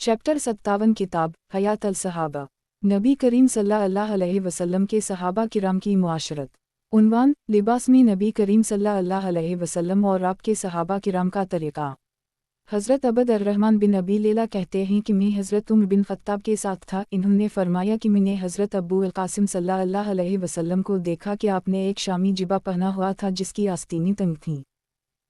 Chapter 57 किताब हयात अल-सहाबा। नबी करीम सल्लल्लाहु अलैहि वसल्लम के सहाबा किराम की मुआशरत। उन्वान, लिबास में नबी करीम सल्लल्लाहु अलैहि वसल्लम और आपके सहाबा किराम का तरीक़ा। हज़रत अबद अर्रहमान बिन अबी लैला कहते हैं कि मैं हज़रत उमर बिन ख़त्ताब के साथ था। इन्होंने फरमाया कि मैंने हज़रत अबू अल क़ासिम सल्लल्लाहु अलैहि वसल्लम को देखा कि आपने एक शामी जिबा पहना हुआ था जिसकी आस्तीनें तंग थीं।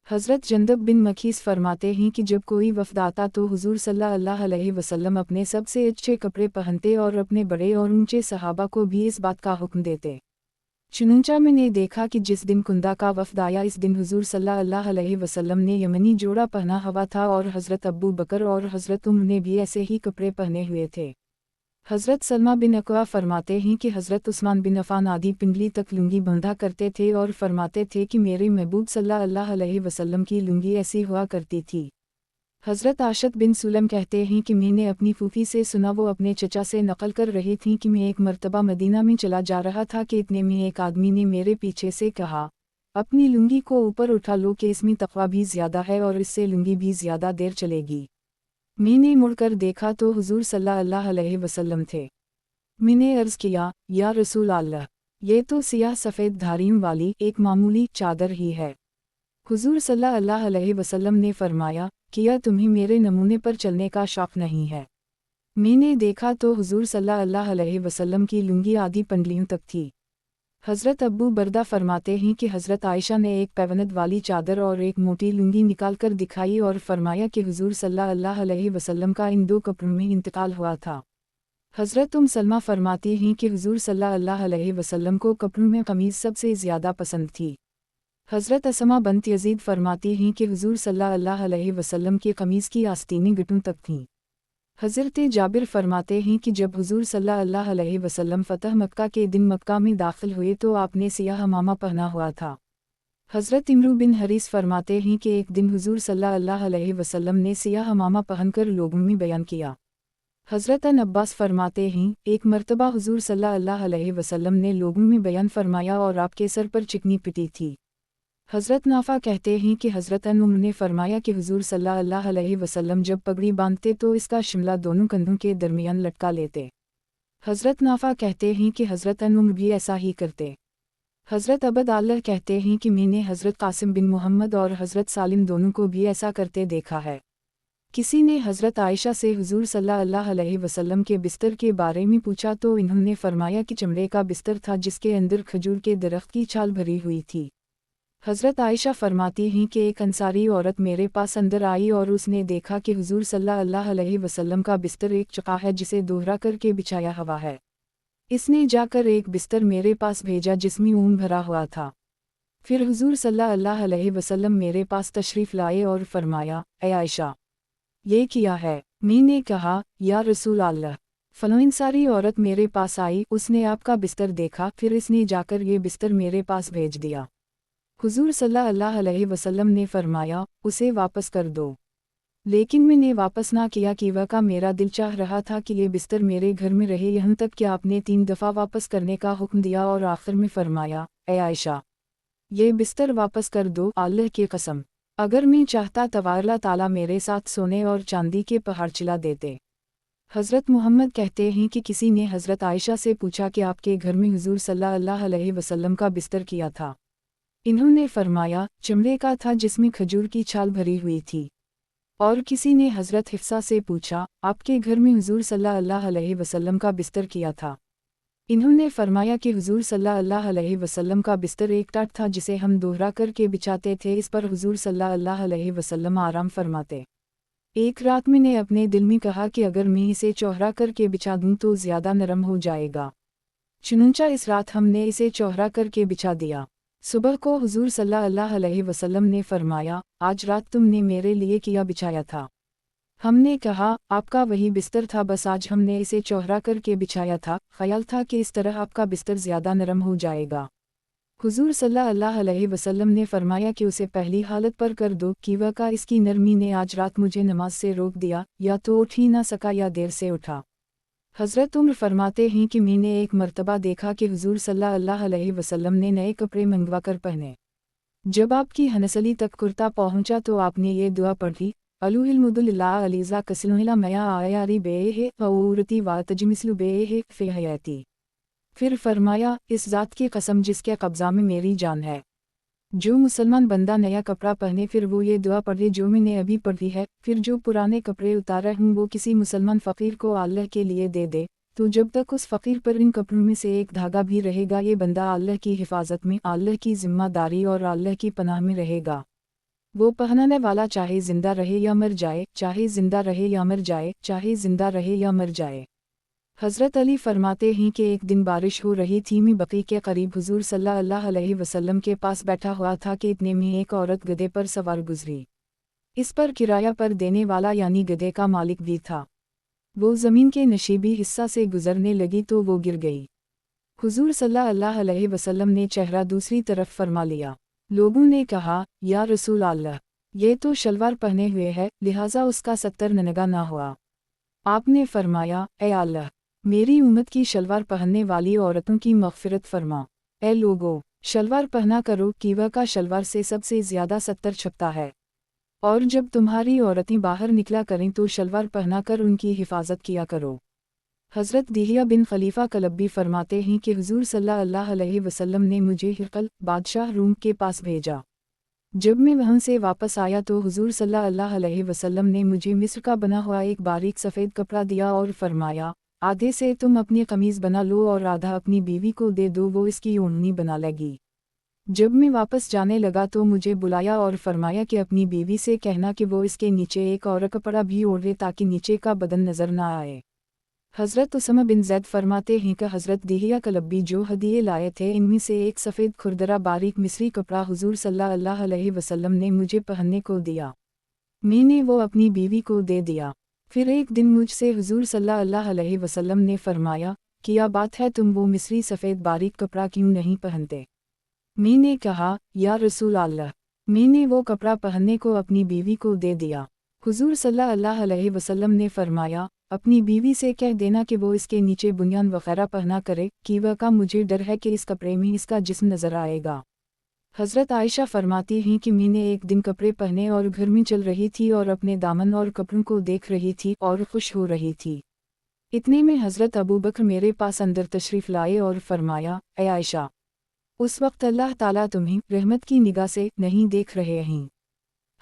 हज़रत जंदब बिन मखीस फरमाते हैं कि जब कोई वफ़द आता तो हुज़ूर सल्लल्लाहु अलैहि वसल्लम अपने सबसे अच्छे कपड़े पहनते और अपने बड़े और ऊंचे सहाबा को भी इस बात का हुक्म देते। चुनंचा मैंने देखा कि जिस दिन कुंदा का वफ़द आया इस दिन हुज़ूर सल्लल्लाहु अलैहि वसल्लम ने यमनी जोड़ा पहना हुआ था और हज़रत अबू बकर और हज़रत उमर ने भी ऐसे ही कपड़े पहने हुए थे। हज़रत सलमा बिन अकवा फरमाते हैं कि हज़रत उस्मान बिन अफ़ान आदि पिंडली तक लुंगी बंधा करते थे और फरमाते थे कि मेरे महबूब सल्लल्लाहु अलैहि वसल्लम की लुंगी ऐसी हुआ करती थी। हज़रत आशत बिन सुलम कहते हैं कि मैंने अपनी फूफी से सुना, वो अपने चचा से नकल कर रही थीं कि मैं एक मर्तबा मदीना में चला जा रहा था कि इतने में एक आदमी ने मेरे पीछे से कहा, अपनी लुंगी को ऊपर उठा लो कि इसमें तक़वा भी ज़्यादा है और इससे लुंगी भी ज़्यादा देर चलेगी। मैंने मुड़कर देखा तो हुज़ूर सल्लल्लाहु अलैहि वसल्लम थे। मैंने अर्ज़ किया, या रसूल अल्लाह, ये तो सियाह सफ़ेद धारियों वाली एक मामूली चादर ही है। हुज़ूर सल्लल्लाहु अलैहि वसल्लम ने फरमाया, किया तुम्हें मेरे नमूने पर चलने का शौक़ नहीं है? मैंने देखा तो हुज़ूर सल्लल्लाहु अलैहि वसल्लम की लुंगी आधी पंडलियों तक थी। हज़रत अबू बरदा फरमाते हैं कि हज़रत आयशा ने एक पैवनद वाली चादर और एक मोटी लुंगी निकाल कर दिखाई और फरमाया कि हुज़ूर सल्लल्लाहु अलैहि वसल्लम का इन दो कपड़ों में इंतकाल हुआ था। हज़रत सलमा फरमाती हैं कि हुज़ूर सल्लल्लाहु अलैहि वसल्लम को कपड़ों में कमीज़ सबसे ज़्यादा पसंद थी। हज़रत असमा बंत यज़ीद फरमाती हैं कि हुज़ूर सल्लल्लाहु अलैहि वसल्लम की कमीज़ की आस्तीनें घुटनों तक थीं। हज़रत जाबिर फरमाते हैं कि जब हुज़ूर सल्लल्लाहु अलैहि वसल्लम फ़तह मक्का के दिन मक्का में दाखिल हुए तो आपने सियाह हमामा पहना हुआ था। हज़रत इमरू बिन हरीस फरमाते हैं कि एक दिन हुज़ूर सल्लल्लाहु अलैहि वसल्लम ने सियाह हमामा पहनकर लोगों में बयान किया। हज़रत अब्बास फरमाते हैं, एक मर्तबा हुज़ूर सल्लल्लाहु अलैहि वसल्लम ने लोगों में बयान फरमाया और आपके सर पर चिकनी पिटी थी। हज़रत नाफ़ा कहते हैं कि हज़रत उमर ने फरमाया कि हुज़ूर सल्लल्लाहु अलैहि वसल्लम जब पगड़ी बांधते तो इसका शिमला दोनों कंधों के दरमियान लटका लेते। हज़रत नाफ़ा कहते हैं कि हज़रत उमर भी ऐसा ही करते। हज़रत अबद आल्लाह कहते हैं कि मैंने हज़रत कासिम बिन मोहम्मद और हज़रत सालिम दोनों को भी ऐसा करते देखा है। किसी ने हज़रत आयशा से हुज़ूर सल्लल्लाहु अलैहि वसल्लम के बिस्तर के बारे में पूछा तो इन्होंने फरमाया कि चमड़े का बिस्तर था जिसके अंदर खजूर के दरख्त की छाल भरी हुई थी। हज़रत आयशा फरमाती हैं कि एक अंसारी औरत मेरे पास अंदर आई और उसने देखा कि हुज़ूर सल्लल्लाहु अलैहि वसल्लम का बिस्तर एक चक़ा है जिसे दोहरा करके बिछाया हुआ है। इसने जाकर एक बिस्तर मेरे पास भेजा जिसमें ऊन भरा हुआ था। फिर हुज़ूर सल्लल्लाहु अलैहि वसल्लम मेरे पास तशरीफ़ लाए और फरमाया, ऐ आयशा, ये किया है? मैंने कहा, या रसूल अल्लाह, फलां अंसारी औरत मेरे पास आई, उसने आपका बिस्तर देखा, फिर इसने जाकर ये बिस्तर मेरे पास भेज दिया। हुज़ूर सल्लल्लाहु अलैहि वसल्लम ने फरमाया, उसे वापस कर दो। लेकिन मैंने वापस ना किया कि वह मेरा दिल चाह रहा था कि ये बिस्तर मेरे घर में रहे, यहाँ तक कि आपने 3 दफ़ा वापस करने का हुक्म दिया और आखिर में फरमाया, ऐ आयशा, ये बिस्तर वापस कर दो, अल्लाह की कसम, अगर मैं चाहता तो अल्लाह ताला मेरे साथ सोने और चांदी के पहाड़ चिला देते। हज़रत मोहम्मद कहते हैं कि किसी ने हज़रत आयशा से पूछा कि आपके घर में हुज़ूर सल्लल्लाहु अलैहि वसल्लम का बिस्तर किया था? इन्होंने फरमाया, चमड़े का था जिसमें खजूर की छाल भरी हुई थी। और किसी ने हज़रत हिफ्सा से पूछा, आपके घर में हुज़ूर सल्लल्लाहु अलैहि वसल्लम का बिस्तर किया था? इन्होंने फरमाया कि हुज़ूर सल्लल्लाहु अलैहि वसल्लम का बिस्तर एक टाट था जिसे हम दोहरा करके बिछाते थे, इस पर हुज़ूर सल्लल्लाहु अलैहि वसल्लम आराम फरमाते। एक रात मैंने अपने दिल में कहा कि अगर मैं इसे चौहरा करके बिछा दूँ तो ज़्यादा नरम हो जाएगा। चुनंचा इस रात हमने इसे चौहरा करके बिछा दिया। सुबह को हुज़ूर सल्लल्लाहु अलैहि वसल्लम ने फरमाया, आज रात तुमने मेरे लिए किया बिछाया था? हमने कहा, आपका वही बिस्तर था, बस आज हमने इसे चौहरा करके बिछाया था, ख्याल था कि इस तरह आपका बिस्तर ज़्यादा नरम हो जाएगा। हुज़ूर सल्लल्लाहु अलैहि वसल्लम ने फरमाया कि उसे पहली हालत पर कर दो कि वह इसकी नरमी ने आज रात मुझे नमाज से रोक दिया, या तो उठ ही ना सका या देर से उठा। हज़रत उमर फरमाते हैं कि मैंने एक मर्तबा देखा कि हुज़ूर सल्लल्लाहु अलैहि वसल्लम ने नए कपड़े मंगवा कर पहने। जब आपकी हनसली तक कुर्ता पहुंचा तो आपने ये दुआ पढ़ी, अलुहिलमुदुल्ला अलीज़ा कसिलुला मया आयारी बेहे औरती व तजमिसलु बेहे फे हयाती। फिर फरमाया, इस ज़ात की कसम जिसके कब्ज़ा में मेरी जान है, जो मुसलमान बंदा नया कपड़ा पहने फिर वो ये दुआ पढ़े जो मैंने अभी पढ़ी है, फिर जो पुराने कपड़े उतारा हूँ वो किसी मुसलमान फ़कीर को अल्लाह के लिए दे दे, तो जब तक उस फ़कीर पर इन कपड़ों में से एक धागा भी रहेगा ये बंदा अल्लाह की हिफाजत में, अल्लाह की ज़िम्मेदारी और अल्लाह की पनाह में रहेगा। वो पहनाने वाला चाहे ज़िंदा रहे या मर जाए, चाहे ज़िंदा रहे या मर जाए, चाहे ज़िंदा रहे या मर जाए। हज़रत अली फरमाते हैं कि एक दिन बारिश हो रही थी, मैं बकी के करीब हुजूर सल्लल्लाहु अलैहि वसल्लम के पास बैठा हुआ था कि इतने में एक औरत गधे पर सवार गुजरी। इस पर किराया पर देने वाला यानी गधे का मालिक भी था। वो ज़मीन के नशीबी हिस्सा से गुजरने लगी तो वो गिर गई। हुजूर सल्लल्लाहु अलैहि वसल्लम ने चेहरा दूसरी तरफ फरमा लिया। लोगों ने कहा, या रसूल अल्लाह, ये तो शलवार पहने हुए है, लिहाजा उसका 70 ननगा ना हुआ। आपने फरमाया, ए अल्लाह, मेरी उम्मत की शलवार पहनने वाली औरतों की मग़फ़िरत फरमा। ए लोगो, शलवार पहना करो, कीवा का शलवार से सबसे ज़्यादा 70 छपता है। और जब तुम्हारी औरतें बाहर निकला करें तो शलवार पहना कर उनकी हिफाजत किया करो। हज़रत दिहिया बिन खलीफ़ा कलब्बी फरमाते हैं कि हुजूर सल्लल्लाहु अलैहि वसल्लम ने मुझे हिरक़ल बादशाह रूम के पास भेजा। जब मैं वहाँ से वापस आया तो हुजूर सल्लल्लाहु अलैहि वसल्लम ने मुझे मिस्र का बना हुआ एक बारीक सफ़ेद कपड़ा दिया और फरमाया, आधे से तुम अपनी कमीज़ बना लो और आधा अपनी बीवी को दे दो, वो इसकी ओढ़नी बना लेगी। जब मैं वापस जाने लगा तो मुझे बुलाया और फरमाया कि अपनी बीवी से कहना कि वो इसके नीचे एक और कपड़ा भी ओढ़े ताकि नीचे का बदन नज़र ना आए। हज़रत उस्मा बिन ज़ैद फरमाते हैं कि हज़रत दिहिया कलब्बी जो हदीये लाए थे इनमें से एक सफ़ेद खुरदरा बारीक मिस्री कपड़ा हुजूर सल्लल्लाहु अलैहि वसल्लम ने मुझे पहनने को दिया। मैंने वो अपनी बीवी को दे दिया। फिर एक दिन मुझसे हुजूर सल्लल्लाहु अलैहि वसल्लम ने फरमाया, क्या बात है, तुम वो मिस्री सफ़ेद बारीक कपड़ा क्यों नहीं पहनते? मैंने कहा, या रसूल अल्लाह, मैंने वो कपड़ा पहनने को अपनी बीवी को दे दिया। हुजूर सल्लल्लाहु अलैहि वसल्लम ने फरमाया, अपनी बीवी से कह देना कि वो इसके नीचे बुनियान वगैरह पहना करे, कीवा का मुझे डर है कि इस कपड़े में इसका जिस्म नज़र आएगा। हज़रत आयशा फरमाती हैं कि मैंने एक दिन कपड़े पहने और घर में चल रही थी और अपने दामन और कपड़ों को देख रही थी और खुश हो रही थी। इतने में हज़रत अबू बकर मेरे पास अंदर तशरीफ़ लाए और फरमाया, ए आयशा, उस वक्त अल्लाह ताला तुम्हें रहमत की निगाह से नहीं देख रहे हैं।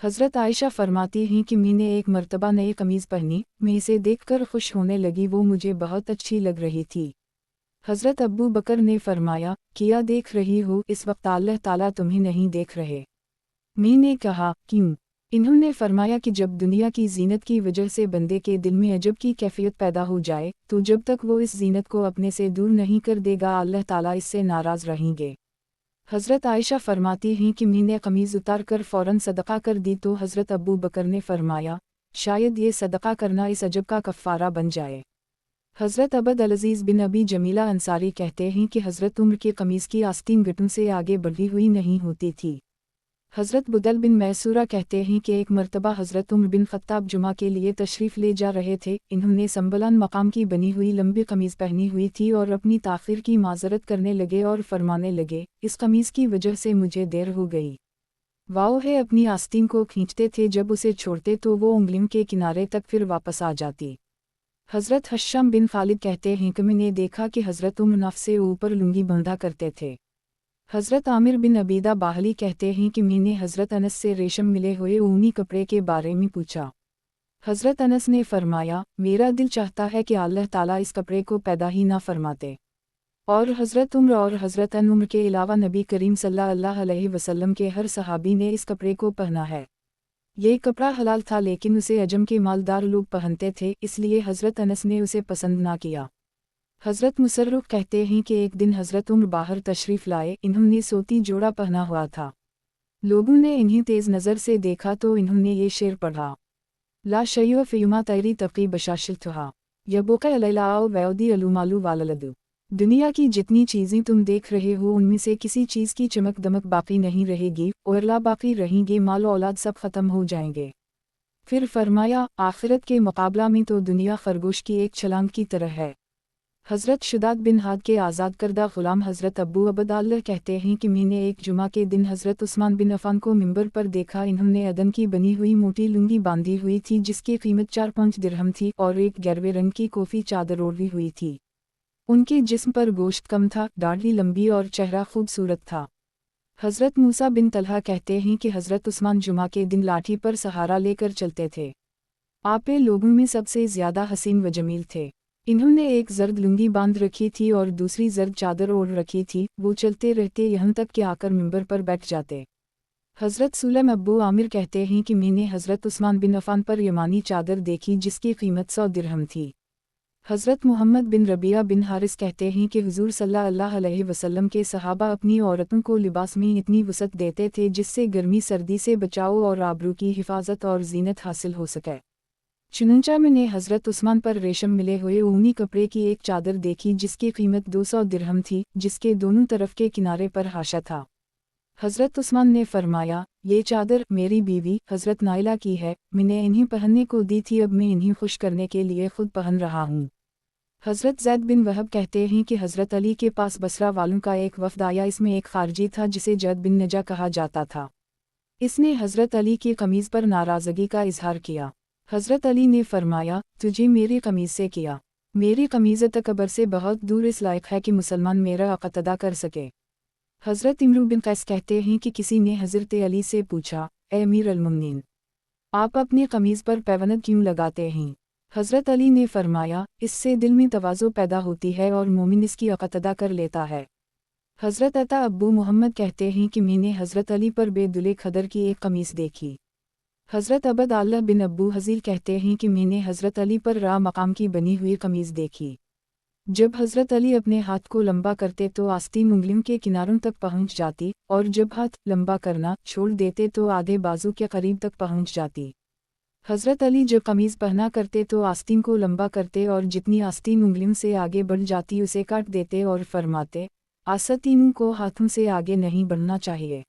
हज़रत आयशा फरमाती हैं कि मैंने एक मर्तबा नई कमीज़ पहनी, मैं इसे देखकर खुश होने लगी, वो मुझे बहुत अच्छी लग रही थी। हज़रत अबू बकर ने फरमाया, क्या देख रही हो, इस वक्त अल्लाह ताला तुम्हें नहीं देख रहे। मैंने कहा, क्यों? इन्होंने फरमाया कि जब दुनिया की जीनत की वजह से बंदे के दिल में अजब की कैफियत पैदा हो जाए तो जब तक वो इस जीनत को अपने से दूर नहीं कर देगा अल्लाह ताला इससे नाराज़ रहेंगे। हज़रत आयशा फरमाती हैं कि मैंने कमीज़ उतार कर फ़ौरन सदक़ा कर दी तो हज़रत अबू बकर ने फरमाया, शायद ये सदक़ा करना इस अजब का कफ़ारा बन जाए। हज़रत अबद अल-अज़ीज़ बिन अबी जमीला अंसारी कहते हैं कि हज़रत उम्र की कमीज़ की आस्तीन घुटनों से आगे बढ़ी हुई नहीं होती थी। हज़रत बुदल बिन मैसूरा कहते हैं कि एक मर्तबा हज़रत उमर बिन ख़त्ताब जुमा के लिए तशरीफ़ ले जा रहे थे, इन्होंने संबलान मकाम की बनी हुई लंबी कमीज़ पहनी हुई थी और अपनी ताख़ीर की माज़रत करने लगे और फरमाने लगे, इस कमीज़ की वजह से मुझे देर हो गई। वाओ है अपनी आस्तीन को खींचते थे, जब उसे छोड़ते तो वो उंगलियों के किनारे तक फिर वापस आ जाती। हज़रत हश्शाम बिन खालिद कहते हैं कि मैंने देखा कि हज़रत उमर नफ़ से ऊपर लुंगी बंधा करते थे। हज़रत आमिर बिन अबीदा बाहली कहते हैं कि मैंने हज़रत अनस से रेशम मिले हुए ऊनी कपड़े के बारे में पूछा। हज़रत अनस ने फरमाया, मेरा दिल चाहता है कि अल्लाह ताला इस कपड़े को पैदा ही ना फरमाते। और हज़रत उमर और हज़रत उमर के अलावा नबी करीम सल्लल्लाहु अलैहि वसल्लम के हर सहाबी ने इस कपड़े को पहना है। ये कपड़ा हलाल था लेकिन उसे अजम के मालदार लोग पहनते थे, इसलिए हज़रत अनस ने उसे पसंद ना किया। हज़रत मुसर्रुफ़ कहते हैं कि एक दिन हज़रत उमर बाहर तशरीफ़ लाए, इन्होंने सोती जोड़ा पहना हुआ था। लोगों ने इन्हें तेज़ नज़र से देखा तो इन्होंने ये शेर पढ़ा, ला शय्य फ़ियुमा तैरी तक़ी बशाशिलतुहा यबोका अलैलाओ वैदी अलुमालू वाललदु। दुनिया की जितनी चीज़ें तुम देख रहे हो उनमें से किसी चीज़ की चमक दमक बाकी नहीं रहेगी और ला बाकी रहेंगे, माल औलाद सब ख़त्म हो जाएंगे। फिर फरमाया, आखिरत के मुकाबला में तो दुनिया खरगोश की एक छलांग की तरह है। हज़रत शुदाद बिन हाद के आज़ाद करदा ग़ुलाम हज़रत अब्बू अब्दुल्लाह कहते हैं कि मैंने एक जुमा के दिन हज़रत उस्मान बिन अफ़ान को मिंबर पर देखा। इन्होंने अदन की बनी हुई मोटी लुंगी बांधी हुई थी जिसकी कीमत 4-5 दिरहम थी और एक गहरे रंग की कोफ़ी चादर ओढ़ी हुई थी। उनके जिस्म पर गोश्त कम था, दाढ़ी लंबी और चेहरा खूबसूरत था। हज़रत मूसा बिन तलहा कहते हैं कि हज़रत उस्मान जुमा के दिन लाठी पर सहारा लेकर चलते थे। आप लोगों में सबसे ज़्यादा हसीन व जमील थे। इन्होंने एक जर्द लुंगी बांध रखी थी और दूसरी जर्द चादर ओढ़ रखी थी। वो चलते रहते यहाँ तक कि आकर मिंबर पर बैठ जाते। हज़रत सुलैम अब्बू आमिर कहते हैं कि मैंने हज़रत उस्मान बिन अफ़ान पर यमानी चादर देखी जिसकी कीमत 100 दिरहम थी। हज़रत मोहम्मद बिन रबिया बिन हारिस कहते हैं कि हुज़ूर सल्लल्लाहु अलैहि वसल्लम के सहाबा अपनी औरतों को लिबास में इतनी वसअत देते थे जिससे गर्मी सर्दी से बचाव और आबरू की हिफाजत और जीनत हासिल हो सके। चुनंचा मैंने हज़रत उस्मान पर रेशम मिले हुए ऊनी कपड़े की एक चादर देखी जिसकी कीमत 200 दिरहम थी, जिसके दोनों तरफ के किनारे पर हाशा था। हज़रत उस्मान ने फरमाया, ये चादर मेरी बीवी हज़रत नाइला की है, मैंने इन्हीं पहनने को दी थी, अब मैं इन्हीं खुश करने के लिए खुद पहन रहा हूँ। हज़रत ज़ैद बिन वहब कहते हैं कि हज़रत अली के पास बसरा वालों का एक वफ़द आया। इसमें एक खारजी था जिसे जद बिन नजा कहा जाता था। इसने हज़रत अली की कमीज़ पर नाराज़गी का इजहार किया। हज़रत अली ने फरमाया, तुझे मेरी कमीज़ से किया? मेरी कमीज़ तकबर से बहुत दूर, इस लायक है कि मुसलमान मेरा अक़तदा कर सके। हज़रत इमरू बिन कैस कहते हैं कि किसी ने हज़रत अली से पूछा, ए अमीर अल-मुमिनीन, आप अपनी कमीज़ पर पैवनद क्यों लगाते हैं? हज़रत अली ने फरमाया, इससे दिल में तवाज़ो पैदा होती है और मोमिन इसकी अक़तदा कर लेता है। हज़रत अता अब्बू मोहम्मद कहते हैं कि मैंने हज़रत अली पर बेदुले खदर की एक कमीज़ देखी। हज़रत अब्दुल्लाह बिन अब्बू हज़ील कहते हैं कि मैंने हज़रत अली पर रा मकाम की बनी हुई कमीज़ देखी। जब हज़रत अली अपने हाथ को लंबा करते तो आस्तीन उंगलियों के किनारों तक पहुंच जाती, और जब हाथ लंबा करना छोड़ देते तो आधे बाजू के करीब तक पहुंच जाती। हज़रत अली जब कमीज़ पहना करते तो आस्तीन को लंबा करते और जितनी आस्तीन उंगलियों से आगे बढ़ जाती उसे काट देते और फरमाते, आस्तीनों को हाथों से आगे नहीं बढ़ना चाहिए।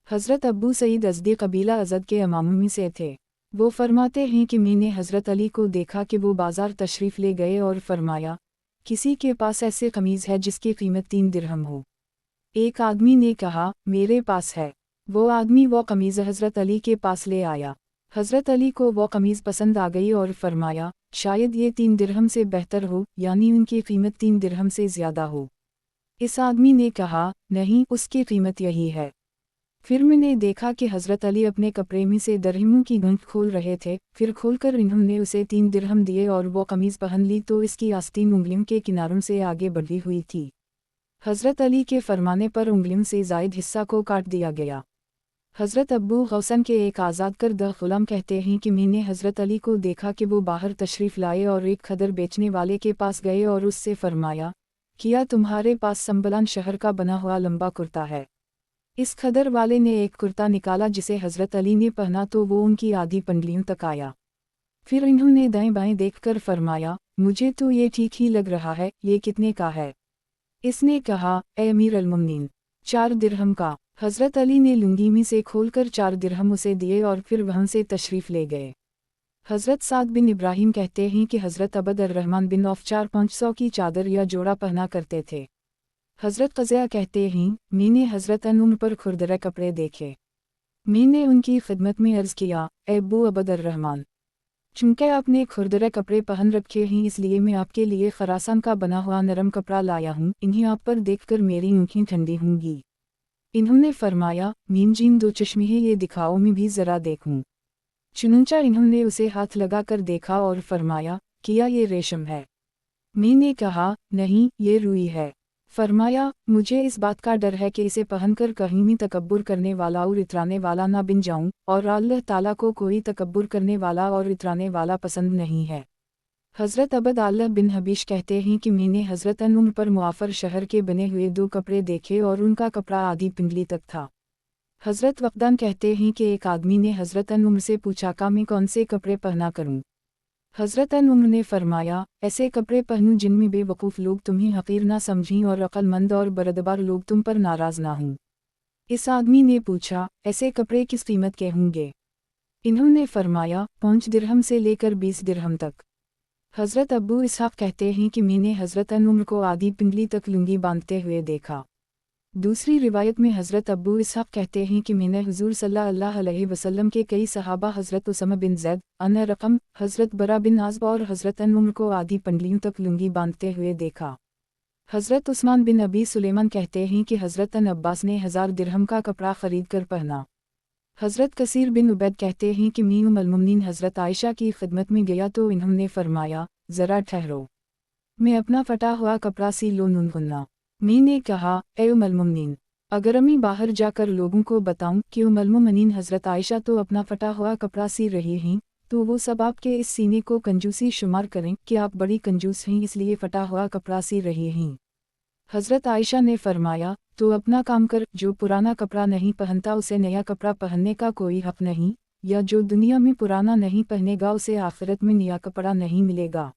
हज़रत अब्बू सईद अज़दी कबीला अज़द के इमामों से थे। वो फरमाते हैं कि मैंने हज़रत अली को देखा कि वो बाज़ार तशरीफ़ ले गए और फरमाया, किसी के पास ऐसे कमीज़ है जिसकी कीमत 3 दिरहम हो? एक आदमी ने कहा, मेरे पास है। वो आदमी वो कमीज़ हज़रत अली के पास ले आया। हज़रत अली को वो कमीज़ पसंद आ गई और फरमाया, शायद ये 3 दिरहम से बेहतर हो, यानी उनकी कीमत 3 दिरहम से ज़्यादा हो। इस आदमी ने कहा, नहीं, उसकी कीमत यही है। फिर मैंने देखा कि हज़रत अली अपने कपड़े में से दरहिमों की गंठ खोल रहे थे। फिर खोलकर इन्होंने उसे 3 दिरहम दिए और वो कमीज़ पहन ली तो इसकी आस्तीन उंगलियों के किनारों से आगे बढ़ी हुई थी। हज़रत अली के फरमाने पर उंगलियों से ज़ायद हिस्सा को काट दिया गया। हज़रत अब्बू गौसन के एक आज़ाद करदा ग़ुलाम कहते हैं कि मैंने हज़रत अली को देखा कि वो बाहर तशरीफ़ लाए और एक खदर बेचने वाले के पास गए और उससे फरमाया, क्या तुम्हारे पास संबलान शहर का बना हुआ लंबा कुर्ता है? इस खदर वाले ने एक कुर्ता निकाला जिसे हज़रत अली ने पहना तो वो उनकी आधी पंडलियों तक आया। फिर इन्होंने दाएं बाएं देखकर फरमाया, मुझे तो ये ठीक ही लग रहा है, ये कितने का है? इसने कहा, ए अमीर अल-मुमिनीन, 4 दिरहम का। हज़रत अली ने लुंगी में से खोलकर 4 दिरहम उसे दिए और फिर वहाँ से तशरीफ़ ले गए। हज़रत साद बिन इब्राहिम कहते हैं कि हज़रत अबद अर-रहमान बिन औफ 400-500 की चादर या जोड़ा पहना करते थे। हज़रत क़ज़िया कहते हैं, मैंने हज़रत अन-उम्र पर खुरदरे कपड़े देखे। मैंने उनकी खिदमत में अर्ज़ किया, ए अब्बू अबद अर-रहमान, चूँकि आपने खुरदरे कपड़े पहन रखे हैं इसलिए मैं आपके लिए खरासान का बना हुआ नरम कपड़ा लाया हूँ, इन्हें आप पर देखकर मेरी आँखें ठंडी होंगी। इन्होंने फरमाया, मीम जीम 2 चश्मे हैं, ये दिखाओ मैं भी ज़रा देखूँ। चुनंचा इन्होंने उसे हाथ लगाकर देखा और फरमाया, क्या ये रेशम है? मैंने कहा, नहीं, ये रुई है। फरमाया, मुझे इस बात का डर है कि इसे पहनकर कहीं भी तकब्बुर करने वाला और इतराने वाला ना बन जाऊं, और अल्लाह ताला को कोई तकब्बुर करने वाला और इतराने वाला पसंद नहीं है। हज़रत अब्दुल्लाह बिन हबीश कहते हैं कि मैंने हज़रत अन-उम्र पर मुआफ़र शहर के बने हुए 2 कपड़े देखे और उनका कपड़ा आधी पिंडली तक था। हज़रत वक़दान कहते हैं कि एक आदमी ने हज़रत अन-उम्र से पूछा कि मैं कौन से कपड़े पहना करूं? हज़रत अन-उम्र ने फरमाया, ऐसे कपड़े पहनूं जिनमें बेवकूफ़ लोग तुम्हें हक़ीर ना समझें और अक़लमंद और बरदबार लोग तुम पर नाराज़ ना हों। इस आदमी ने पूछा, ऐसे कपड़े किस कीमत के होंगे? इन्होंने फरमाया, 5 दिरहम से लेकर 20 दिरहम तक। हज़रत अबू इसहाक़ कहते हैं कि मैंने हज़रत उम्र को आधी पिंडली तक लुंगी बांधते हुए देखा। दूसरी रिवायत में हज़रत अबू इसहाक़ कहते हैं कि मैंने हुज़ूर सल्लल्लाहु अलैहि वसल्लम के कई सहाबा हज़रत उसामा बिन ज़ैद, अन रक़म, हज़रत बरा बिन आज़िब और हज़रत उम्र को आधी पिंडलियों तक लुंगी बांधते हुए देखा। हज़रत उस्मान बिन अबी सुलेमान कहते हैं कि हज़रत अब्बास ने 1000 दिरहम का कपड़ा ख़रीद कर पहना। हज़रत कसीर बिन उबैद कहते हैं कि मैं उम्मुल मोमिनीन हज़रत आयशा की खिदमत में गया तो इन्होंने फरमाया, ज़रा ठहरो, मैं अपना फटा हुआ कपड़ा सी लो नुनगुन्ना। मैंने कहा, ए उम्मुल मोमिनीन, अगर मैं बाहर जाकर लोगों को बताऊं कि उम्मुल मोमिनीन हज़रत आयशा तो अपना फटा हुआ कपड़ा सी रही हैं, तो वो सब आपके इस सीने को कंजूसी शुमार करें कि आप बड़ी कंजूस हैं इसलिए फटा हुआ कपड़ा सी रही हैं। हज़रत आयशा ने फरमाया, तो अपना काम कर, जो पुराना कपड़ा नहीं पहनता उसे नया कपड़ा पहनने का कोई हक़ नहीं, या जो दुनिया में पुराना नहीं पहनेगा उसे आखिरत में नया कपड़ा नहीं मिलेगा।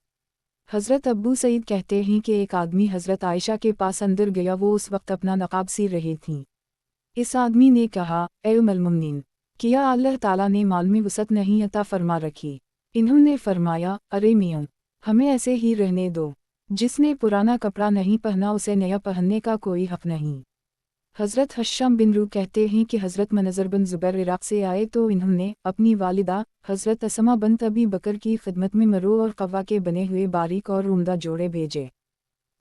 हज़रत अब्बू सईद कहते हैं कि एक आदमी हज़रत आयशा के पास अंदर गया, वो उस वक्त अपना नक़ाब सी रही थीं। इस आदमी ने कहा, ए उम्मुल मोमिनीन, क्या अल्लाह ताला ने माल में वसअत नहीं अता फरमा रखी? इन्होंने फरमाया, अरे मियाँ, हमें ऐसे ही रहने दो, जिसने पुराना कपड़ा नहीं पहना उसे नया पहनने का कोई हक़ नहीं। हज़रत हश्शाम बिन रू कहते हैं कि हज़रत मनज़र बिन ज़ुबैर इराक़ से आए तो इन्होंने अपनी वालिदा हज़रत असमा बिन्त अबी बकर की खिदमत में मरू और कव्वा के बने हुए बारीक और उम्दा जोड़े भेजे।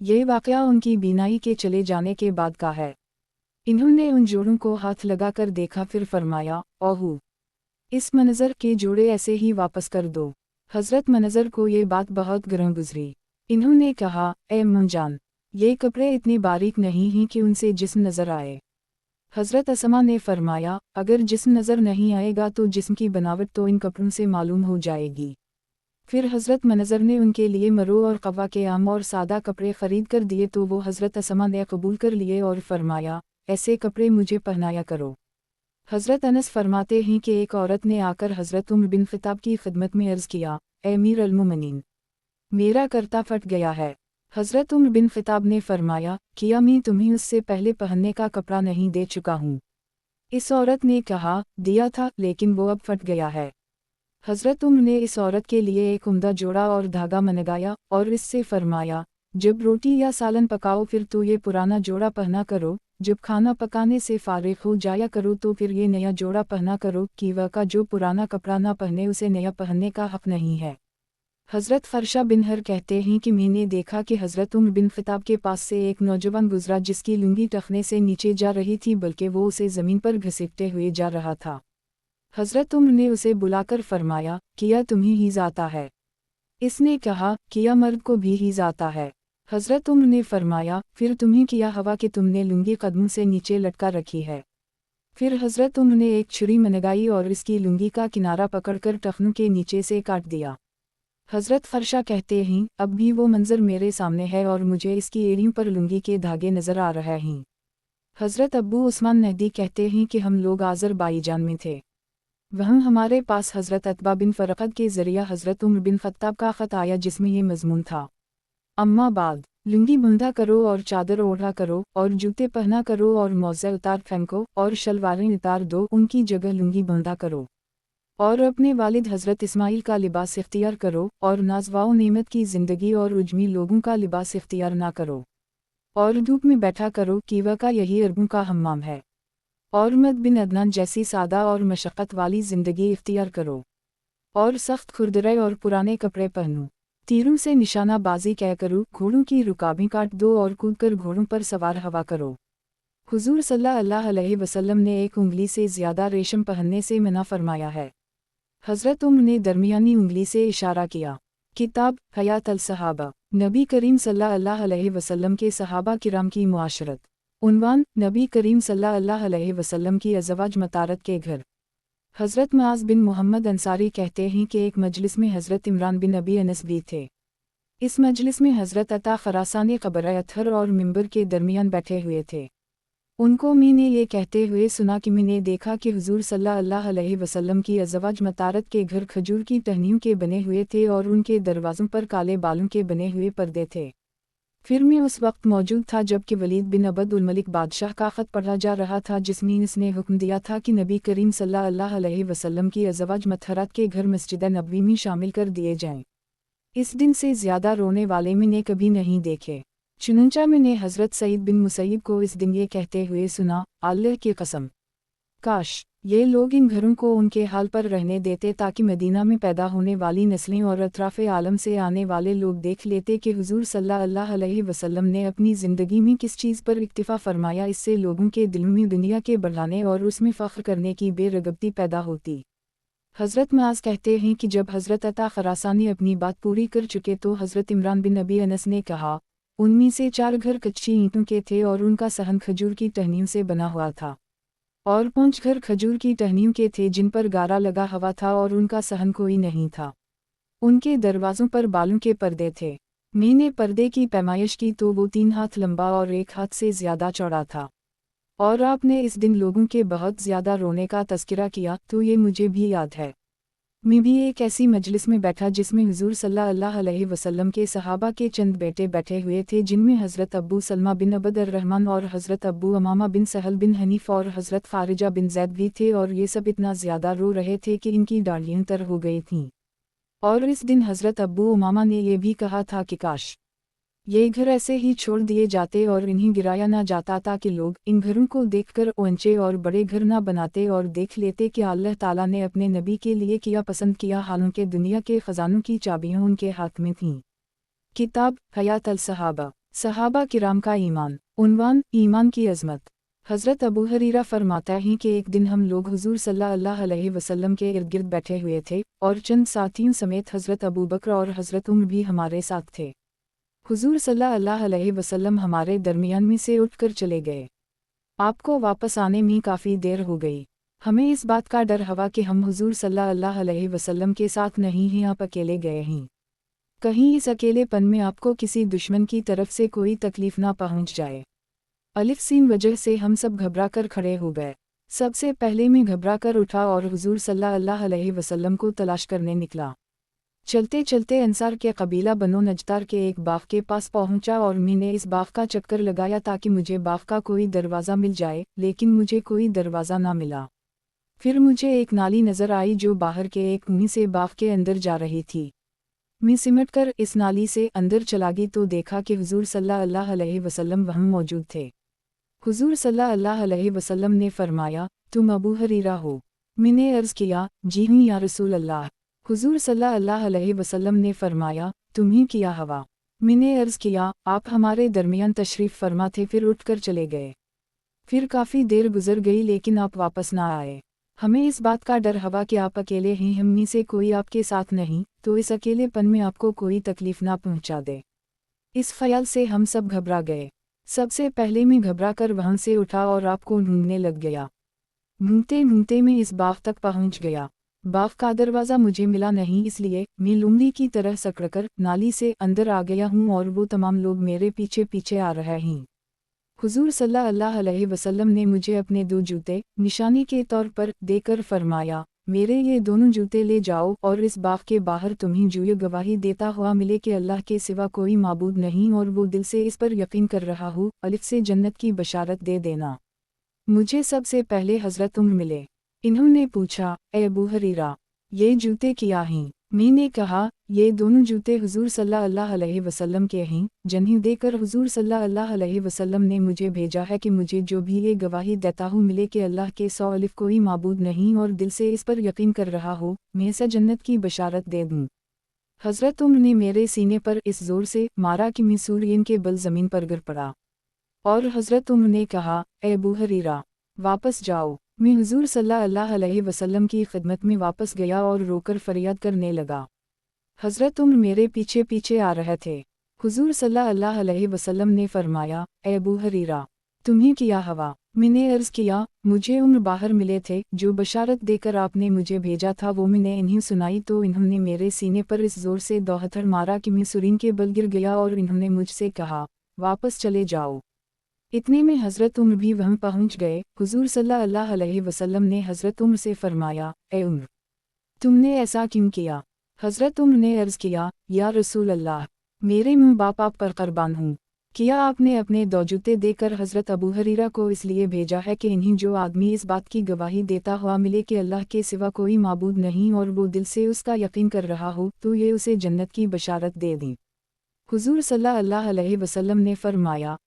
ये वाक़या उनकी बीनाई के चले जाने के बाद का है। इन्होंने उन जोड़ों को हाथ लगाकर देखा, फिर फरमाया, ओहू, इस मनज़र के जोड़े ऐसे ही वापस कर दो। हज़रत मनज़र को ये बात बहुत गर्म गुजरी। इन्होंने कहा, ए मुंजान, ये कपड़े इतने बारीक नहीं हैं कि उनसे जिस्म नज़र आए। हज़रत असमा ने फरमाया, अगर जिस्म नज़र नहीं आएगा तो जिस्म की बनावट तो इन कपड़ों से मालूम हो जाएगी। फिर हज़रत मनज़र ने उनके लिए मरू और कव्वा के आम और सादा कपड़े ख़रीद कर दिए तो वो हज़रत असमा ने कबूल कर लिए और फरमाया, ऐसे कपड़े मुझे पहनाया करो। हज़रत अनस फरमाते हैं कि एक औरत ने आकर हज़रत उम्र बिन ख़िताब की खिदमत में अर्ज़ किया, ए अमीर अल मोमिनीन, मेरा कर्ता फट गया है। हज़रत उम्र बिन ख़िताब ने फरमाया, क्या मैं तुम्हें उससे पहले पहनने का कपड़ा नहीं दे चुका हूँ? इस औरत ने कहा, दिया था, लेकिन वो अब फट गया है। हज़रत उम्र ने इस औरत के लिए एक उम्दा जोड़ा और धागा मंगाया और इससे फरमाया, जब रोटी या सालन पकाओ फिर तो ये पुराना जोड़ा पहना करो, जब खाना पकाने से फारिग हो जाया करो तो फिर ये नया जोड़ा पहना करो, कि वह का जो पुराना कपड़ा ना पहने उसे नया पहनने का हक़ नहीं है। हज़रत फ़रशा बिन हर कहते हैं कि मैंने देखा कि हज़रत उम्र बिन ख़िताब के पास से एक नौजवान गुज़रा जिसकी लुंगी टखने से नीचे जा रही थी, बल्कि वो उसे ज़मीन पर घसीटते हुए जा रहा था। हज़रत उम्र ने उसे बुलाकर फरमाया, किया तुम्हें हीज़ आता है? इसने कहा, किया मर्द को भी हीज़ आता है। हज़रत उम्र ने फरमाया, फिर तुम्हें किया हवा कि तुमने लुंगी कदमों से नीचे लटका रखी है। फिर हज़रत उम्र ने एक छुरी मंगाई और इसकी लुंगी का किनारा पकड़कर टखनों के नीचे से काट दिया। हज़रत फ़रशा कहते हैं, अब भी वो मंज़र मेरे सामने है और मुझे इसकी एड़ियों पर लुंगी के धागे नज़र आ रहे हैं। हज़रत अब्बू उस्मान नहदी कहते हैं कि हम लोग आज़रबाईजान में थे। वहाँ हमारे पास हज़रत अतबा बिन फ़रक़द के ज़रिया हज़रत उम्र बिन ख़त्ताब का ख़त आया जिसमें ये मज़मून था, अम्मा बाद, लुंगी बंधा करो और चादर ओढ़ा करो और जूते पहना करो और मौज़े उतार फेंको और शलवारें उतार दो, उनकी जगह लुंगी बंधा करो और अपने वालिद हज़रत इस्माइल का लिबास इख्तियार करो और नाज़वाओ नेमत की ज़िंदगी और उजमी लोगों का लिबास इख्तियार ना करो और धूप में बैठा करो, कीवा का यही अरबों का हम्माम है, और मद बिन अदनान जैसी सादा और मशक्क़त वाली ज़िंदगी इख्तियार करो और सख्त खुरदरे और पुराने कपड़े पहनो, तीरों से निशाना बाजी कै करो, घोड़ों की रुकाबें काट दो और कूद कर घोड़ों पर सवार हवा करो। हुज़ूर सल्लल्लाहु अलैहि वसल्लम ने एक उंगली से ज़्यादा रेशम पहनने से मना फरमाया है। हज़रत उम्र ने दरमियानी उंगली से इशारा किया। किताब हयात अल सहाबा, नबी करीम सल्लल्लाहु अलैहि वसल्लम के सहाबा किराम की मुआशरत। उन्वान, नबी करीम सल्लल्लाहु अलैहि वसल्लम की अज़वाज मतारत के घर। हज़रत मुआज़ बिन मोहम्मद अंसारी कहते हैं कि एक मजलिस में हज़रत इमरान बिन अबी अनस भी थे। इस मजलिस में हज़रत अता ख़रासानी क़ब्र अत्थर और मिंबर के दरमियान बैठे हुए थे। उनको मैंने ये कहते हुए सुना कि मैंने देखा कि हुज़ूर सल्लल्लाहु अलैहि वसल्लम की अज़वाज मतारत के घर खजूर की टहनियों के बने हुए थे और उनके दरवाज़ों पर काले बालों के बने हुए पर्दे थे। फिर मैं उस वक्त मौजूद था जबकि वलीद बिन अब्द उल मलिक बादशाह का ख़त पढ़ा जा रहा था जिसमें इसने हुक्म दिया था कि नबी करीम सल्लल्लाहु अलैहि वसल्लम की अज़वाज मतहरात के घर मस्जिद नबवी में शामिल कर दिए जाएं। इस दिन से ज़्यादा रोने वाले मैंने कभी नहीं देखे। चुनंचा मैंने हज़रत सईद बिन मुसैयब को इस दिन ये कहते हुए सुना, अल्लाह की कसम, काश ये लोग इन घरों को उनके हाल पर रहने देते ताकि मदीना में पैदा होने वाली नस्लें और अतराफ़े आलम से आने वाले लोग देख लेते कि हुज़ूर सल्लल्लाहु अलैहि वसल्लम ने अपनी ज़िंदगी में किस चीज़ पर इक्तिफ़ा फरमाया। इससे लोगों के दिल में दुनिया के बढ़ाने और उसमें फ़ख्र करने की बेरग़बती पैदा होती। हज़रत मुआज़ कहते हैं कि जब हज़रत अता ख़ुरासानी अपनी बात पूरी कर चुके तो हज़रत इमरान बिन अबी अनस ने कहा, उनमें से 4 घर कच्ची ईंटों के थे और उनका सहन खजूर की टहनियों से बना हुआ था, और 5 घर खजूर की टहनियों के थे जिन पर गारा लगा हुआ था और उनका सहन कोई नहीं था। उनके दरवाज़ों पर बालों के पर्दे थे। मैंने पर्दे की पैमाइश की तो वो 3 हाथ लंबा और 1 हाथ से ज़्यादा चौड़ा था। और आपने इस दिन लोगों के बहुत ज़्यादा रोने का तज़किरा किया तो ये मुझे भी याद है। मैं भी एक ऐसी मजलिस में बैठा जिसमें हुज़ूर सल्लल्लाहु अलैहि वसल्लम के सहाबा के चंद बेटे बैठे हुए थे, जिनमें हज़रत अब्बू सलमा बिन अब्द अर्रहमान और हज़रत अब्बू अमामा बिन सहल बिन हनीफ और हज़रत ख़ारिजा बिन ज़ैद भी थे, और ये सब इतना ज़्यादा रो रहे थे कि इनकी डालियाँ तर हो गई थीं। और इस दिन हज़रत अब्बू अमामा ने यह भी कहा था कि काश ये घर ऐसे ही छोड़ दिए जाते और इन्हें गिराया ना जाता ताकि लोग इन घरों को देखकर ऊंचे और बड़े घर ना बनाते और देख लेते कि अल्लाह ताला ने अपने नबी के लिए किया पसंद किया, हालांकि दुनिया के ख़ज़ानों की चाबियां उनके हाथ में थीं। किताब हयात अल सहाबा, सहाबा किराम का ईमान। उन्वान, ईमान की अज़मत। हज़रत अबू हुरैरा फरमाता है कि एक दिन हम लोग हुज़ूर सल्लल्लाहु अलैहि वसल्लम के इर्द गिर्द बैठे हुए थे और चंद साथियों समेत हज़रत अबू बकर और हज़रत उमर भी हमारे साथ थे। हुज़ूर सल्लल्लाहु अलैहि वसल्लम हमारे दरमियान में से उठकर चले गए। आपको वापस आने में काफ़ी देर हो गई। हमें इस बात का डर हुआ कि हम हुज़ूर सल्लल्लाहु अलैहि वसल्लम के साथ नहीं हैं, आप अकेले गए हैं। कहीं इस अकेलेपन में आपको किसी दुश्मन की तरफ से कोई तकलीफ़ ना पहुंच जाए। अलिफ सीन वजह से हम सब घबरा कर खड़े हो गए। सबसे पहले मैं घबरा कर उठा और हुज़ूर सल्लल्लाहु अलैहि वसल्लम को तलाश करने निकला। चलते चलते अंसार के कबीला बनो नजतार के एक बाग के पास पहुंचा और मैंने इस बाग का चक्कर लगाया ताकि मुझे बाग का कोई दरवाज़ा मिल जाए, लेकिन मुझे कोई दरवाज़ा ना मिला। फिर मुझे एक नाली नज़र आई जो बाहर के एक कुएं से बाग के अंदर जा रही थी। मैं सिमट कर इस नाली से अंदर चला गई तो देखा कि हुज़ूर सल्लल्लाहु अलैहि वसल्लम वहाँ मौजूद थे। हुज़ूर सल्लल्लाहु अलैहि वसल्लम ने फरमाया, तुम अबू हुरैरा हो? मैंने अर्ज़ किया, जी हूँ या रसूल अल्लाह। हुज़ूर सल्लल्लाहु अलैहि वसल्लम ने फरमाया, तुम्हें क्या हवा? मैंने अर्ज़ किया, आप हमारे दरमियान तशरीफ़ फरमा थे, फिर उठकर चले गए। फिर काफ़ी देर गुजर गई लेकिन आप वापस ना आए। हमें इस बात का डर हुआ कि आप अकेले हैं, हम में से कोई आपके साथ नहीं, तो इस अकेलेपन में आपको कोई तकलीफ़ ना पहुंचा दे। इस ख्याल से हम सब घबरा गए। सबसे पहले मैं घबरा कर वहाँ से उठा और आपको ढूंढने लग गया। ढूंढते ढूंढते मैं इस बाग तक पहुँच गया। बाग का दरवाज़ा मुझे मिला नहीं, इसलिए मैं लुंगी की तरह सकड़कर नाली से अंदर आ गया हूँ और वो तमाम लोग मेरे पीछे पीछे आ रहे हैं। हुज़ूर सल्लल्लाहु अलैहि वसल्लम ने मुझे अपने 2 जूते निशानी के तौर पर देकर फरमाया, मेरे ये दोनों जूते ले जाओ और इस बाग के बाहर तुम्हें जो ये गवाही देता हुआ मिले कि अल्लाह के सिवा कोई माबूद नहीं और वो दिल से इस पर यकीन कर रहा हूँ, अलिफ से जन्नत की बशारत दे देना। मुझे सबसे पहले हज़रत उमर मिले। इन्होंने पूछा, ए अबू हुरैरा, ये जूते क्या हैं? मैंने कहा, ये दोनों जूते हुज़ूर सल्लल्लाहु अलैहि वसल्लम के हैं, जिन्हें देकर हुज़ूर सल्लल्लाहु अलैहि वसल्लम ने मुझे भेजा है कि मुझे जो भी ये गवाही देता हूँ मिले कि अल्लाह के 100 अलिफ कोई माबूद नहीं और दिल से इस पर यकीन कर रहा हो, मैं इसे जन्नत की बशारत दे दूँ। हज़रत उमर ने मेरे सीने पर इस ज़ोर से मारा कि मैं सूर्यन के बल ज़मीन पर गिर पड़ा। और हज़रत उमर ने कहा, ए अबू हुरैरा, वापस जाओ। मैं हुज़ूर सल्लल्लाहु अलैहि वसल्लम की खिदमत में वापस गया और रोकर फरियाद करने लगा। हज़रत उमर मेरे पीछे पीछे आ रहे थे। हुज़ूर सल्लल्लाहु अलैहि वसल्लम ने फरमाया, ए अबू हुरैरा, तुम्हें क्या हवा? मैंने अर्ज़ किया, मुझे उमर बाहर मिले थे, जो बशारत देकर आपने मुझे भेजा था वो मैंने इन्हें सुनाई तो इन्होंने मेरे सीने पर इस ज़ोर से दोहथर मारा कि मैं सूरीन के बल गिर गया और इन्होंने मुझसे कहा, वापस चले जाओ। इतने में हज़रत उमर भी वहाँ पहुँच गए। हुज़ूर सल्लल्लाहु अलैहि वसल्लम ने हज़रत उमर से फरमाया, ए उमर, तुमने ऐसा क्यों किया? हज़रत उमर ने अर्ज़ किया, या रसूल अल्लाह, मेरे माँ बाप आप पर क़ुरबान हूँ। किया आपने अपने दो जूते देकर हज़रत अबू हरीरा को इसलिए भेजा है कि इन्हीं जो आदमी इस बात की गवाही देता हुआ मिले कि अल्लाह के सिवा कोई माबूद नहीं और वो दिल से उसका यकीन कर रहा हो तो ये उसे जन्नत की बशारत दे दी। हुजूर सल्लल्लाहु अलैहि वसल्लम ने फरमाया,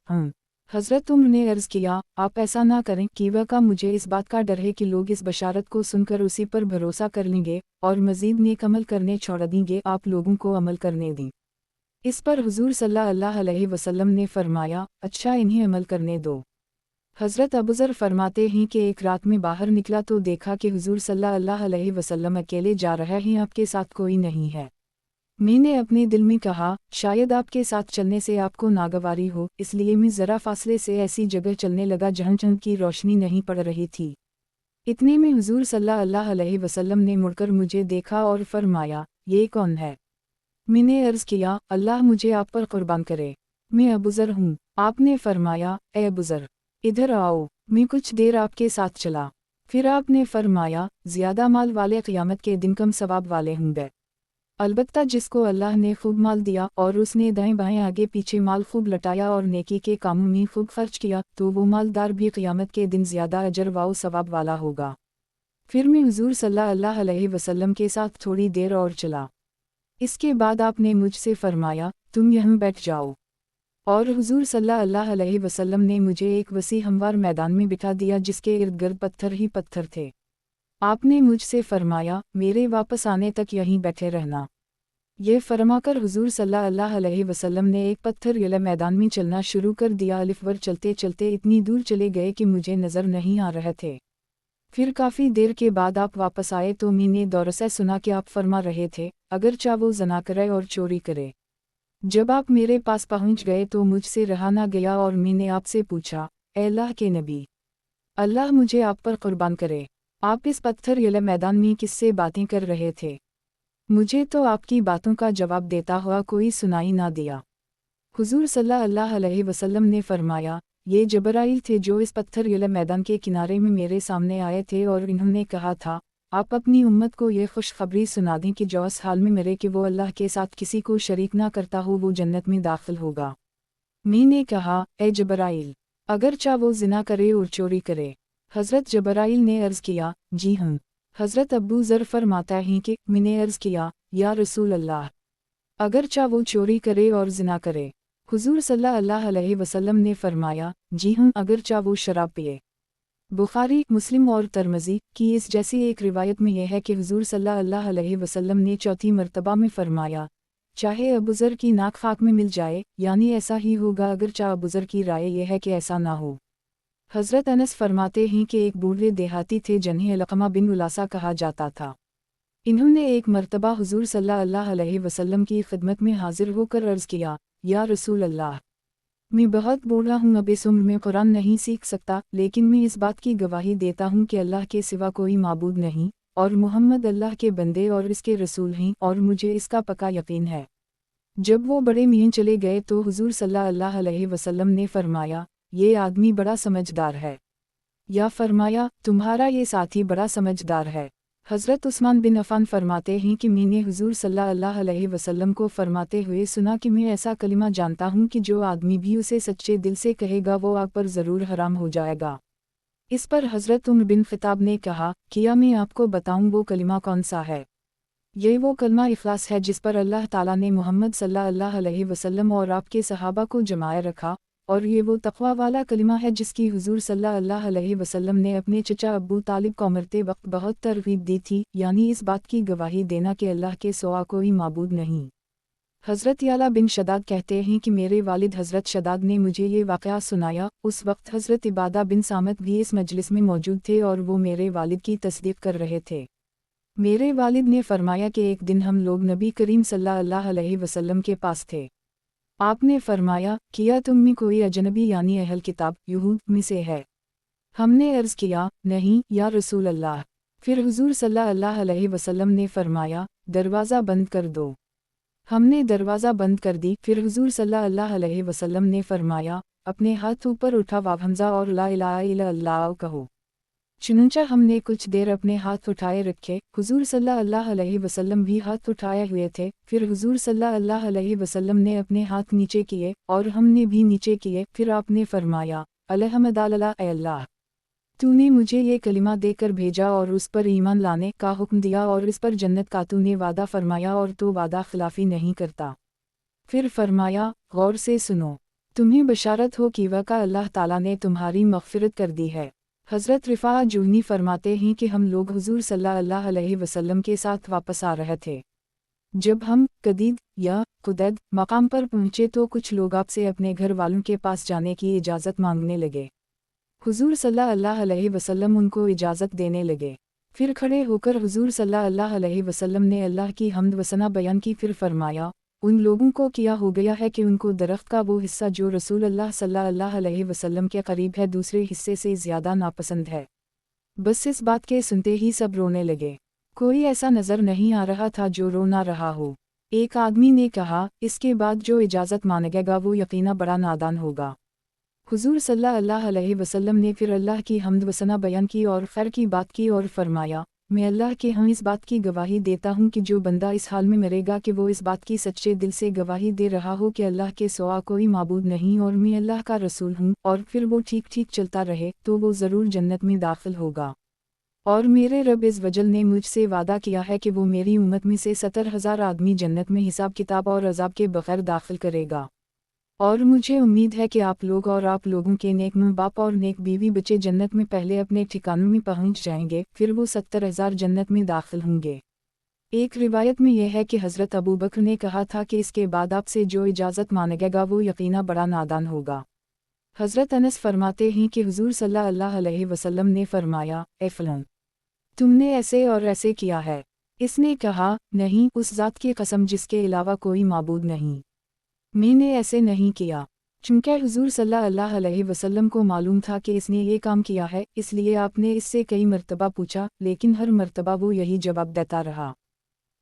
हज़रत उम्र ने अर्ज़ किया, आप ऐसा ना करें कि का मुझे इस बात का डर है कि लोग इस बशारत को सुनकर उसी पर भरोसा कर लेंगे और मज़ीद नेक अमल करने छोड़ देंगे, आप लोगों को अमल करने दें। इस पर हुजूर सल्लल्लाहु अलैहि वसल्लम ने फरमाया, अच्छा इन्हें अमल करने दो। हज़रत अबूज़र फरमाते हैं कि एक रात में बाहर निकला तो देखा कि हुजूर सल्लल्लाहु अलैहि वसल्लम अकेले जा रहे हैं, आपके साथ कोई नहीं है। मैंने अपने दिल में कहा, शायद आपके साथ चलने से आपको नागवारी हो, इसलिए मैं ज़रा फासले से ऐसी जगह चलने लगा जहाँ चंद की रोशनी नहीं पड़ रही थी। इतने में हुजूर सल्लल्लाहु अलैहि वसल्लम ने मुड़कर मुझे देखा और फरमाया, ये कौन है? मैंने अर्ज़ किया, अल्लाह मुझे आप पर कुर्बान करे, मैं अबूज़र हूँ। आपने फरमाया, ए अबूज़र, इधर आओ। मैं कुछ देर आपके साथ चला, फिर आपने फरमाया, ज़्यादा माल वाले क़यामत के दिन कम सवाब वाले होंगे। अलबत्ता जिसको अल्लाह ने खूब माल दिया और उसने दाएं बाएं आगे पीछे माल खूब लटाया और नेकी के कामों में खूब खर्च किया तो वो मालदार भी क़यामत के दिन ज़्यादा अजर व सवाब वाला होगा। फिर मैं हुजूर सल्लल्लाहु अलैहि वसल्लम के साथ थोड़ी देर और चला। इसके बाद आपने मुझसे फरमाया, तुम यहाँ बैठ जाओ। और हुजूर सल्लल्लाहु अलैहि वसल्लम ने मुझे एक वसी हमवार मैदान में बिठा दिया जिसके इर्द गिर्द पत्थर ही पत्थर थे। आपने मुझसे फरमाया, मेरे वापस आने तक यहीं बैठे रहना। ये फरमाकर हुजूर सल्लल्लाहु अलैहि वसल्लम ने एक पत्थर वाले मैदान में चलना शुरू कर दिया। अलिफवर चलते चलते इतनी दूर चले गए कि मुझे नज़र नहीं आ रहे थे। फिर काफ़ी देर के बाद आप वापस आए तो मैंने दौर से सुना कि आप फरमा रहे थे, अगर चाहे वो ज़ना करे और चोरी करे। जब आप मेरे पास पहुंच गए तो मुझसे रहा ना गया और मैंने आपसे पूछा, ए अल्लाह के नबी, अल्लाह मुझे आप पर कुर्बान करे, आप इस पत्थर वाले मैदान में किससे बातें कर रहे थे? मुझे तो आपकी बातों का जवाब देता हुआ कोई सुनाई ना दिया। हुजूर सल्लल्लाहु अलैहि वसल्लम ने फरमाया, ये जबराइल थे जो इस पत्थर वाले मैदान के किनारे में मेरे सामने आए थे और इन्होंने कहा था, आप अपनी उम्मत को ये खुशखबरी सुना दें कि जो इस हाल में मरे कि वो अल्लाह के साथ किसी को शरीक ना करता हो वो जन्नत में दाखिल होगा। मैंने कहा, ए जबराइल, अगर चाहे वो जिना करे और चोरी करे? हज़रत जबराइल ने अर्ज़ किया, जी हाँ। हज़रत अबू ज़र फरमाता हैं कि मैंने अर्ज़ किया, या रसूल अल्लाह, अगर चाहे वो चोरी करे और जिना करे? हुजूर सल्लल्लाहु अलैहि वसल्लम ने फरमाया, जी हाँ, अगर चाहे वो शराब पिए। बुखारी, मुस्लिम और तिरमिज़ी की इस जैसी एक रिवायत में यह है कि हुजूर सल्लल्लाहु अलैहि वसल्लम ने चौथी मर्तबा में फरमाया, चाहे अबूज़र की नाक खाक में मिल जाए, यानी ऐसा ही होगा अगर चाहे अबूज़र की राय यह है कि ऐसा ना हो। हज़रत अनस फरमाते हैं कि एक बूढ़े देहाती थे जिन्हें अलक़मा बिन उलासा कहा जाता था। इन्होंने एक मर्तबा हुजूर सल्लल्लाहु अलैहि वसल्लम की खिदमत में हाजिर होकर अर्ज़ किया, या रसूल अल्लाह, मैं बहुत बूढ़ा हूँ, अब इस उम्र में कुरान नहीं सीख सकता, लेकिन मैं इस बात की गवाही देता हूँ कि अल्लाह के सिवा कोई माबूद नहीं और मुहम्मद अल्लाह के बंदे और इसके रसूल हैं और मुझे इसका पक्का यकीन है। जब वो बड़े मियाँ चले गए तो हुजूर सल्लल्लाहु अलैहि वसल्लम ने फरमाया, ये आदमी बड़ा समझदार है। या फरमाया, तुम्हारा ये साथी बड़ा समझदार है। हज़रत उस्मान बिन अफ़ान फरमाते हैं कि मैंने हुजूर सल्लल्लाहु अलैहि वसल्लम को फरमाते हुए सुना कि मैं ऐसा कलिमा जानता हूँ कि जो आदमी भी उसे सच्चे दिल से कहेगा वो आग पर ज़रूर हराम हो जाएगा। इस पर हज़रत उमर बिन ख़िताब ने कहा, क्या मैं आपको बताऊँ वो कलिमा कौन सा है? ये वो कलमा इखलास है जिस पर अल्लाह ताला ने मोहम्मद सल्लल्लाहु अलैहि वसल्लम और आपके सहाबा को जमाए रखा, और ये वो तक़वा वाला कलिमा है जिसकी हुजूर सल्लल्लाहु अलैहि वसल्लम ने अपने चचा अबू तालिब को मरते वक्त बहुत तरगीब दी थी, यानी इस बात की गवाही देना कि अल्लाह के सिवा कोई माबूद नहीं। हज़रत याला बिन शदाद कहते हैं कि मेरे वालिद हज़रत शदाद ने मुझे ये वाक़या सुनाया। उस वक्त हज़रत इबादा बिन सामत भी इस मजलिस में मौजूद थे और वो मेरे वालिद की तस्दीक कर रहे थे। मेरे वालिद ने फरमाया कि एक दिन हम लोग नबी करीम सल्लल्लाहु अलैहि वसल्लम के पास थे। आपने फरमाया, किया तुम में कोई अजनबी यानी अहल किताब यहूद में से है? हमने अर्ज़ किया, नहीं या रसूल अल्लाह। फिर हुजूर सल्लल्लाहु अलैहि वसल्लम ने फरमाया, दरवाज़ा बंद कर दो। हमने दरवाज़ा बंद कर दी। फिर हुजूर सल्लल्लाहु अलैहि वसल्लम ने फरमाया, अपने हाथ ऊपर उठा, वाव हमज़ा और ला इलाहा इल्लल्लाह कहो। चुनांचे हमने कुछ देर अपने हाथ उठाए रखे, हुजूर सल्लल्लाहु अलैहि वसल्लम भी हाथ उठाए हुए थे। फिर हुजूर सल्लल्लाहु अलैहि वसल्लम ने अपने हाथ नीचे किए और हमने भी नीचे किए। फिर आपने फरमाया, अल्हम्दुलिल्लाह ऐ अल्लाह, तूने मुझे ये कलिमा देकर भेजा और उस पर ईमान लाने का हुक्म दिया और इस पर जन्नत का तूने वादा फरमाया और तो वादा खिलाफी नहीं करता। फिर फरमाया, गौर से सुनो, तुम्हें बशारत हो कि वका अल्लाह ताला ने तुम्हारी मग़फ़िरत कर दी है। हज़रत रिफ़ा जुहनी फरमाते हैं कि हम लोग हुज़ूर सल्लल्लाहु अलैहि वसल्लम के साथ वापस आ रहे थे। जब हम कदीद या कुदैद मकाम पर पहुँचे तो कुछ लोग आपसे अपने घर वालों के पास जाने की इजाज़त मांगने लगे। हुज़ूर सल्लल्लाहु अलैहि वसल्लम उनको इजाज़त देने लगे। फिर खड़े होकर हुज़ूर सल्लल्लाहु अलैहि वसल्लम ने अल्लाह की हम्द व सना बयान की। फिर फरमाया, उन लोगों को क्या हो गया है कि उनको दरख्त का वो हिस्सा जो रसूल अल्लाह सल्लल्लाहु अलैहि वसल्लम के करीब है दूसरे हिस्से से ज़्यादा नापसंद है। बस इस बात के सुनते ही सब रोने लगे। कोई ऐसा नज़र नहीं आ रहा था जो रो ना रहा हो। एक आदमी ने कहा, इसके बाद जो इजाज़त मांगेगा वो यकीना बड़ा नादान होगा। हुज़ूर सल्लल्लाहु अलैहि वसल्लम ने फिर अल्लाह की हम्द व सना बयान की और खैर की बात की और फरमाया, मैं अल्लाह के यहाँ इस बात की गवाही देता हूँ कि जो बंदा इस हाल में मरेगा कि वो इस बात की सच्चे दिल से गवाही दे रहा हो कि अल्लाह के सिवा कोई माबूद नहीं और मैं अल्लाह का रसूल हूँ, और फिर वो ठीक ठीक चलता रहे तो वो ज़रूर जन्नत में दाखिल होगा। और मेरे रब इस वजल ने मुझसे वादा किया है कि वो मेरी उम्मत में से 70,000 आदमी जन्नत में हिसाब किताब और अजाब के बगैर दाखिल करेगा। और मुझे उम्मीद है कि आप लोग और आप लोगों के नेक माँ बाप और नेक बीवी बच्चे जन्नत में पहले अपने ठिकानों में पहुंच जाएंगे, फिर वो 70,000 जन्नत में दाखिल होंगे। एक रिवायत में यह है कि हज़रत अबू बकर ने कहा था कि इसके बाद आपसे जो इजाज़त मांगेगा वो यकीना बड़ा नादान होगा। हज़रत अनस फरमाते हैं कि हुज़ूर सल्लल्लाहु अलैहि वसल्लम ने फरमाया, ए फलां, तुमने ऐसे और ऐसे किया है। इसने कहा, नहीं, उस ज़ात की कसम जिसके अलावा कोई माबूद नहीं, मैंने ऐसे नहीं किया। चूँकि हुज़ूर सल्लल्लाहु अलैहि वसल्लम को मालूम था कि इसने ये काम किया है, इसलिए आपने इससे कई मर्तबा पूछा, लेकिन हर मर्तबा वो यही जवाब देता रहा।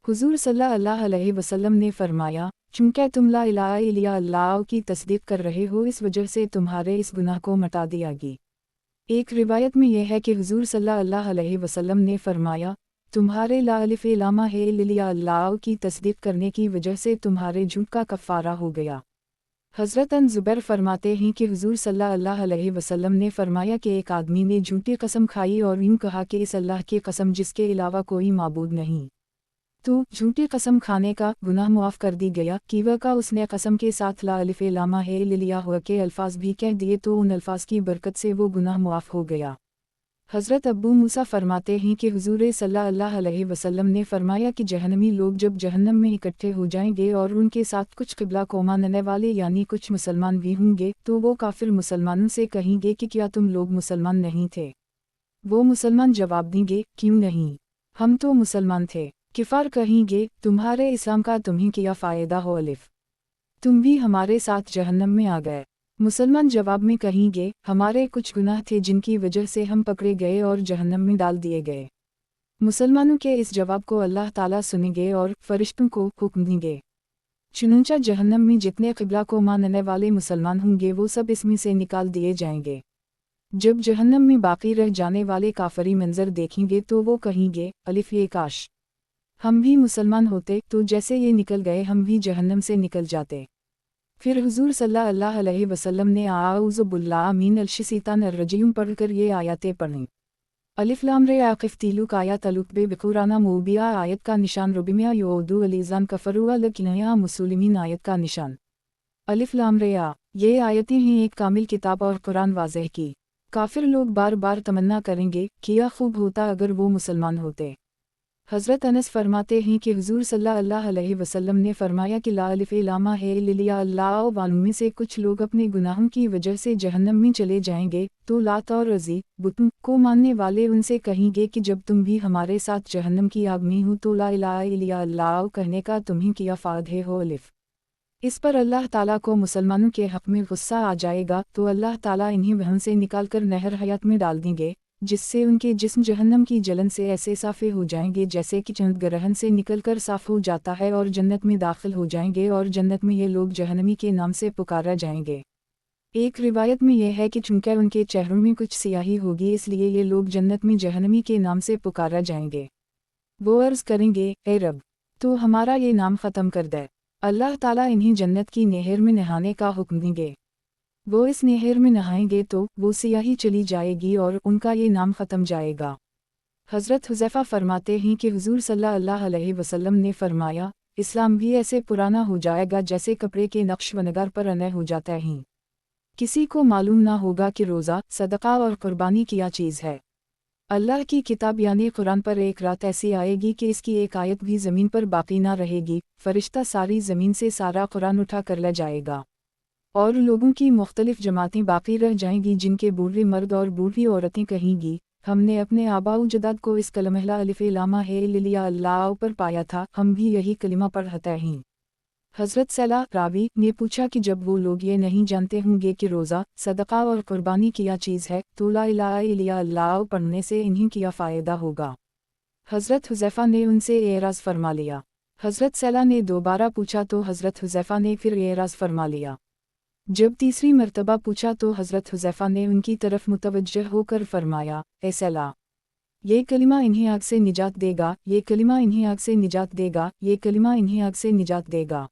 हुज़ूर सल्लल्लाहु अलैहि वसल्लम ने फरमाया, चूँकि तुम ला इलाहा इल्लल्लाह की तस्दीक कर रहे हो इस वजह से तुम्हारे इस गुनाह को मिटा दियागी। एक रिवायत में यह है कि हुज़ूर सल्लल्लाहु अलैहि वसल्लम ने फरमाया, तुम्हारे ला अलिफ लामा है इल्लल्लाह की तस्दीक करने की वजह से तुम्हारे झूठ का कफ़ारा हो गया। हज़रत अन ज़ुबैर फरमाते हैं कि हुज़ूर सल्लल्लाहु अलैहि वसल्लम ने फरमाया कि एक आदमी ने झूठी कसम खाई और यूँ कहा कि इस अल्लाह की कसम जिसके अलावा कोई माबूद नहीं, तो झूठी कसम खाने का गुनाह मुआफ़ कर दी गया कि वह का उसने कसम के साथ ला अलिफ लामा है इल्लल्लाह के अल्फाज भी कह दिए तो उन अल्फाज की बरकत से वो गुनाह मुआफ़ हो गया। हज़रत अब्बू मूसा फरमाते हैं कि हुज़ूर सल्लल्लाहु अलैहि वसल्लम ने फरमाया कि जहन्नमी लोग जब जहन्नम में इकट्ठे हो जाएंगे और उनके साथ कुछ क़िबला को मानने वाले यानी कुछ मुसलमान भी होंगे, तो वो काफिर मुसलमानों से कहेंगे कि क्या तुम लोग मुसलमान नहीं थे? वो मुसलमान जवाब देंगे, क्यों नहीं, हम तो मुसलमान थे। किफ़ार कहेंगे, तुम्हारे इस्लाम का तुम्हें क्या फ़ायदा हो अलिफ, तुम भी हमारे साथ जहन्नम में आ गए। मुसलमान जवाब में कहेंगे, हमारे कुछ गुनाह थे जिनकी वजह से हम पकड़े गए और जहन्नम में डाल दिए गए। मुसलमानों के इस जवाब को अल्लाह ताला सुनेंगे और फरिश्तों को हुक्म देंगे। चुनांचे जहन्नम में जितने क़िबला को मानने वाले मुसलमान होंगे वो सब इसमें से निकाल दिए जाएंगे। जब जहन्नम में बाकी रह जाने वाले काफरी मंजर देखेंगे तो वो कहेंगे, अलिफ ये काश हम भी मुसलमान होते, तो जैसे ये निकल गए हम भी जहन्नम से निकल जाते। फिर हुज़ूर सल्लल्लाहु अलैहि वसल्लम ने आऊज़ु बिल्लाहि मिनल शैतानिर रजीम पढ़कर ये आयतें पढ़ीं। अलिफ लाम रे आक़िफ़ तीलुक आयत अलुक़बे बिक़ुराना मुबिया आयत का निशान रुबिमिया योदु अलीज़ान कफ़रुआ लकिनया मुसलिमीन आयत का निशान। अलिफ लाम रे आ, ये आयतें हैं एक कामिल किताब और कुरान वाज़ेह की। काफिर लोग बार बार तमन्ना करेंगे, किया खूब होता अगर वो मुसलमान होते। हज़रत अनस फरमाते हैं कि हुज़ूर सल्लल्लाहु अलैहि वसल्लम ने फरमाया कि ला अलिफ लामा है इल्लल्लाह वालों में से कुछ लोग अपने गुनाहों की वजह से जहन्नम में चले जाएंगे, तो लात और रज़ी बुतों को मानने वाले उनसे कहेंगे कि जब तुम भी हमारे साथ जहन्नम की आग में हो तो ला इलाहा इल्लल्लाह कहने का तुम्हें क्या फ़ायदा हो अलिफ। इस पर अल्लाह ताला को मुसलमानों के हक़ में गुस्सा आ जाएगा, तो अल्लाह ताला इन्हें वहन से निकालकर नहर हयात में डाल देंगे, जिससे उनके जिस्म जहन्नम की जलन से ऐसे साफ़े हो जाएंगे जैसे कि चंद ग्रहण से निकलकर साफ़ हो जाता है, और जन्नत में दाखिल हो जाएंगे और जन्नत में ये लोग जहन्नमी के नाम से पुकारा जाएंगे। ایک روایت میں یہ ہے کہ چونکہ ان کے چہروں میں کچھ سیاہی ہوگی اس لیے یہ لوگ جنت میں جہنمی کے نام سے پکارا جائیں گے۔ وہ عرض کریں گے، اے رب، تو ہمارا یہ نام ختم کر دے۔ اللہ تعالیٰ انہیں جنت کی نہر میں نہانے کا حکم دیں گے۔ وہ اس نہر میں نہائیں گے تو وہ سیاہی چلی جائے گی اور ان کا یہ نام ختم جائے گا۔ حضرت حذیفہ فرماتے ہیں کہ حضور صلی اللہ علیہ وسلم نے فرمایا، اسلام بھی ایسے پرانا ہو جائے گا جیسے کپڑے کے نقش و نگار پر انے ہو جاتے ہیں۔ کسی کو معلوم نہ ہوگا کہ روزہ، صدقہ اور قربانی کیا چیز ہے۔ اللہ کی کتاب یعنی قرآن پر ایک رات ایسی آئے گی کہ اس کی ایک آیت بھی زمین پر باقی نہ رہے گی، فرشتہ ساری زمین سے سارا قرآن اٹھا کر لے جائے گا، اور لوگوں کی مختلف جماعتیں باقی رہ جائیں گی جن کے بوڑھے مرد اور بوڑھی عورتیں کہیں گی، ہم نے اپنے آباء و جداد کو اس کلمہ لا الف لام ہے للیا اللہ پر پایا تھا، ہم بھی یہی کلمہ پڑھتے ہیں۔ حضرت سیلا راوی نے پوچھا کہ جب وہ لوگ یہ نہیں جانتے ہوں گے کہ روزہ، صدقہ اور قربانی کیا چیز ہے تو لا الہ الا اللہ پڑھنے سے انہیں کیا فائدہ ہوگا؟ حضرت حذیفہ نے ان سے اعراض فرما لیا۔ حضرت سیلا نے دوبارہ پوچھا تو حضرت حذیفہ نے پھر اعراض فرما لیا۔ جب تیسری مرتبہ پوچھا تو حضرت حذیفہ نے ان کی طرف متوجہ ہو کر فرمایا، اے سیلا، یہ کلمہ انہیں آگ سے نجات دے گا، یہ کلمہ انہیں آگ سے نجات دے گا، یہ کلمہ انہیں آگ سے نجات دے گا۔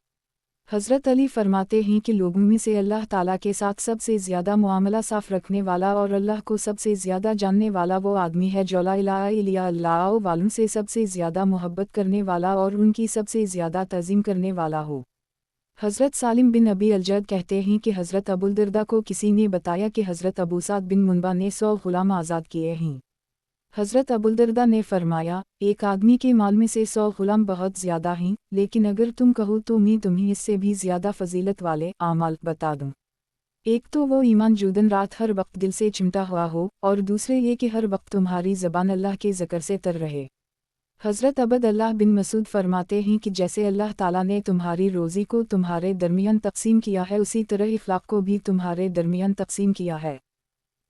حضرت علی فرماتے ہیں کہ لوگوں میں سے اللہ تعالیٰ کے ساتھ سب سے زیادہ معاملہ صاف رکھنے والا اور اللہ کو سب سے زیادہ جاننے والا وہ آدمی ہے جو لا الہ الا اللہ والوں سے سب سے زیادہ محبت کرنے والا اور ان کی سب سے زیادہ تعظیم کرنے والا ہو۔ حضرت سالم بن ابی الجد کہتے ہیں کہ حضرت ابوالدرداء کو کسی نے بتایا کہ حضرت ابو سعد بن منبع نے 100 غلام آزاد کیے ہیں۔ حضرت ابوالدرداء نے فرمایا، ایک آدمی کے مال میں سے 100 غلام بہت زیادہ ہیں، لیکن اگر تم کہو تو میں تمہیں اس سے بھی زیادہ فضیلت والے اعمال بتا دوں۔ ایک تو وہ ایمان جو دن رات ہر وقت دل سے چمٹا ہوا ہو، اور دوسرے یہ کہ ہر وقت تمہاری زبان اللہ کے ذکر سے تر رہے۔ حضرت عبد اللہ بن مسعود فرماتے ہیں کہ جیسے اللہ تعالیٰ نے تمہاری روزی کو تمہارے درمیان تقسیم کیا ہے اسی طرح اخلاق کو بھی تمہارے درمیان تقسیم کیا ہے،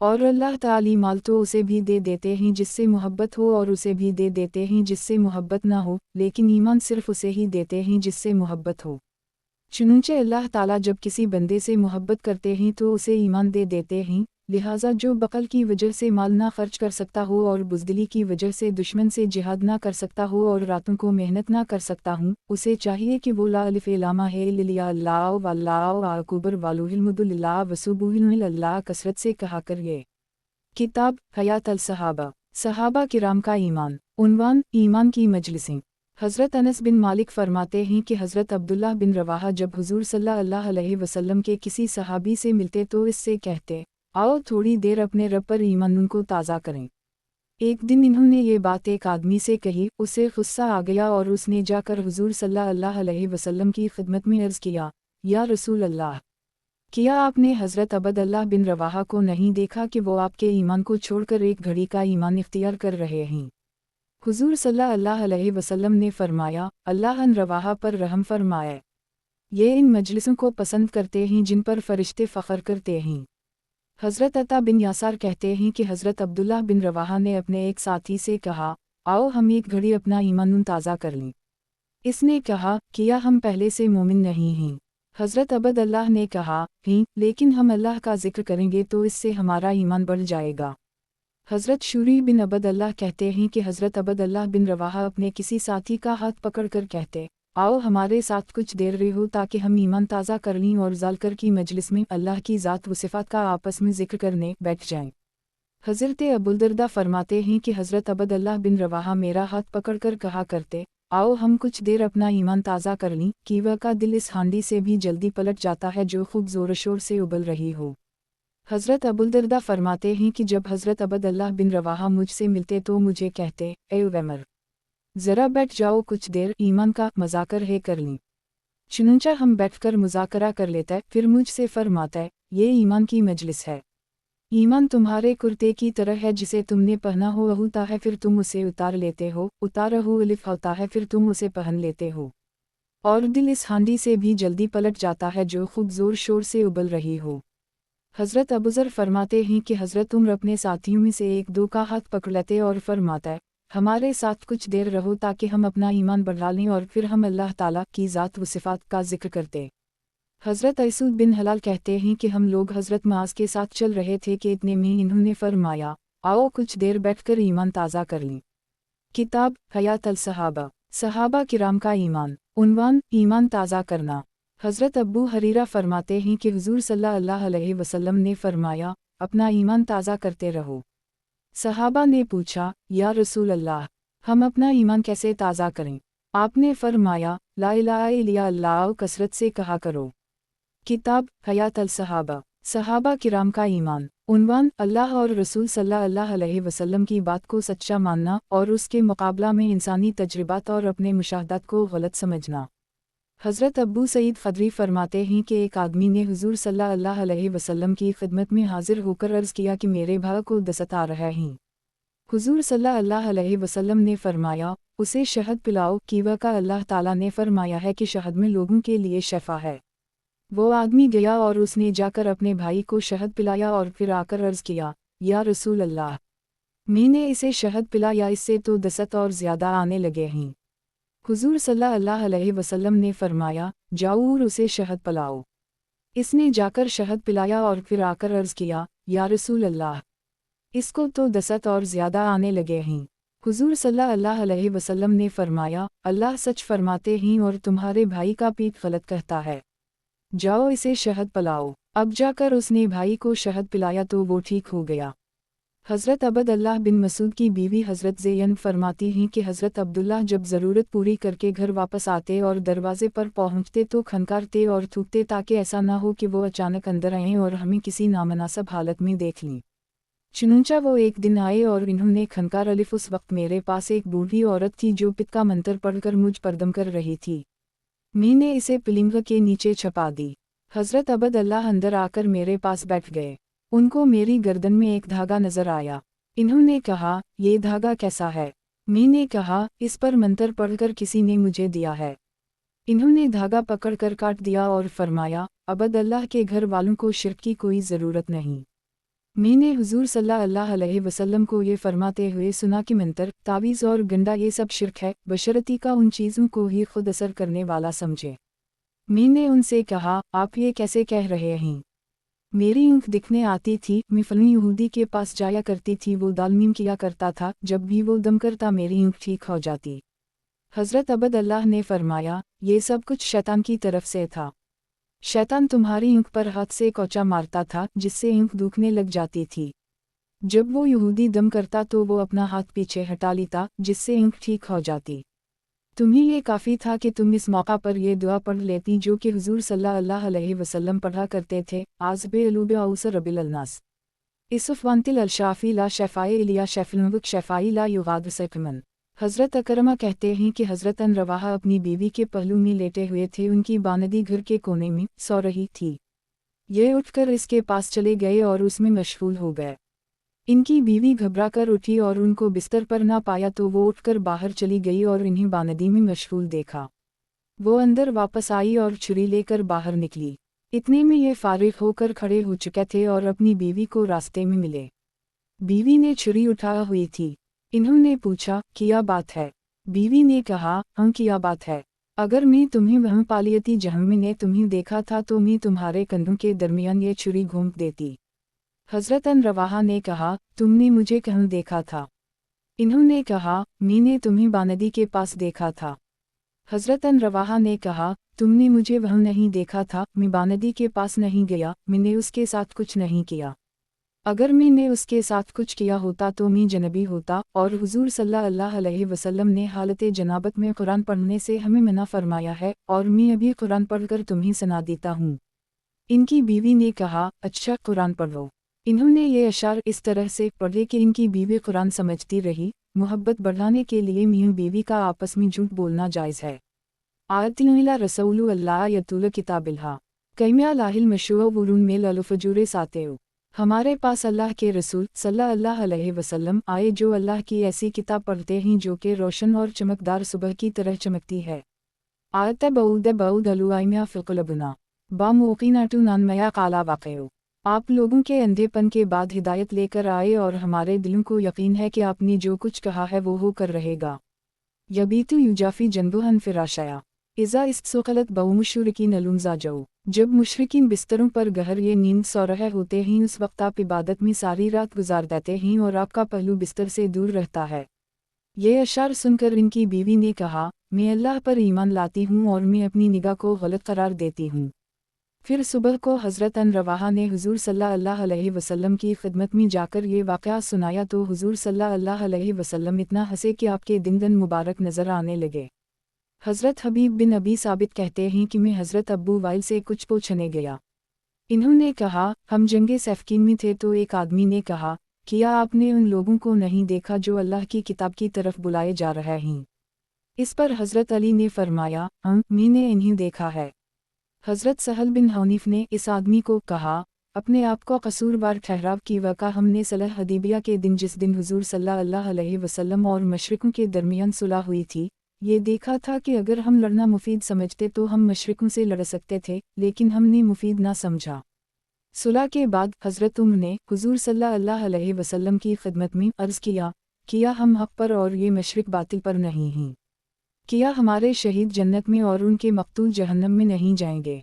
اور اللہ تعالی مال تو اسے بھی دے دیتے ہیں جس سے محبت ہو اور اسے بھی دے دیتے ہیں جس سے محبت نہ ہو، لیکن ایمان صرف اسے ہی دیتے ہیں جس سے محبت ہو۔ چنانچہ اللہ تعالیٰ جب کسی بندے سے محبت کرتے ہیں تو اسے ایمان دے دیتے ہیں، لہٰذا جو بخل کی وجہ سے مال نہ خرچ کر سکتا ہو اور بزدلی کی وجہ سے دشمن سے جہاد نہ کر سکتا ہو اور راتوں کو محنت نہ کر سکتا ہوں، اسے چاہیے کہ وہ لا الف لام ہے للیا اللہ واللہ اکبر والہ الحمد للہ وسبحان اللہ کثرت سے کہا کر یہ۔ کتاب حیات الصحابہ، صحابہ کرام کا ایمان، عنوان ایمان کی مجلسیں۔ حضرت انس بن مالک فرماتے ہیں کہ حضرت عبداللہ بن رواحہ جب حضور صلی اللہ علیہ وسلم کے کسی صحابی سے ملتے تو اس سے کہتے، آؤ تھوڑی دیر اپنے رب پر ایمان کو تازہ کریں۔ ایک دن انہوں نے یہ بات ایک آدمی سے کہی، اسے غصہ آ گیا اور اس نے جا کر حضور صلی اللہ علیہ وسلم کی خدمت میں عرض کیا، یا رسول اللہ، کیا آپ نے حضرت عبداللہ بن رواحہ کو نہیں دیکھا کہ وہ آپ کے ایمان کو چھوڑ کر ایک گھڑی کا ایمان اختیار کر رہے ہیں؟ حضور صلی اللہ علیہ وسلم نے فرمایا، اللہ ان رواحہ پر رحم فرمائے، یہ ان مجلسوں کو پسند کرتے ہیں جن پر فرشتے فخر کرتے ہیں۔ حضرت عطا بن یاسار کہتے ہیں کہ حضرت عبداللہ بن رواحہ نے اپنے ایک ساتھی سے کہا، آؤ ہم ایک گھڑی اپنا ایمان تازہ کر لیں۔ اس نے کہا، کیا ہم پہلے سے مومن نہیں ہیں؟ حضرت عبداللہ نے کہا، ہیں، لیکن ہم اللہ کا ذکر کریں گے تو اس سے ہمارا ایمان بڑھ جائے گا۔ حضرت شوری بن عبداللہ کہتے ہیں کہ حضرت عبداللہ بن رواحہ اپنے کسی ساتھی کا ہاتھ پکڑ کر کہتے، آؤ ہمارے ساتھ کچھ دیر رہو تاکہ ہم ایمان تازہ کر لیں اور ذالکر کی مجلس میں اللہ کی ذات و صفات کا آپس میں ذکر کرنے بیٹھ جائیں۔ حضرت ابوالدرداء فرماتے ہیں کہ حضرت عبداللہ بن رواحہ میرا ہاتھ پکڑ کر کہا کرتے، آؤ ہم کچھ دیر اپنا ایمان تازہ کر لیں، کیوا کا دل اس ہانڈی سے بھی جلدی پلٹ جاتا ہے جو خوب زور و شور سے ابل رہی ہو۔ حضرت ابوالدرداء فرماتے ہیں کہ جب حضرت عبداللہ بن رواحہ مجھ سے ملتے تو مجھے کہتے، اے عمر، ذرا بیٹھ جاؤ کچھ دیر ایمان کا مذاکر ہے کر لیں۔ چنانچہ ہم بیٹھ کر مذاکرہ کر لیتے، پھر مجھ سے فرماتا ہے، یہ ایمان کی مجلس ہے۔ ایمان تمہارے کرتے کی طرح ہے جسے تم نے پہنا ہو ہوتا ہے پھر تم اسے اتار لیتے ہو، اتارا ہو الف ہوتا ہے پھر تم اسے پہن لیتے ہو، اور دل اس ہانڈی سے بھی جلدی پلٹ جاتا ہے جو خوب زور شور سے ابل رہی ہو۔ حضرت ابوذر فرماتے ہیں کہ حضرت عمر اپنے ساتھیوں میں سے ایک دو کا ہاتھ پکڑ لیتے اور فرماتا ہے، ہمارے ساتھ کچھ دیر رہو تاکہ ہم اپنا ایمان بڑھا لیں اور پھر ہم اللہ تعالیٰ کی ذات و صفات کا ذکر کرتے۔ حضرت اسود بن حلال کہتے ہیں کہ ہم لوگ حضرت معاذ کے ساتھ چل رہے تھے کہ اتنے میں انہوں نے فرمایا، آؤ کچھ دیر بیٹھ کر ایمان تازہ کر لیں۔ کتاب حیات الصحابہ، صحابہ کرام کا ایمان، عنوان ایمان تازہ کرنا۔ حضرت ابو ہریرہ فرماتے ہیں کہ حضور صلی اللہ علیہ وسلم نے فرمایا، اپنا ایمان تازہ کرتے رہو۔ صحابہ نے پوچھا، یا رسول اللہ، ہم اپنا ایمان کیسے تازہ کریں؟ آپ نے فرمایا، لا الہ الا اللہ کثرت سے کہا کرو۔ کتاب حیات الصحابہ، صحابہ کرام کا ایمان، عنوان اللہ اور رسول صلی اللہ علیہ وسلم کی بات کو سچا ماننا اور اس کے مقابلہ میں انسانی تجربات اور اپنے مشاہدات کو غلط سمجھنا۔ حضرت ابو سعید خدری فرماتے ہیں کہ ایک آدمی نے حضور صلی اللہ علیہ وسلم کی خدمت میں حاضر ہو کر عرض کیا کہ میرے بھائی کو دست آ رہا ہے۔ حضور صلی اللہ علیہ وسلم نے فرمایا، اسے شہد پلاؤ، کیوا کا اللہ تعالیٰ نے فرمایا ہے کہ شہد میں لوگوں کے لیے شفا ہے۔ وہ آدمی گیا اور اس نے جا کر اپنے بھائی کو شہد پلایا اور پھر آ کر عرض کیا، یا رسول اللہ، میں نے اسے شہد پلایا، اس سے تو دست اور زیادہ آنے لگے ہیں۔ حضور صلی اللہ علیہ وسلم نے فرمایا، جاؤ اور اسے شہد پلاؤ۔ اس نے جا کر شہد پلایا اور پھر آ کر عرض کیا، یا رسول اللہ، اس کو تو دست اور زیادہ آنے لگے ہیں۔ حضور صلی اللہ علیہ وسلم نے فرمایا، اللہ سچ فرماتے ہیں اور تمہارے بھائی کا پیٹ غلط کہتا ہے، جاؤ اسے شہد پلاؤ۔ اب جا کر اس نے بھائی کو شہد پلایا تو وہ ٹھیک ہو گیا۔ حضرت عبد اللہ بن مسعود کی بیوی حضرت زینب فرماتی ہیں کہ حضرت عبداللہ جب ضرورت پوری کر کے گھر واپس آتے اور دروازے پر پہنچتے تو کھنکارتے اور تھوکتے تاکہ ایسا نہ ہو کہ وہ اچانک اندر آئیں اور ہمیں کسی نامناسب حالت میں دیکھ لیں۔ چنانچہ وہ ایک دن آئے اور انہوں نے کھنکار الف۔ اس وقت میرے پاس ایک بوڑھی عورت تھی جو پت کا منتر پڑھ کر مجھ پر دم کر رہی تھی۔ میں نے اسے پلنگ کے نیچے چھپا دی۔ حضرت عبد اللہ اندر آ کر میرے پاس بیٹھ گئے۔ ان کو میری گردن میں ایک دھاگا نظر آیا۔ انہوں نے کہا، یہ دھاگا کیسا ہے؟ میں نے کہا، اس پر منتر پڑھ کر کسی نے مجھے دیا ہے۔ انہوں نے دھاگا پکڑ کر کاٹ دیا اور فرمایا، عبد اللہ کے گھر والوں کو شرک کی کوئی ضرورت نہیں۔ میں نے حضور صلی اللہ علیہ وسلم کو یہ فرماتے ہوئے سنا کہ منتر، تعویذ اور گنڈا یہ سب شرک ہے، بشرتی کا ان چیزوں کو ہی خود اثر کرنے والا سمجھے۔ میں نے ان سے کہا، آپ یہ کیسے کہہ رہے ہیں؟ میری آنکھ دکھنے آتی تھی، میں فلانی یہودی کے پاس جایا کرتی تھی، وہ دالمیم کیا کرتا تھا، جب بھی وہ دم کرتا میری آنکھ ٹھیک ہو جاتی۔ حضرت عبد اللہ نے فرمایا، یہ سب کچھ شیطان کی طرف سے تھا۔ شیطان تمہاری آنکھ پر ہاتھ سے کوچا مارتا تھا جس سے آنکھ دکھنے لگ جاتی تھی۔ جب وہ یہودی دم کرتا تو وہ اپنا ہاتھ پیچھے ہٹا لیتا جس سے آنکھ ٹھیک ہو جاتی۔ تمہیں یہ کافی تھا کہ تم اس موقع پر یہ دعا پڑھ لیتی جو کہ حضور صلی اللہ علیہ وسلم پڑھا کرتے تھے، آزب علوب اوسر رب الناس اسفوانت الشافی لا شفائے الیا شفلنوک شفائی لا یغاد سقمن۔ حضرت اکرمہ کہتے ہیں کہ حضرت ان رواحہ اپنی بیوی کے پہلو میں لیٹے ہوئے تھے، ان کی باندی گھر کے کونے میں سو رہی تھی۔ یہ اٹھ کر اس کے پاس چلے گئے اور اس میں مشغول ہو گئے۔ ان کی بیوی گھبرا کر اٹھی اور ان کو بستر پر نہ پایا تو وہ اٹھ کر باہر چلی گئی اور انہیں باندی میں مشغول دیکھا۔ وہ اندر واپس آئی اور چھری لے کر باہر نکلی۔ اتنے میں یہ فارغ ہو کر کھڑے ہو چکے تھے اور اپنی بیوی کو راستے میں ملے۔ بیوی نے چھری اٹھائی ہوئی تھی۔ انہوں نے پوچھا، کیا بات ہے؟ بیوی نے کہا، ہاں کیا بات ہے؟ اگر میں تمہیں وہاں پالیتی جہاں میں نے تمہیں دیکھا تھا تو میں تمہارے کندھوں کے درمیان یہ چھری گھونپ دیتی۔ حضرت ان رواحہ نے کہا، تم نے مجھے کہاں دیکھا تھا؟ انہوں نے کہا، میں نے تمہیں باندی کے پاس دیکھا تھا۔ حضرت ان رواحہ نے کہا، تم نے مجھے وہاں نہیں دیکھا تھا، میں باندی کے پاس نہیں گیا، میں نے اس کے ساتھ کچھ نہیں کیا۔ اگر میں نے اس کے ساتھ کچھ کیا ہوتا تو میں جنبی ہوتا، اور حضور صلی اللہ علیہ وسلم نے حالت جنابت میں قرآن پڑھنے سے ہمیں منع فرمایا ہے، اور میں ابھی قرآن پڑھ کر تمہیں سنا دیتا ہوں۔ ان کی بیوی نے کہا، اچھا قرآن پڑھو۔ انہوں نے یہ اشعار اس طرح سے پڑھے کہ ان کی بیوی قرآن سمجھتی رہی۔ محبت بڑھانے کے لیے میاں بیوی کا آپس میں جھوٹ بولنا جائز ہے۔ آتیلا رسول اللہ یتول کتاب اللہ کیمیا لاہل مشروع ورون میل الفجور ساتیو۔ ہمارے پاس اللہ کے رسول صلی اللہ علیہ وسلم آئے جو اللہ کی ایسی کتاب پڑھتے ہیں جو کہ روشن اور چمکدار صبح کی طرح چمکتی ہے۔ آیت بعود علوائمیا فقلبنا باموقیناتو نانمیا قالا واقعو۔ آپ لوگوں کے اندھے پن کے بعد ہدایت لے کر آئے اور ہمارے دلوں کو یقین ہے کہ آپ نے جو کچھ کہا ہے وہ ہو کر رہے گا۔ یبیتو یجافی جنبہن فراشیا۔ इज़ा इस्तसक़लत बमुशरिकीन अलुमज़ाजऊ, जब मुशरिकीन बिस्तरों पर गहर ये नींद सो रहे होते हैं उस वक्त आप इबादत में सारी रात गुजार देते हैं और आपका पहलू बिस्तर से दूर रहता है। ये अशार सुनकर इनकी बीवी ने कहा, मैं अल्लाह पर ईमान लाती हूँ और मैं अपनी निगाह को गलत करार देती हूँ। फिर सुबह को हज़रत अन रवाहा ने हुज़ूर सल्लल्लाहु अलैहि वसल्लम की खिदमत में जाकर ये वाक़या सुनाया तो हुज़ूर सल्लल्लाहु अलैहि वसल्लम इतना हंसे कि आपके दिन मुबारक नज़र आने लगे। हज़रत हबीब बिन अबी साबित कहते हैं कि मैं हज़रत अबू वाइल से कुछ पूछने गया। इन्होंने कहा, हम जंगे सैफ़कीन में थे तो एक आदमी ने कहा, क्या आपने उन लोगों को नहीं देखा जो अल्लाह की किताब की तरफ बुलाए जा रहे हैं? इस पर हज़रत अली ने फरमाया, मैंने इन्हें देखा है। हज़रत सहल बिन हनीफ ने इस आदमी को कहा, अपने आप को कसूरवार ठहराव की वक़ा हमने सलह हदीबिया के दिन जिस दिन हुज़ूर सल्लल्लाहु अलैहि वसल्लम और मशरिकों के दरमियान सुलह हुई थी, ये देखा था कि अगर हम लड़ना मुफीद समझते तो हम मशरिकों से लड़ सकते थे, लेकिन हमने मुफीद ना समझा। सुलह के बाद हज़रत उम्र ने हुज़ूर सल्लल्लाहु अलैहि वसल्लम की खिदमत में अर्ज़ किया हम हक़ पर और ये मशरिक बातिल पर नहीं हैं। क्या हमारे शहीद जन्नत में और उनके मक़तूल जहन्नम में नहीं जाएंगे?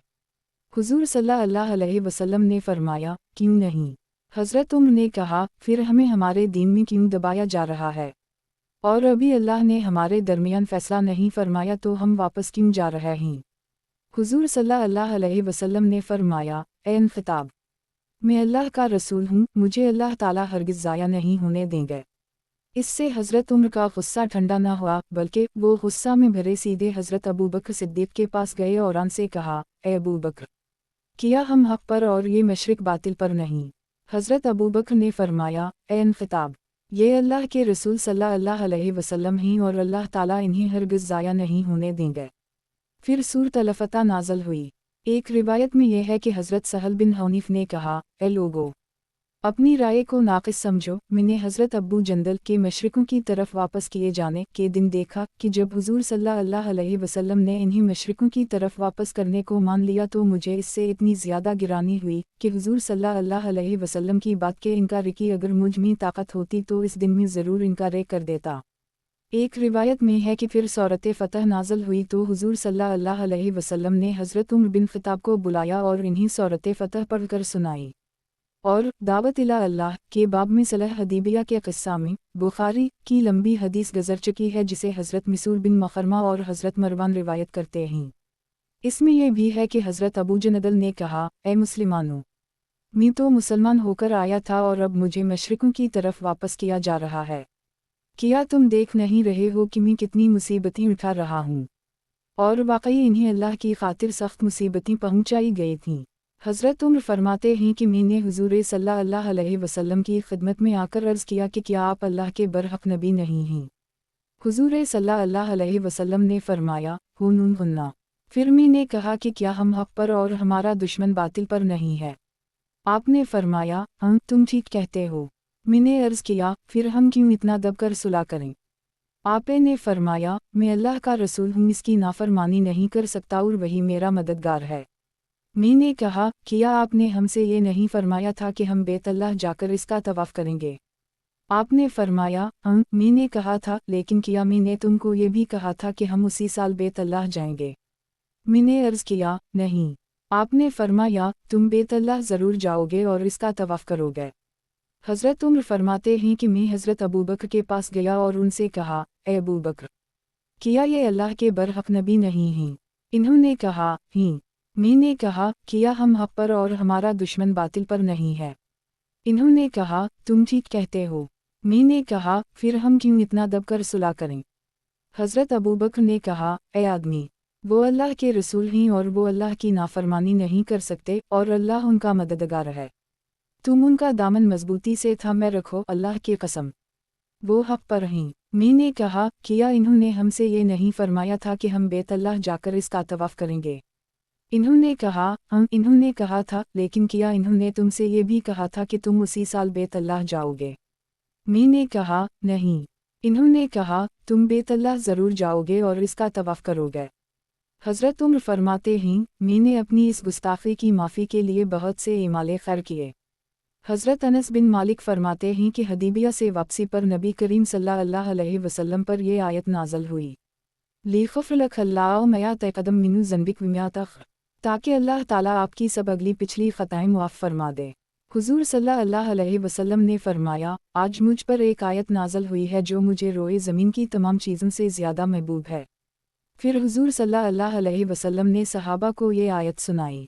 हुज़ूर सल्लल्लाहु अलैहि वसल्लम ने फरमाया, क्यों नहीं? हज़रत उम्र ने कहा, फिर हमें हमारे दीन में क्यों दबाया जा रहा है? और अभी अल्लाह ने हमारे दरमियान फ़ैसला नहीं फरमाया तो हम वापस क्यों जा रहे हैं? हुज़ूर सल्लल्लाहु अलैहि वसल्लम ने फरमाया, ए खिताब, मैं अल्लाह का रसूल हूँ, मुझे अल्लाह ताला हरगिज़ ज़ाया नहीं होने देंगे। इससे हज़रत उम्र का गुस्सा ठंडा न हुआ, बल्कि वो गुस्सा में भरे सीधे हज़रत अबू बकर सिद्दीक़ के पास गए और उनसे कहा, ए अबू बकर, क्या हम हक़ पर और ये मशरिक बातिल पर नहीं? हज़रत अबू बकर ने फरमाया, ए खिताब, ये अल्लाह के रसूल सल्लल्लाहु अलैहि वसल्लम हैं और अल्लाह ताला इन्हें हरगिज़ ज़ाया नहीं होने देंगे। फिर सूरत अल-फ़तह नाज़िल हुई। एक रिवायत में यह है कि हज़रत सहल बिन हनीफ ने कहा, ए लोगो, अपनी राय को नाक़िस समझो, मैंने हज़रत अबू जंदल के मशरिकों की तरफ वापस किए जाने के दिन देखा कि जब हुज़ूर सल्लल्लाहु अलैहि वसल्लम ने इन्हीं मशरिकों की तरफ वापस करने को मान लिया तो मुझे इससे इतनी ज़्यादा गिरानी हुई कि हुज़ूर सल्लल्लाहु अलैहि वसल्लम की बात के इनकार की अगर मुझ में ताकत होती तो इस दिन में ज़रूर इनकार कर देता। एक रिवायत में है कि फिर सूरत फ़तह नाज़िल हुई तो हुज़ूर सल्लल्लाहु अलैहि वसल्लम ने हज़रत उमर बिन ख़त्ताब को बुलाया और इन्हीं सूरत फ़तह पढ़कर सुनाई। और दावत इला अल्लाह के बाब में सलह हदीबिया के क़िस्सा में बुखारी की लंबी हदीस गुज़र चुकी है जिसे हज़रत मिसूर बिन मखरमा और हज़रत मरवान रिवायत करते हैं। इसमें यह भी है कि हज़रत अबू जंदल ने कहा, ए मुसलमानों, मैं तो मुसलमान होकर आया था और अब मुझे मशरिकों की तरफ वापस किया जा रहा है। क्या तुम देख नहीं रहे हो कि मैं कितनी मुसीबतें उठा रहा हूँ? और वाकई इन्हें अल्लाह की खातिर सख्त मुसीबतें पहुँचाई गई थीं। हज़रत उम्र फरमाते हैं कि मैंने हुज़ूर सल्लल्लाहु अलैहि वसल्लम की खिदमत में आकर अर्ज़ किया कि क्या आप अल्लाह के बरहक़ नबी नहीं हैं? हुज़ूर सल्लल्लाहु अलैहि वसल्लम ने फरमाया, हुन्ना। फिर मैंने कहा कि क्या हम हक़ पर और हमारा दुश्मन बातिल पर नहीं है? आपने फरमाया, हाँ तुम ठीक कहते हो। मैंने अर्ज़ किया, फिर हम क्यों इतना दबकर सुलह करें? आपने फरमाया, मैं अल्लाह का रसूल हूँ, इसकी नाफरमानी नहीं कर सकता और वही मेरा मददगार है। मैंने कहा, क्या आपने हमसे ये नहीं फरमाया था कि हम बैतुल्लाह जाकर इसका तवाफ़ करेंगे? आपने फरमाया, मैंने कहा था, लेकिन क्या मैंने तुमको ये भी कहा था कि हम उसी साल बैतुल्लाह जाएंगे? मैंने अर्ज़ किया, नहीं। आपने फरमाया, तुम बैतुल्लाह ज़रूर जाओगे और इसका तवाफ़ करोगे। हज़रत उम्र फरमाते हैं कि मैं हज़रत अबू बकर के पास गया और उनसे कहा, ए अबू बकर, क्या ये अल्लाह के बरहक़ नबी नहीं हैं? इन्होंने कहा, हैं। मैंने कहा, क्या हम हक़ पर और हमारा दुश्मन बातिल पर नहीं है? इन्होंने कहा, तुम ठीक कहते हो। मैंने कहा, फिर हम क्यों इतना दबकर सुलह करें? हज़रत अबू बकर ने कहा, ए आदमी, वो अल्लाह के रसूल हैं और वो अल्लाह की नाफरमानी नहीं कर सकते और अल्लाह उनका मददगार है। तुम उनका दामन मजबूती से थामे रखो, अल्लाह की कसम, वो हक़ पर हैं। मैंने कहा, क्या इन्होंने हमसे ये नहीं फरमाया था कि हम बैतुल्लाह जाकर इसका तवाफ़ करेंगे? इन्होंने कहा, इन्होंने कहा था, लेकिन क्या इन्होंने तुमसे ये भी कहा था कि तुम उसी साल बैतुल्लाह जाओगे? मैंने कहा, नहीं। इन्होंने कहा, तुम बैतुल्लाह ज़रूर जाओगे और इसका तवाफ़ करोगे। हज़रत उम्र फरमाते हैं, मैंने अपनी इस गुस्ताखी की माफ़ी के लिए बहुत से इमाले खैर किए। हज़रत अनस बिन मालिक फरमाते हैं कि हदीबिया से वापसी पर नबी करीम सल्लल्लाहु अलैहि वसल्लम पर यह आयत नाज़िल हुई। लिग़फ़िर लक अल्लाह मयात क़दम मिनु ज़न्बिक विम्यात ताकि अल्लाह ताला आपकी सब अगली पिछली ख़ताएं मुआफ़ फरमा दे। हुज़ूर सल्लल्लाहु अलैहि वसल्लम ने फ़रमाया, आज मुझ पर एक आयत नाज़ल हुई है जो मुझे रोए ज़मीन की तमाम चीज़ों से ज़्यादा महबूब है। फिर हुज़ूर सल्लल्लाहु अलैहि वसल्लम ने सहाबा को ये आयत सुनाई।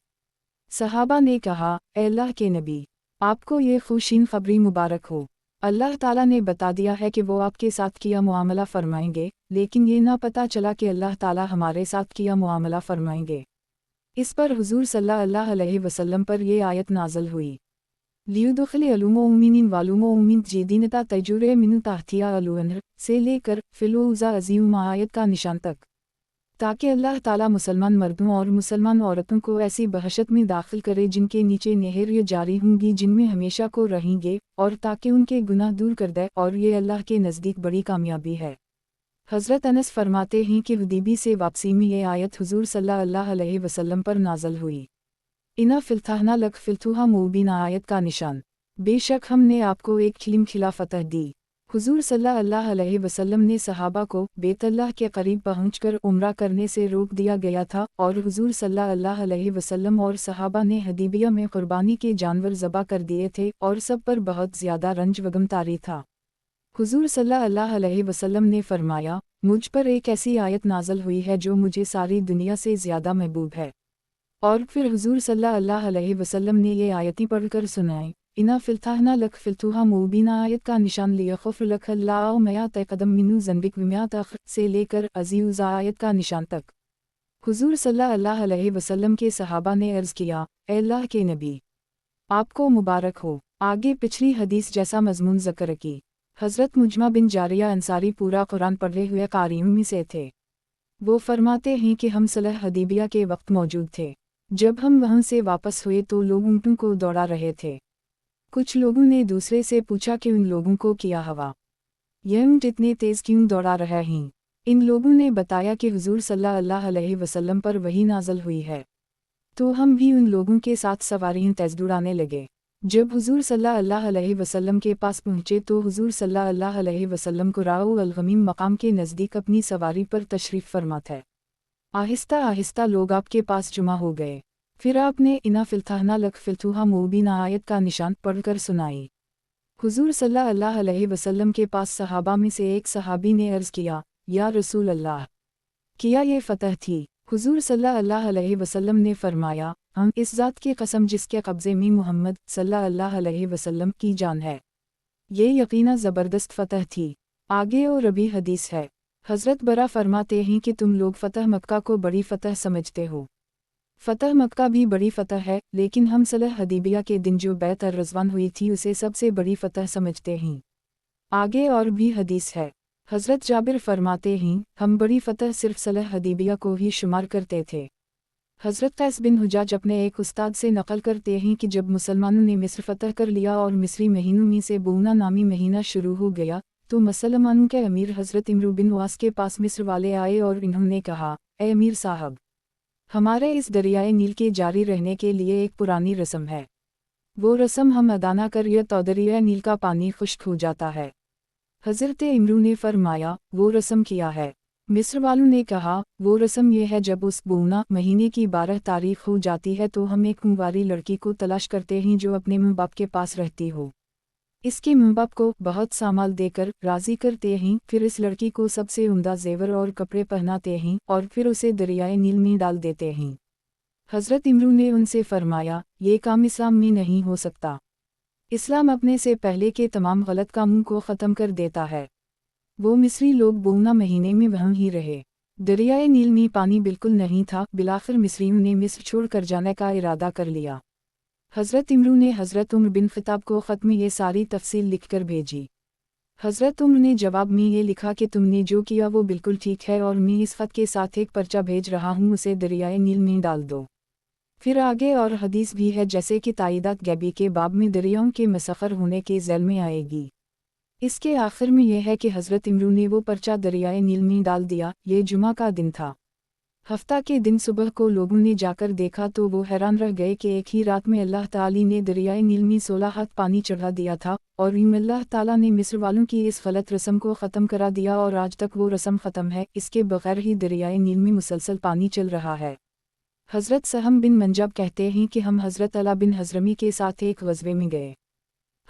सहाबा ने कहा, ए अल्लाह के नबी, आपको ये खुशीन ख़बरी मुबारक हो। अल्लाह ताला ने बता दिया है कि वो आपके साथ किया मुआमला फ़रमाएंगे, लेकिन ये ना पता चला कि अल्लाह ताला हमारे साथ किया मुआमला फ़रमाएंगे। इस पर हुज़ूर सल्लल्लाहु अलैहि वसल्लम पर ये आयत नाज़ल हुई। लियुदखिल अलूमो उम्मीनिन वालूमो उम्मीन जीदीनता तजुरे मिनु ताहतिया अलूअनर से लेकर फिलूज़ा अज़ीम आयत का निशान तक, ताकि अल्लाह ताला मुसलमान मर्दों और मुसलमान औरतों को ऐसी बहशत में दाखिल करे जिनके नीचे नहरें जारी होंगी जिनमें हमेशा को रहेंगे, और ताकि उनके गुनाह दूर कर दे, और ये अल्लाह के नज़दीक बड़ी कामयाबी है। हज़रत अनस फरमाते हैं कि हुदैबिया से वापसी में ये आयत हुज़ूर सल्लल्लाहु अलैहि वसल्लम पर नाज़ल हुई। इना फ़िल्ताहना लक फ़िल्तुहा मुबीन आयत का निशान, बेशक हमने आपको एक खिलम खिला फ़तह दी। हुज़ूर सल्लल्लाहु अलैहि वसल्लम ने सहाबा को बैतुल्लाह के करीब पहुंचकर उम्रा करने से रोक दिया गया था, और हुज़ूर सल्लल्लाहु अलैहि वसल्लम और सहाबा ने हुदैबिया में कुर्बानी के जानवर ज़बा कर दिए थे, और सब पर बहुत ज़्यादा रंज व गमतारी था। हुज़ूर सल्लल्लाहु अलैहि वसल्लम ने फ़रमाया, मुझ पर एक ऐसी आयत नाज़ल हुई है जो मुझे सारी दुनिया से ज़्यादा महबूब है। और फिर हुज़ूर सल्लल्लाहु अलैहि वसल्लम ने ये आयतें पढ़कर सुनाई। इना फ़िल्ताहना लक फ़िल्तुहा मुबीन आयत का निशान लियग़फ़िर लक अल्लाह मयात क़दम मिनु ज़न्बिक विम्यात से लेकर अज़ीज़ आयत का निशान तक। हुज़ूर सल्लल्लाहु अलैहि वसल्लम के सहाबा ने अर्ज़ किया, ए अल्लाह के नबी, आपको मुबारक हो। आगे पिछली हदीस जैसा मज़मून ज़िक्र की। हज़रत मुजमा बिन जारिया अंसारी पूरा कुरान पढ़े हुए क़ारियों में से थे। वो फरमाते हैं कि हम सलह हुदैबिया के वक्त मौजूद थे। जब हम वहाँ से वापस हुए तो लोग ऊँटों को दौड़ा रहे थे। कुछ लोगों ने दूसरे से पूछा कि उन लोगों को क्या हवा, ये ऊँट इतने तेज़ क्यों दौड़ा रहे हैं। इन लोगों ने बताया कि हुज़ूर सल्लल्लाहु अलैहि वसल्लम पर वही नाज़ल हुई है। तो हम भी उन लोगों के साथ सवारियाँ तेज़ दौड़ाने लगे। जब हुज़ूर सल्लल्लाहु अलैहि वसल्लम के पास पहुँचे तो हुज़ूर सल्लल्लाहु अलैहि वसल्लम कुराउ अल-गमीम मकाम के नज़दीक अपनी सवारी पर तशरीफ़ फरमा थे। आहिस्ता आहिस्ता लोग आपके पास जुमा हो गए। फिर आपने इना फ़िल्ताहना लक फ़िल्तुहा मुबीन आयत का निशान पढ़कर सुनाई। हुज़ूर सल्लल्लाहु अलैहि वसल्लम के पास सहाबा में से एक सहाबी ने अर्ज़ किया, या रसूल अल्लाह, क्या ये फ़तह थी? हुज़ूर सल्लल्लाहु अलैहि वसल्लम ने फ़रमाया, हम इस ज़ात की कसम जिसके कब्ज़े में मुहम्मद सल्लल्लाहु अलैहि वसल्लम की जान है, ये यकीनन ज़बरदस्त फ़तह थी। आगे और अभी हदीस है। हज़रत बरा फरमाते हैं कि तुम लोग फ़तह मक्का को बड़ी फ़तह समझते हो। फ़तह मक्का भी बड़ी फ़तह है, लेकिन हम सलह हुदैबिया के दिन जो बैत अर-रज़वान हुई थी उसे सबसे बड़ी फ़तह समझते हैं। आगे और भी हदीस है। हज़रत जाबिर फरमाते हैं, हम बड़ी फ़तह सिर्फ़ सलह हुदैबिया को ही शुमार करते थे। हज़रत कैस बिन हुजाज अपने एक उस्ताद से नक़ल करते हैं कि जब मुसलमानों ने मिस्र फ़तह कर लिया और मिस्री महीनों में से बूना नामी महीना शुरू हो गया, तो मुसलमानों के अमीर हज़रत इमरू बिन वास के पास मिस्र वाले आए और इन्होंने कहा, ए अमीर साहब, हमारे इस दरियाए नील के जारी रहने के लिए एक पुरानी रस्म है। वो रस्म हम अदा न करें तो दरियाए नील का पानी खुश्क हो जाता है। हज़रत इमरू ने फरमाया, वो रस्म क्या है? मिस्र वालों ने कहा, वो रस्म ये है जब उस बूना महीने की 12 तारीख हो जाती है तो हम एक कुंवारी लड़की को तलाश करते हैं जो अपने माँ बाप के पास रहती हो। इसके माँ बाप को बहुत सामाल देकर राज़ी करते हैं, फिर इस लड़की को सबसे उम्दा जेवर और कपड़े पहनाते हैं और फिर उसे दरियाए नील में डाल देते हैं। हज़रत इमरू ने उनसे फरमाया, ये काम इस्लाम में नहीं हो सकता। इस्लाम अपने से पहले के तमाम गलत कामों को ख़त्म कर देता है। वो मिस्री लोग बूना महीने में वहाँ ही रहे। दरियाए नील में पानी बिल्कुल नहीं था। बिलाखिर मिस्रियों ने मिस्र छोड़ कर जाने का इरादा कर लिया। हज़रत इमरू ने हज़रत उमर बिन ख़िताब को ख़त में ये सारी तफसील लिखकर भेजी। हज़रत उमर ने जवाब में ये लिखा कि तुमने जो किया वो बिल्कुल ठीक है और मैं इस ख़त के साथ एक पर्चा भेज रहा हूँ, उसे दरियाए नील में डाल दो। फिर आगे और हदीस भी है जैसे कि ताइदात गैबी के बाब में दरियाओं के मसख़र होने के ज़ैल में आएगी। इसके आखिर में यह है कि हज़रत इमरू ने वो पर्चा दरियाए नील में डाल दिया। ये जुमा का दिन था। हफ्ता के दिन सुबह को लोगों ने जाकर देखा तो वो हैरान रह गए कि एक ही रात में अल्लाह ताला ने दरियाए नील में 16 हाथ पानी चढ़ा दिया था, और यूं अल्लाह ताला ने मिस्र वालों की इस गलत रस्म को ख़त्म करा दिया और आज तक वो रस्म ख़त्म है। इसके बगैर ही दरियाए नील में मुसलसल पानी चल रहा है। हज़रत सहम बिन मंजब कहते हैं कि हम हज़रत अला बिन हज़रमी के साथ एक ग़ज़वे में गए।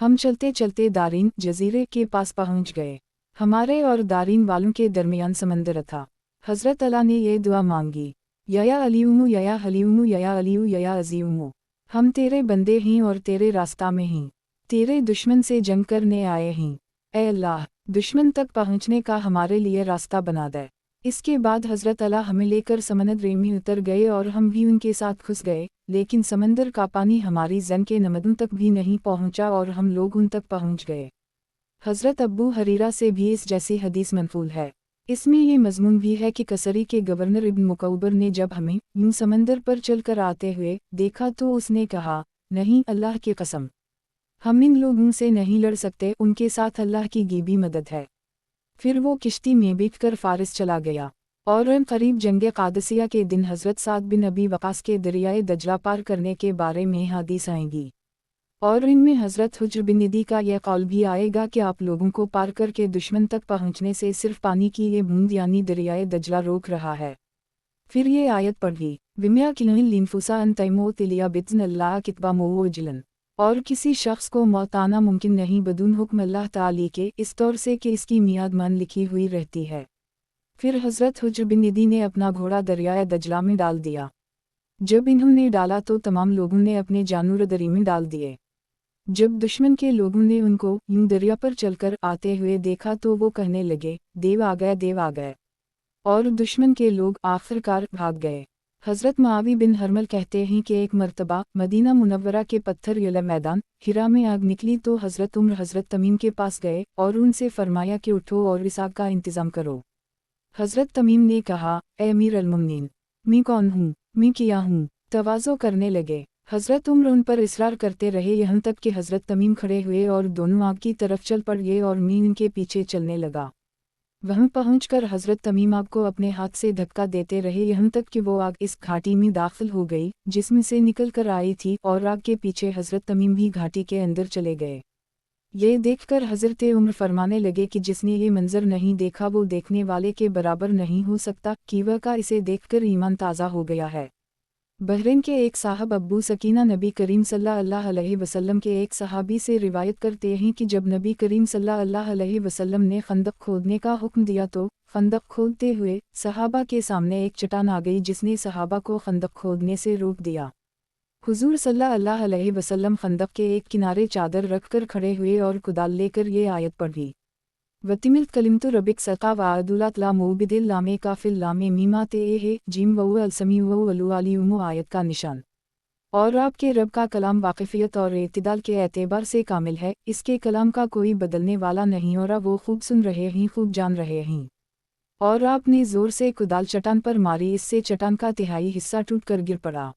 हम चलते चलते दारीन जजीरे के पास पहुंच गए। हमारे और दारीन वालों के दरमियान समंदर था। हज़रत अला ने ये दुआ मांगी, या अलीउमु या हलीउमु या अलीउ या अज़ीउमु, हम तेरे बंदे हैं और तेरे रास्ता में हैं, तेरे दुश्मन से जंग करने आए हैं। ए अल्लाह, दुश्मन तक पहुँचने का हमारे लिए रास्ता बना दे। इसके बाद हज़रत अला हमें लेकर समंदर में उतर गए और हम भी उनके साथ घुस गए, लेकिन समंदर का पानी हमारी ज़न के नमदों तक भी नहीं पहुँचा और हम लोग उन तक पहुँच गए। हज़रत अब्बू हरीरा से भी इस जैसी हदीस मनक़ूल है। इसमें ये मज़मून भी है कि कसरी के गवर्नर इब्न मुकौबर ने जब हमें यूं समंदर पर चलकर आते हुए देखा तो उसने कहा, नहीं अल्लाह की कसम, हम इन लोगों से नहीं लड़ सकते, उनके साथ अल्लाह की गीबी मदद है। फिर वो किश्ती में बैठकर फ़ारिस चला गया और करीब जंग क़ादसिया के दिन हज़रत साद बिन अबी वक़ास के दरियाए दजला पार करने के बारे में हदीस आएंगी, और इनमें हज़रत हुज्र बिन नदी का यह कौल भी आएगा कि आप लोगों को पार करके दुश्मन तक पहुँचने से सिर्फ पानी की ये बूंद यानी दरियाए दजला रोक रहा है। फिर ये आयत पढ़ी, विम्या किलिनफुसा अन तैमो तिलिया बित्न अल्लाह कितबा मोवजलन, और किसी शख्स को मौत आना मुमकिन नहीं बदून हुक्म अल्लाह ताली के, इस तौर से कि इसकी मियाद मान लिखी हुई रहती है। फिर हज़रत हुज्र बिन नदी ने अपना घोड़ा दरियाए दजला में डाल दिया। जब इन्होंने डाला तो तमाम लोगों ने अपने जानवर दरी में डाल दिए। जब दुश्मन के लोगों ने उनको यूं दरिया पर चलकर आते हुए देखा तो वो कहने लगे, देव आ गए, देव आ गए, और दुश्मन के लोग आखिरकार भाग गए। हज़रत मुआवी बिन हरमल कहते हैं कि एक मर्तबा मदीना मुनव्वरा के पत्थर यला मैदान हिरा में आग निकली तो हज़रत उम्र हज़रत तमीम के पास गए और उनसे फरमाया कि उठो और इस आग का इंतज़ाम करो। हज़रत तमीम ने कहा, ए अमीर अल-मुमिनीन, मैं कौन हूँ, मैं क्या हूँ? तवाज़ो करने लगे। हज़रत उम्र उन पर इसरार करते रहे यहाँ तक कि हज़रत तमीम खड़े हुए और दोनों आग की तरफ चल पड़े और मैं इनके पीछे चलने लगा। वहाँ पहुँचकर हज़रत तमीम आग को अपने हाथ से धक्का देते रहे यहाँ तक कि वो आग इस घाटी में दाखिल हो गई जिसमें से निकल कर आई थी, और आग के पीछे हज़रत तमीम भी घाटी के अंदर चले गए। ये देखकर हज़रत उम्र फरमाने लगे कि जिसने ये मंजर नहीं देखा वो देखने वाले के बराबर नहीं हो सकता, कीवा का इसे देखकर ईमान ताज़ा हो गया है। बहरीन के एक साहब अब्बू सकीना नबी करीम सल्लल्लाहु अलैहि वसल्लम के एक सहाबी से रिवायत करते हैं कि जब नबी करीम सल्लल्लाहु अलैहि वसल्लम ने खंदक खोदने का हुक्म दिया तो खंदक खोदते हुए सहाबा के सामने एक चट्टान आ गई जिसने सहाबा को खंदक खोदने से रोक दिया। हुजूर सल्लल्लाहु अलैहि वसल्लम खंदक के एक किनारे चादर रखकर खड़े हुए और कुदाल लेकर ये आयत पढ़ी, वतिमिल कलिमतु रबिक सका वादुलात ला मोबिदिल लामे काफिल लामे मीमाते है जिम वु अलसमी वु अलु अलीउमु आयत का निशान। और आपके रब का कलाम वाक़िफ़ियत और एतदाल के एतबार से कामिल है, इसके कलाम का कोई बदलने वाला नहीं और वो खूब सुन रहे हैं, खूब जान रहे हैं। और आपने ज़ोर से कुदाल चट्टान पर मारी, इससे चट्टान का तिहाई हिस्सा टूट कर गिर पड़ा।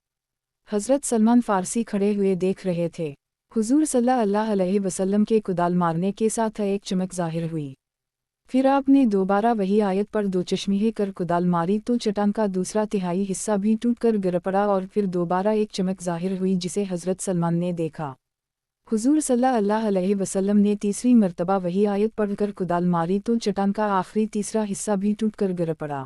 हज़रत सलमान फ़ारसी खड़े हुए देख रहे थे। हुजूर सल्लल्लाहु अलैहि वसल्लम के कुदाल मारने के साथ एक चमक ज़ाहिर हुई। फिर आपने दोबारा वही आयत पर दो चश्मिहे कर कुदाल मारी तो चट्टान का दूसरा तिहाई हिस्सा भी टूटकर गिर पड़ा, और फिर दोबारा एक चमक ज़ाहिर हुई जिसे हज़रत सलमान ने देखा। हुजूर सल्लल्लाहु अलैहि वसल्लम ने तीसरी मर्तबा वही आयत पढ़कर कुदाल मारी तो चट्टान का आखिरी तीसरा हिस्सा भी टूटकर गिर पड़ा।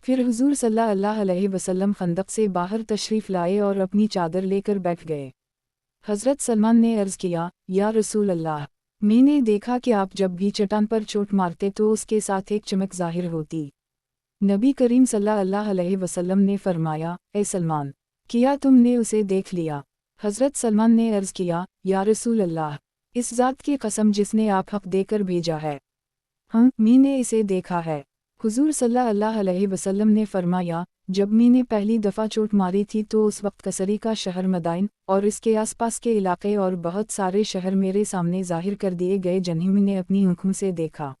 फिर हुजूर सल्लल्लाहु अलैहि वसल्लम खंदक से बाहर तशरीफ़ लाए और अपनी चादर लेकर बैठ गए। हज़रत सलमान ने अर्ज़ किया, या रसूल अल्लाह, मैंने देखा कि आप जब भी चट्टान पर चोट मारते तो उसके साथ एक चमक ज़ाहिर होती। नबी करीम सल्लल्लाहु अलैहि वसल्लम ने फरमाया, ए सलमान, क्या तुमने उसे देख लिया? हज़रत सलमान ने अर्ज़ किया, या रसूल अल्लाह, इस ज़ात की कसम जिसने आप हक़ देकर भेजा है, हाँ मैंने इसे देखा है। हुजूर सल्लल्लाहु अलैहि वसल्लम ने फरमाया, जब मैंने पहली दफ़ा चोट मारी थी तो उस वक्त कसरी का शहर मदाइन और इसके आसपास के इलाके और बहुत सारे शहर मेरे सामने ज़ाहिर कर दिए गए जिन्हें मैंने अपनी आँखों से देखा।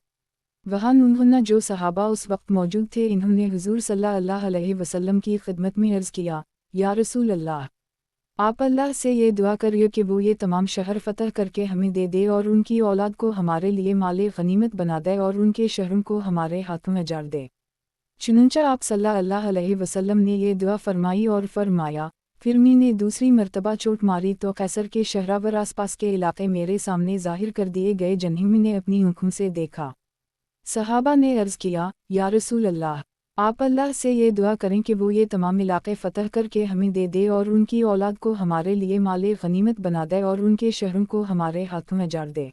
वहाँ उन्होंने जो सहाबा उस वक्त मौजूद थे इन्होंने हुजूर सल्लल्लाहु अलैहि वसल्लम की खिदमत में अर्ज़ किया, या रसूल अल्लाह, आप अल्लाह से ये दुआ करिए कि वो ये तमाम शहर फ़तह करके हमें दे दे और उनकी औलाद को हमारे लिए माले गनीमत बना दे और उनके शहरों को हमारे हाथों में जार दे। चुनंचा आप सल्लल्लाहु अलैहि वसल्लम ने ये दुआ फरमाई और फरमाया, फिर मी ने दूसरी मर्तबा चोट मारी तो कैसर के शहरावर आसपास के इलाके मेरे सामने जाहिर कर दिए गए जिन्हें मैंने अपनी आँखों से देखा। सहाबा ने अर्ज़ किया, या रसूल अल्लाह, आप अल्लाह से ये दुआ करें कि वो ये तमाम इलाके फ़तह करके हमें दे दे और उनकी औलाद को हमारे लिए माले गनीमत बना दे और उनके शहरों को हमारे हाथों में जार दे।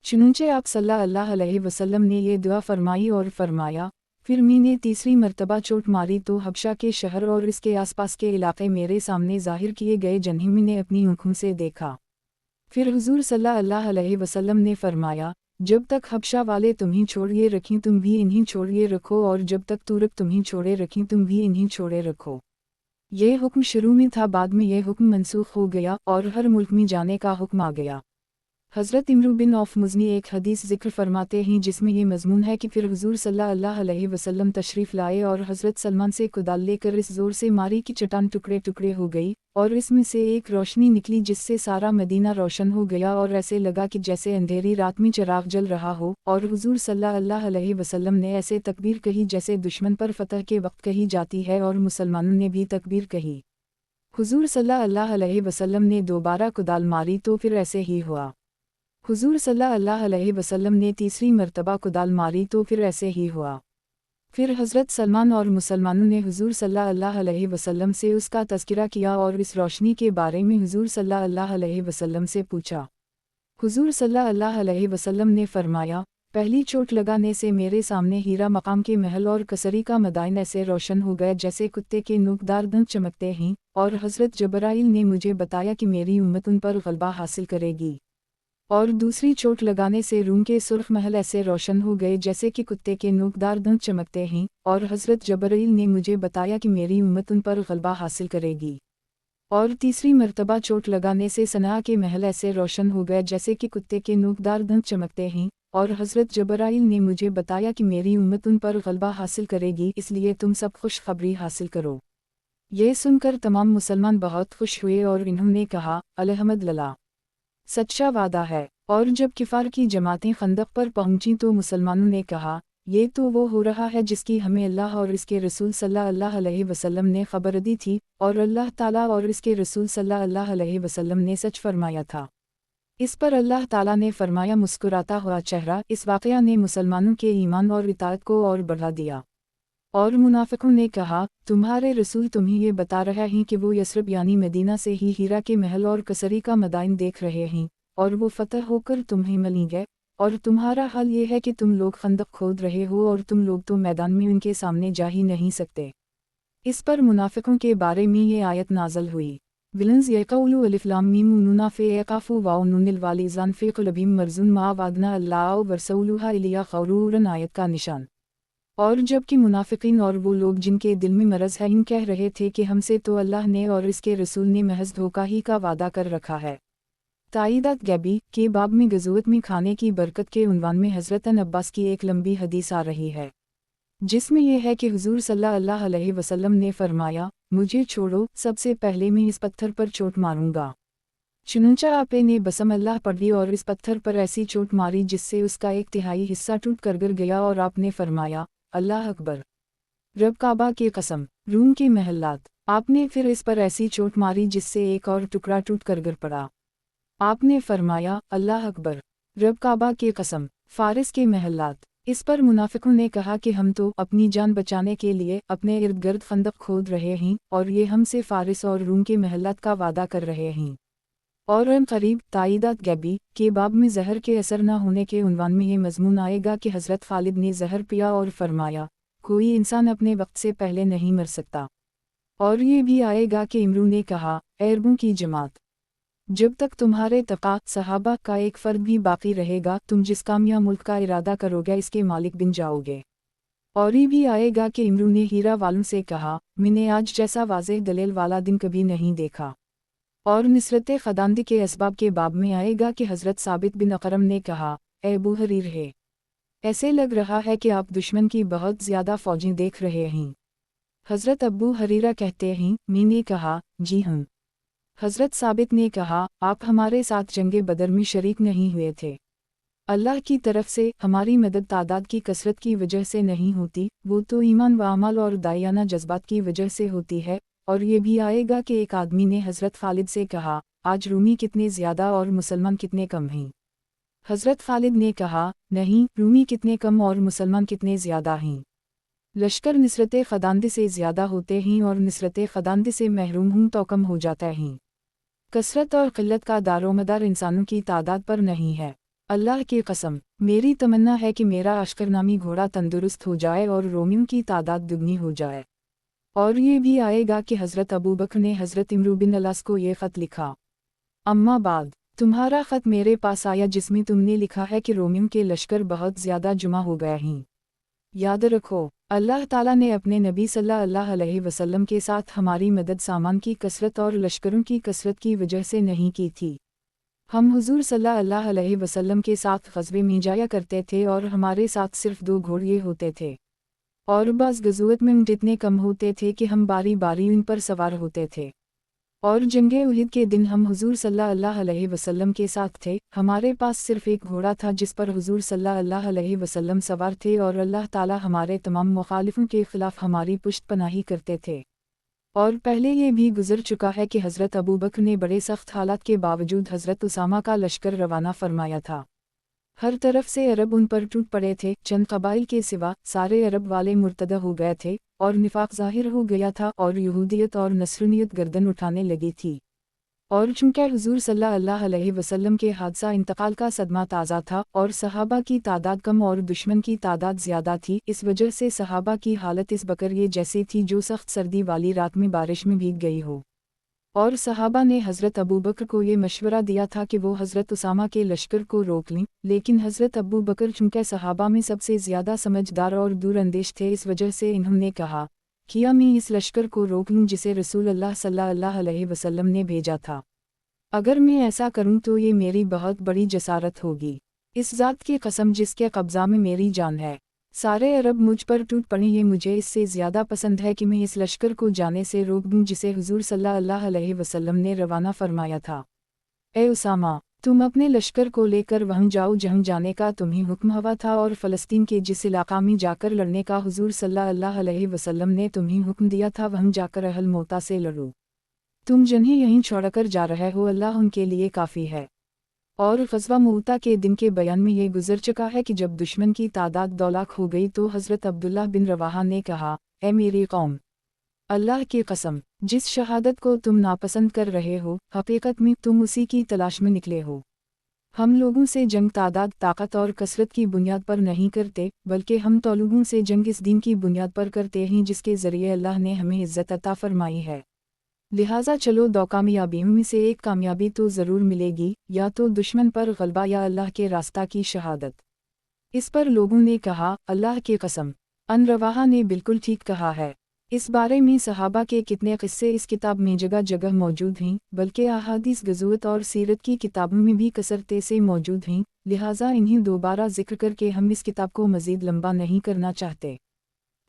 चुनंचे आप सल्लल्लाहु अलैहि वसल्लम ने ये दुआ फरमाई और फरमाया, फिर मी ने तीसरी मर्तबा चोट मारी तो हबशा के शहर और इसके आसपास के इलाके मेरे सामने जाहिर किए गए जिन्हें मैंने अपनी आँखों से देखा। फिर हुजूर सल्लल्लाहु अलैहि वसल्लम ने फरमाया, जब तक हबशा वाले तुम्हें छोड़िए रखें तुम भी इन्हीं छोड़िए रखो और जब तक तुर्क तुम्हें छोड़े रखें तुम भी इन्हीं छोड़े रखो। ये हुक्म शुरू में था, बाद में यह हुक्म मनसूख हो गया और हर मुल्क में जाने का हुक्म आ गया। हज़रत इमरू बिन औफ मुज़नी एक हदीस ज़िक्र फरमाते हैं जिसमें ये मज़मून है कि फिर हुज़ूर सल्लल्लाहु अलैहि वसल्लम तशरीफ़ लाए और हज़रत सलमान से कुदाल लेकर इस ज़ोर से मारी कि चट्टान टुकड़े टुकड़े हो गई और इसमें से एक रोशनी निकली जिससे सारा मदीना रोशन हो गया और ऐसे लगा कि जैसे अंधेरी रात में चिराग जल रहा हो। और हुज़ूर सल्लल्लाहु अलैहि वसल्लम ने ऐसे तकबीर कही जैसे दुश्मन पर फ़तह के वक्त कही जाती है और मुसलमानों ने भी तकबीर कही। हुज़ूर सल्लल्लाहु अलैहि वसल्लम ने दोबारा कुदाल मारी तो फिर ऐसे ही हुआ। हुज़ूर सल्लल्लाहु अलैहि वसल्लम ने तीसरी मर्तबा कुदाल मारी तो फिर ऐसे ही हुआ। फिर हज़रत सलमान और मुसलमानों ने हुज़ूर सल्लल्लाहु अलैहि वसल्लम से उसका तज़किरा किया और इस रोशनी के बारे में हुज़ूर सल्लल्लाहु अलैहि वसल्लम से पूछा। हुज़ूर सल्लल्लाहु अलैहि वसल्लम ने फरमाया, पहली चोट लगाने से मेरे सामने हीरा मकाम के महल और कसरी का मदाइन ऐसे रोशन हो गया जैसे कुत्ते के नोकदार दंत चमकते हैं, और हज़रत जबराइल ने मुझे बताया कि मेरी उम्मत उन पर ग़लबा हासिल करेगी। और दूसरी चोट लगाने से रूम के सुर्ख महल ऐसे रोशन हो गए जैसे कि कुत्ते के नोकदार दंत चमकते हैं, और हज़रत जबरील ने मुझे बताया कि मेरी उम्मत उन पर ग़लबा हासिल करेगी। और तीसरी मर्तबा चोट लगाने से सना के महल ऐसे रोशन हो गए जैसे कि कुत्ते के नोकदार दंत चमकते हैं, और हज़रत जबराइल ने मुझे बताया कि मेरी उम्मत उन पर ग़लबा हासिल करेगी, इसलिए तुम सब खुशखबरी हासिल करो। ये सुनकर तमाम मुसलमान बहुत खुश हुए और इन्होंने कहा, अल्हम्दुलिल्लाह, सच्चा वादा है। और जब किफ़ार की जमातें खंदक पर पहुंची तो मुसलमानों ने कहा, ये तो वो हो रहा है जिसकी हमें अल्लाह और इसके रसूल सल्लल्लाहु अलैहि वसल्लम ने खबर दी थी, और अल्लाह ताला और इसके रसूल सल्लल्लाहु अलैहि वसल्लम ने सच फरमाया था। इस पर अल्लाह ताला ने फरमाया, मुस्कुराता हुआ चेहरा। इस वाक़या ने मुसलमानों के ईमान और इताअत को और बढ़ा दिया। और मुनाफिकों ने कहा, तुम्हारे रसूल तुम्हें ये बता रहा है कि वो यसरब यानी मदीना से ही हीरा के महल और कसरी का मदाइन देख रहे हैं, और वो फ़तह होकर तुम्हें मिलेंगे, और तुम्हारा हाल ये है कि तुम लोग खंदक खोद रहे हो और तुम लोग तो मैदान में उनके सामने जा ही नहीं सकते। इस पर मुनाफिकों के बारे में ये आयत नाज़ल हुई। विलन्स यक़ूलु अलिफ लाम मीम नून फ़े यक़ाफ़ु वाओ नूनिल वालिज़ान फ़े क़ुलूबिहिम मरज़ून मा वादना अल्लाह व रसूलुहु इल्ला ग़ुरूरन, आयत का निशान। और जबकि मुनाफिकीन और वो लोग जिनके दिल में मरज़ है इन कह रहे थे कि हमसे तो अल्लाह ने और इसके रसूल ने महज़ धोखा ही का वादा कर रखा है। ताईदात गैबी के बाब में गज़वत में खाने की बरकत के उन्वान में हज़रत अब्बास की एक लंबी हदीस आ रही है, जिसमें यह है कि हुज़ूर सल्लल्लाहु अलैहि वसल्लम ने फरमाया, मुझे छोड़ो, सबसे पहले मैं इस पत्थर पर चोट मारूंगा। चुनंचा आपे ने बसम अल्लाह पढ़ दी और इस पत्थर पर ऐसी चोट मारी जिससे उसका 1/3 हिस्सा टूट कर गिर गया, और आपने फरमाया, अल्लाह अकबर, रब काबा की कसम, रूम के महलात। आपने फिर इस पर ऐसी चोट मारी जिससे एक और टुकड़ा टूट कर गिर पड़ा। आपने फरमाया, अल्लाह अकबर, रब काबा की कसम, फारिस के महलात। इस पर मुनाफिकों ने कहा कि हम तो अपनी जान बचाने के लिए अपने इर्द गिर्द खंदक खोद रहे हैं, और ये हमसे फारिस और रूम के महलात का वादा कर रहे हैं। और करीब ताईदात गैबी के बाब में जहर के असर न होने के उन्वान में ये मजमून आएगा कि हज़रत खालिद ने जहर पिया और फरमाया, कोई इंसान अपने वक्त से पहले नहीं मर सकता। और ये भी आएगा कि इमरू ने कहा, अरबों की जमात, जब तक तुम्हारे तका सहाबा का एक फ़र्द भी बाकी रहेगा तुम जिस काम या मुल्क का इरादा करोगे इसके मालिक बन जाओगे। और ये भी आएगा कि इमरू ने हीरा वालों से कहा, मैंने आज जैसा वाज़ेह दलील वाला दिन कभी नहीं देखा। और निसरत ख़दांदी के असबाब के बाब में आएगा कि हज़रत साबित बिन अकरम ने कहा, ए अबू हरीर है, ऐसे लग रहा है कि आप दुश्मन की बहुत ज़्यादा फ़ौजें देख रहे हैं। हज़रत अबू हरीरा कहते हैं, मैंने कहा, जी हाँ। हज़रत साबित ने कहा, आप हमारे साथ जंगे बदर में शरीक नहीं हुए थे। अल्लाह की तरफ से हमारी मदद तादाद की कसरत की वजह से नहीं होती, वो तो ईमान व अमल और दायाना जज्बात की वजह से होती है। और ये भी आएगा कि एक आदमी ने हज़रत खालिद से कहा, आज रूमी कितने ज़्यादा और मुसलमान कितने कम हैं। हज़रत खालिद ने कहा, नहीं, रूमी कितने कम और मुसलमान कितने ज़्यादा हैं। लश्कर निसरत ख़दांदे से ज़्यादा होते हैं और निसरत ख़दांदे से महरूम हूँ तो कम हो जाता है। कसरत और क़िल्लत का दारोमदार इंसानों की तादाद पर नहीं है। अल्लाह की कसम, मेरी तमन्ना है कि मेरा अश्करनामी घोड़ा तंदुरुस्त हो जाए और रोमियों की तादाद दुगनी हो जाए। और ये भी आएगा कि हज़रत अबू बकर ने हज़रत इमरू बिन अलास को ये ख़त लिखा, अम्मा बाद, तुम्हारा ख़त मेरे पास आया जिसमें तुमने लिखा है कि रोमियों के लश्कर बहुत ज़्यादा जुमा हो गए हैं। याद रखो, अल्लाह ताला ने अपने नबी सल्लल्लाहु अलैहि वसल्लम के साथ हमारी मदद सामान की कसरत और लश्करों की कसरत की वजह से नहीं की थी। हम हुजूर सल्लल्लाहु अलैहि वसल्लम के साथ ग़ज़वे में जाया करते थे और हमारे साथ सिर्फ 2 घोड़े होते थे। और बाज़ ग़ज़वात में इतने कम होते थे कि हम बारी बारी उन पर सवार होते थे। और जंगे उहद के दिन हम हुजूर सल्लल्लाहु अलैहि वसल्लम के साथ थे। हमारे पास सिर्फ एक घोड़ा था जिस पर हुजूर सल्लल्लाहु अलैहि वसल्लम सवार थे और अल्लाह ताला हमारे तमाम मुखालिफों के ख़िलाफ़ हमारी पुष्ट पनाही करते थे। और पहले ये भी गुज़र चुका है कि हज़रत अबू बकर ने बड़े सख्त हालात के बावजूद हज़रत उसामा का लश्कर रवाना फरमाया था। हर तरफ से अरब उन पर टूट पड़े थे, चंद कबाइल के सिवा सारे अरब वाले मुर्तदा हो गए थे और निफाक ज़ाहिर हो गया था और यहूदियत और नस्रानियत गर्दन उठाने लगी थी। और चूँकि हुजूर सल्लल्लाहु अलैहि वसल्लम के हादसा इंतकाल का सदमा ताज़ा था और सहाबा की तादाद कम और दुश्मन की तादाद ज़्यादा थी, इस वजह से सहाबा की हालत इस बकर ये जैसी थी जो सख्त सर्दी वाली रात में बारिश में भीग गई हो। और सहाबा ने हज़रत अबू बकर को ये मशवरा दिया था कि वो हज़रत उसामा के लश्कर को रोक लें, लेकिन हज़रत अबू बकर चूँकि सहाबा में सबसे ज़्यादा समझदार और दूरअंदेश थे, इस वजह से इन्होंने कहा, किया मैं इस लश्कर को रोक लूँ जिसे रसूल अल्लाह सल्लल्लाहु अलैहि वसल्लम ने भेजा था। अगर मैं ऐसा करूँ तो ये मेरी बहुत बड़ी जसारत होगी। इस ज़ात की कसम जिसके कब्ज़ा में मेरी जान है, सारे अरब मुझ पर टूट पड़े, ये मुझे इससे ज़्यादा पसंद है कि मैं इस लश्कर को जाने से रोक दूँ जिसे हुजूर सल्लल्लाहु अलैहि वसल्लम ने रवाना फरमाया था। ए उसामा, तुम अपने लश्कर को लेकर वहाँ जाओ जहाँ जाने का तुम्हें हुक्म हुआ था और फ़लस्तीन के जिस इलाक़ा में जाकर लड़ने का हुजूर सल्लल्लाहु अलैहि वसल्लम ने तुम्हें हुक्म दिया था वहाँ जाकर अहल मौता से लड़ो। तुम जिन्हें यहीं छोड़कर जा रहे हो अल्लाह उनके लिए काफ़ी है। और ग़ज़वा मूता के दिन के बयान में ये गुज़र चुका है कि जब दुश्मन की तादाद 2 लाख हो गई तो हज़रत अब्दुल्लाह बिन रवाहा ने कहा, ए मेरी कौम, अल्लाह की कसम, जिस शहादत को तुम नापसंद कर रहे हो, हकीकत में तुम उसी की तलाश में निकले हो। हम लोगों से जंग तादाद, ताकत और कसरत की बुनियाद पर नहीं करते, बल्कि हम तो लोगों से जंग इस दीन की बुनियाद पर करते हैं जिसके ज़रिए अल्लाह ने हमें इज़्ज़त अता फ़रमाई है। लिहाजा चलो, 2 कामयाबियों में से एक कामयाबी तो ज़रूर मिलेगी, या तो दुश्मन पर गलबा या अल्लाह के रास्ता की शहादत। इस पर लोगों ने कहा, अल्लाह की कसम, अन रवाहा ने बिल्कुल ठीक कहा है। इस बारे में सहाबा के कितने किस्से इस किताब में जगह जगह मौजूद हैं, बल्कि अहादीस ग़ज़वात और सीरत की किताबों में भी कसरते से मौजूद हैं। लिहाजा इन्हें दोबारा ज़िक्र करके हम इस किताब को मज़ीद लंबा नहीं करना चाहते।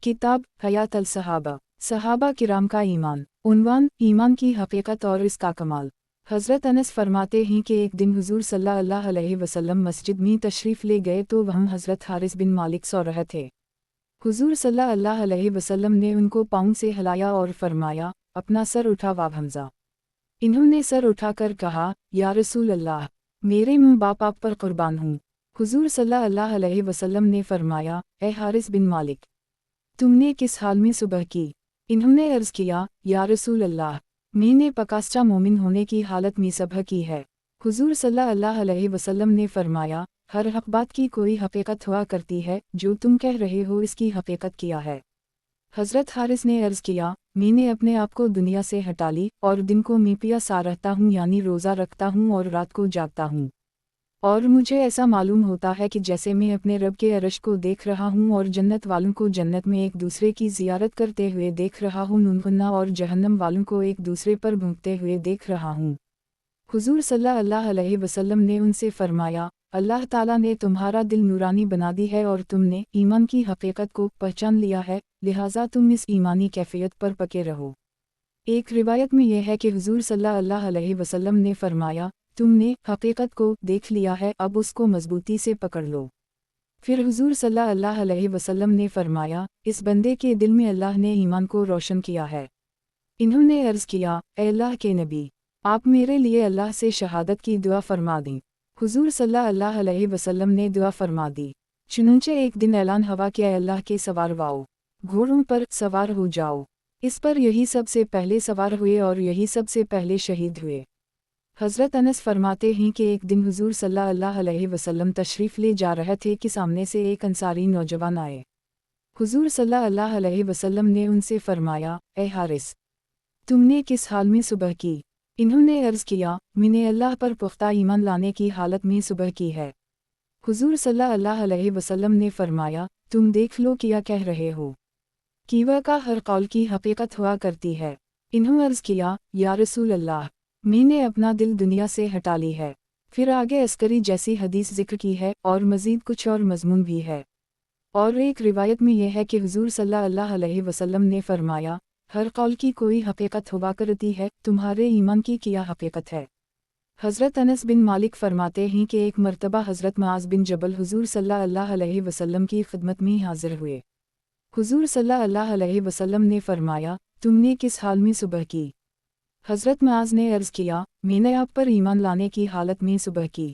किताब हयात अल सहाबा, सहाबा किराम का ईमान। उन्वान, ईमान की हकीकत और इसका कमाल। हज़रत अनस फरमाते हैं कि एक दिन हुजूर सल्लल्लाहु अलैहि वसल्लम मस्जिद में तशरीफ़ ले गए तो वहाँ हज़रत हारिस बिन मालिक सो रहे थे। हुजूर सल्लल्लाहु अलैहि वसल्लम ने उनको पाँव से हिलाया और फरमाया, अपना सर उठा वाह हमज़ा। इन्होंने सर उठाकर कहा, या रसूल अल्लाह, मेरे माँ बाप आप पर कुर्बान हूँ। हुजूर सल्लल्लाहु अलैहि वसल्लम ने फरमाया, ए हारिस बिन मालिक, तुमने किस हाल में सुबह की? इन्होंने अर्ज़ किया, या रसूल अल्लाह, मैंने पकास्चा मोमिन होने की हालत में सुबह की है। हुजूर सल्लल्लाहु अलैहि वसल्लम ने फरमाया, हर हक बात की कोई हकीकत हुआ करती है, जो तुम कह रहे हो इसकी हकीकत किया है। हज़रत हारिस ने अर्ज़ किया, मैंने अपने आप को दुनिया से हटा ली और दिन को मैं पियासा रहता हूँ, यानी रोज़ा रखता हूँ और रात को जागता हूँ। और मुझे ऐसा मालूम होता है कि जैसे मैं अपने रब के अर्श को देख रहा हूँ और जन्नत वालों को जन्नत में एक दूसरे की ज़ियारत करते हुए देख रहा हूँ, नूनगुन्ना और जहन्नम वालों को एक दूसरे पर भूंकते हुए देख रहा हूँ। हुजूर सल्लल्लाहु अलैहि वसल्लम ने उनसे फरमाया, अल्लाह ताला ने तुम्हारा दिल नूरानी बना दी है और तुमने ईमान की हकीकत को पहचान लिया है, लिहाजा तुम इस ईमानी कैफियत पर पके रहो। ایک रिवायत में यह है कि हुजूर सल्लल्लाहु अलैहि वसल्लम ने फरमाया, तुमने हकीकत को देख लिया है, अब उसको मजबूती से पकड़ लो। फिर हुजूर सल्लल्लाहु अलैहि वसल्लम ने फरमाया, इस बंदे के दिल में अल्लाह ने ईमान को रोशन किया है। इन्होंने अर्ज़ किया, ए अल्लाह के नबी, आप मेरे लिए अल्लाह से शहादत की दुआ फरमा दें। हुजूर सल्लल्लाहु अलैहि वसल्लम ने दुआ फरमा दी। चुनांचे एक दिन ऐलान हुआ कि ए अल्लाह के सवार वाओ, घोड़ों पर सवार हो जाओ। इस पर यही सबसे पहले सवार हुए और यही सबसे पहले शहीद हुए। हज़रत अनस फरमाते हैं कि एक दिन हुजूर सल्लल्लाहु अलैहि वसल्लम तशरीफ़ ले जा रहे थे कि सामने से एक अंसारी नौजवान आए। हुजूर सल्लल्लाहु अलैहि वसल्लम ने उनसे फरमाया, ए हारिस, तुमने किस हाल में सुबह की? इन्होंने अर्ज़ किया, मैंने अल्लाह पर पुख्ता ईमान लाने की हालत में सुबह की है। हुजूर सल्लल्लाहु अलैहि वसल्लम ने फरमाया, तुम देख लो क्या कह रहे हो। कीवा का हर कौल की हकीकत हुआ करती है। इन्होंने अर्ज़ किया, या रसूल अल्लाह, मैंने अपना दिल दुनिया से हटा ली है। फिर आगे अस्करी जैसी हदीस जिक्र की है और मज़ीद कुछ और मज़मून भी है। और एक रिवायत में यह है कि हुजूर सल्लल्लाहु अलैहि वसल्लम ने फरमाया, हर कौल की कोई हकीकत हुआ करती है, तुम्हारे ईमान की क्या हकीकत है। हज़रत अनस बिन मालिक फरमाते हैं कि एक मरतबा हज़रत मुआज़ बिन जबल हुजूर सल्लल्लाहु अलैहि वसल्लम की खिदमत में हाजिर हुए। हुजूर सल्लल्लाहु अलैहि वसल्लम ने फरमाया, तुमने किस हाल में सुबह की? हज़रत मुआज़ ने अर्ज़ किया, मैंने आप पर ईमान लाने की हालत में सुबह की।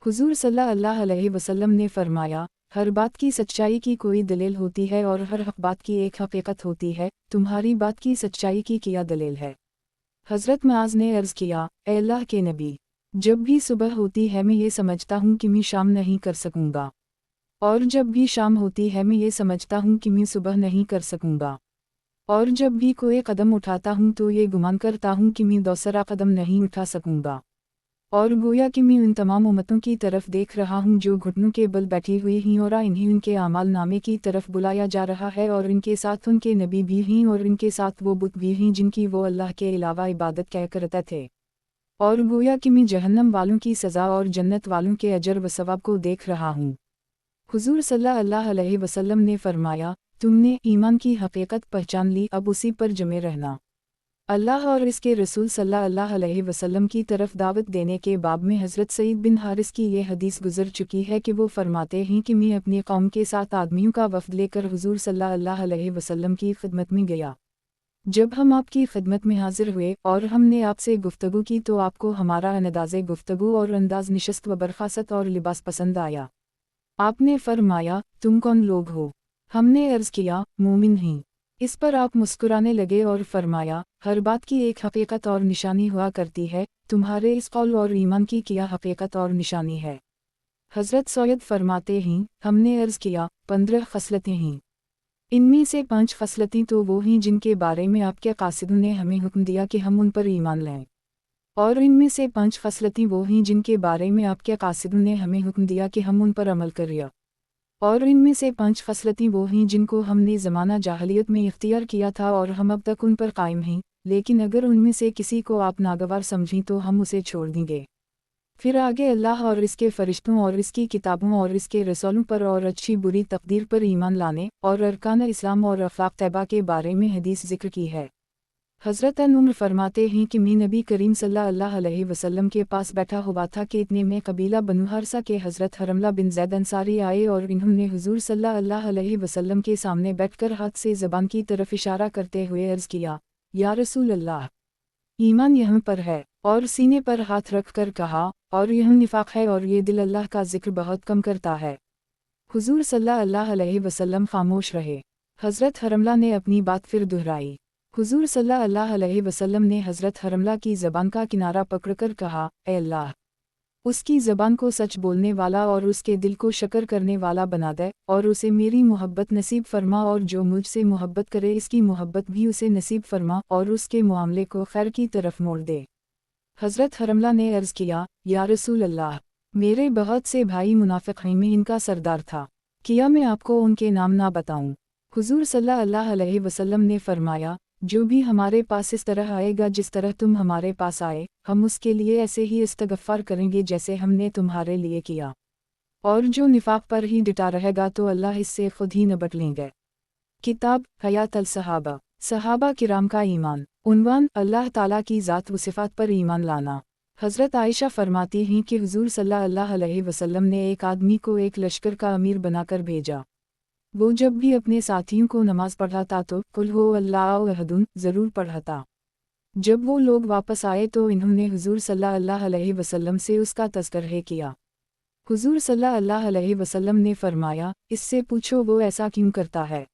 हुजूर सल्लल्लाहु अलैहि वसल्लम ने फरमाया, हर बात की सच्चाई की कोई दलील होती है और हर हक बात की एक हकीकत होती है, तुम्हारी बात की सच्चाई की क्या दलील है। हज़रत मुआज़ ने अर्ज़ किया, ए अल्लाह के नबी, जब भी सुबह होती है मैं ये समझता हूँ कि मैं शाम नहीं कर सकूँगा, और जब भी शाम होती है मैं ये समझता हूँ कि मैं सुबह नहीं कर सकूँगा, और जब भी कोई कदम उठाता हूँ तो ये गुमान करता हूँ कि मैं दूसरा कदम नहीं उठा सकूँगा, और गोया कि मैं उन तमाम उम्मतों की तरफ देख रहा हूँ जो घुटनों के बल बैठी हुई हैं और इन्हें उनके आमाल नामे की तरफ बुलाया जा रहा है, और इनके साथ उनके नबी भी हैं और इनके साथ वो बुत भी हैं जिनकी वो अल्लाह के अलावा इबादत क्या करते थे, और गोया कि मैं जहन्नम वालों की सज़ा और जन्नत वालों के अजर व सवाब को देख रहा हूँ। हुजूर सल्लल्लाहु अलैहि वसल्लम ने फरमाया, तुमने ईमान की हकीकत पहचान ली, अब उसी पर जमे रहना। अल्लाह और इसके रसूल सल्लल्लाहु अलैहि वसल्लम की तरफ दावत देने के बाब में हज़रत सईद बिन हारिस की ये हदीस गुज़र चुकी है कि वो फरमाते हैं कि मैं अपनी कौम के 7 आदमियों का वफ़द लेकर हुजूर सल्लल्लाहु अलैहि वसल्लम की खिदमत में गया। जब हम आपकी खिदमत में हाजिर हुए और हमने आपसे गुफ्तगू की तो आपको हमारा अंदाज़े गुफ्तगू और अंदाज़ निशस्त व बरखास्त और लिबास पसंद आया। आपने फरमाया, तुम कौन लोग हो? हमने अर्ज़ किया, मोमिन हैं। इस पर आप मुस्कुराने लगे और फरमाया, हर बात की एक हकीकत और निशानी हुआ करती है, तुम्हारे इस कौल और ईमान की क्या हकीकत और निशानी है। हज़रत सैयद फरमाते हैं, हमने अर्ज़ किया, 15 खसलतें हैं। इनमें से 5 खसलतें तो वो हैं जिनके बारे में आपके कासिद ने हमें हुक्म दिया कि हम उन पर ईमान लाएं, और इनमें से 5 खसलतें वो हैं जिनके बारे में आपके कासिद ने हमें हुक्म दिया कि हम उन पर अमल करें, और इनमें से 5 खसलतें वो हैं जिनको हमने ज़माना जाहलियत में इख्तियार किया था और हम अब तक उन पर कायम हैं, लेकिन अगर उनमें से किसी को आप नागवार समझें तो हम उसे छोड़ देंगे। फिर आगे अल्लाह और इसके फ़रिश्तों और इसकी किताबों और इसके रसूलों पर और अच्छी बुरी तकदीर पर ईमान लाने और अरकान इस्लाम और अखलाक तैयबा के बारे में हदीस जिक्र की है। हज़रत उम्र फरमाते हैं कि मैं नबी करीम सल्लल्लाहु अलैहि वसल्लम के पास बैठा हुआ था कि इतने में कबीला बनु हारसा के हज़रत हरमला बिन ज़ैद अंसारी आए और इन्होंने हुजूर सल्लल्लाहु अलैहि वसल्लम के सामने बैठकर हाथ से ज़बान की तरफ इशारा करते हुए अर्ज़ किया, या रसूल अल्लाह, ईमान यहाँ पर है, और सीने पर हाथ रख कर कहा, और यह निफाक है और ये दिल अल्लाह का जिक्र बहुत कम करता है। हुजूर सल्लल्लाहु अलैहि वसल्लम खामोश रहे। हज़रत हरमला ने अपनी बात फिर दोहराई। हुजूर सल्लल्लाहु अलैहि वसल्लम ने हज़रत हरमला की ज़बान का किनारा पकड़कर कहा, ए अल्लाह, उसकी ज़बान को सच बोलने वाला और उसके दिल को शकर करने वाला बना दे, और उसे मेरी मोहब्बत नसीब फरमा, और जो मुझसे मोहब्बत करे इसकी मोहब्बत भी उसे नसीब फरमा, और उसके मामले को खैर की तरफ मोड़ दे। हज़रत हरमला ने अर्ज़ किया, या रसूल अल्लाह, मेरे बहुत से भाई मुनाफ़िक़ हैं, मैं इनका सरदार था, क्या मैं आपको उनके नाम ना बताऊं? हुजूर सल्लल्लाहु अलैहि वसल्लम ने फरमाया, जो भी हमारे पास इस तरह आएगा जिस तरह तुम हमारे पास आए, हम उसके लिए ऐसे ही इस्तग़फ़ार करेंगे जैसे हमने तुम्हारे लिए किया, और जो निफाक पर ही डिटा रहेगा तो अल्लाह इससे खुद ही निपट लेंगे। किताब हयात अल सहाबा। सहाबा किराम का ईमान। उन्वान, अल्लाह ताला की ज़ात व सिफ़ात पर ईमान लाना। हज़रत आयशा फरमाती हैं कि हुज़ूर सल्लल्लाहु अलैहि वसल्लम ने एक आदमी को एक लश्कर का अमीर बनाकर भेजा। वो जब भी अपने साथियों को नमाज पढ़ाता तो कुल हो अल्लाहु अहदुन ज़रूर पढ़ाता। जब वो लोग वापस आए तो इन्होंने हुज़ूर सल्लल्लाहु अलैहि वसल्लम से उसका तज़किरा किया। हुज़ूर सल्लल्लाहु अलैहि वसल्लम ने फरमाया, इससे पूछो वो ऐसा क्यों करता है।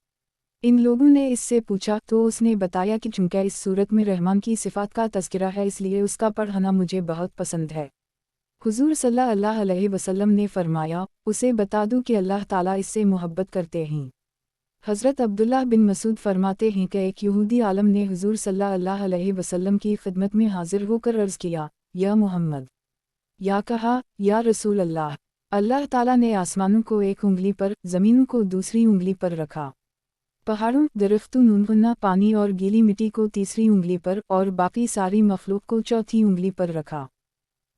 इन लोगों ने इससे पूछा तो उसने बताया कि चूँकि इस सूरत में रहमान की सिफ़ात का तज़किरा है इसलिए उसका पढ़ना मुझे बहुत पसंद है। हुज़ूर सल्लल्लाहु अलैहि वसल्लम ने फरमाया, उसे बता दूँ कि अल्लाह ताला इससे मोहब्बत करते हैं। हज़रत अब्दुल्लाह बिन मसूद फरमाते हैं कि एक यहूदी आलम ने हुज़ूर सल्लल्लाहु अलैहि वसल्लम की खिदमत में हाजिर होकर अर्ज़ किया, या मुहम्मद, या कहा, या रसूल अल्लाह, अल्लाह ताला ने आसमानों को एक उंगली पर, ज़मीनों को दूसरी उंगली पर रखा। पहाड़ों, दरख्तों, नूनगुना पानी और गीली मिट्टी को तीसरी उंगली पर और बाकी सारी मखलूक को चौथी उंगली पर रखा।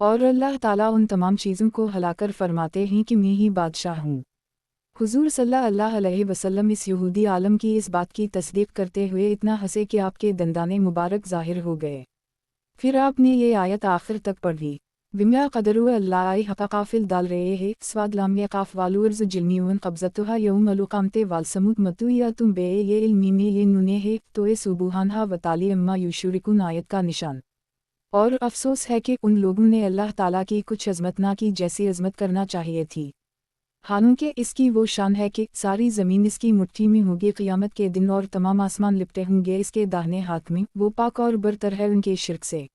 और अल्लाह ताला उन तमाम चीज़ों को हलाकर फरमाते हैं कि मैं ही बादशाह हूँ। हुज़ूर सल्लल्लाहु अलैहि वसल्लम इस यहूदी आलम की इस बात की तस्दीक करते हुए इतना हंसे कि आपके दंदाने मुबारक ज़ाहिर हो गए। फिर आपने ये आयत आखिर तक पढ़ी, विमा क़दरु अल्लाह हक़ काफ़िल डाल रहे हैं स्वाद लाम काफ़ वालुर्ज़ जिल्मीवन क़ब्ज़तुहा यौम लुक़ामते वालसमुद मतु या तुम बे ये इल्मी में ये नुने है तो ए सुबुहानहा वताली अम्मा युशुरिकुन आयत का निशान। और अफसोस है कि उन लोगों ने अल्लाह ताला की कुछ अज़मत ना की जैसी अज़मत करना चाहिए थी। हालांकि इसकी वो शान है कि सारी ज़मीन इसकी मुट्ठी में होगी क़ियामत के दिन और तमाम आसमान लिपटे होंगे इसके दाहिने हाथ में, वो पाक और बरतर है उनके शिर्क से।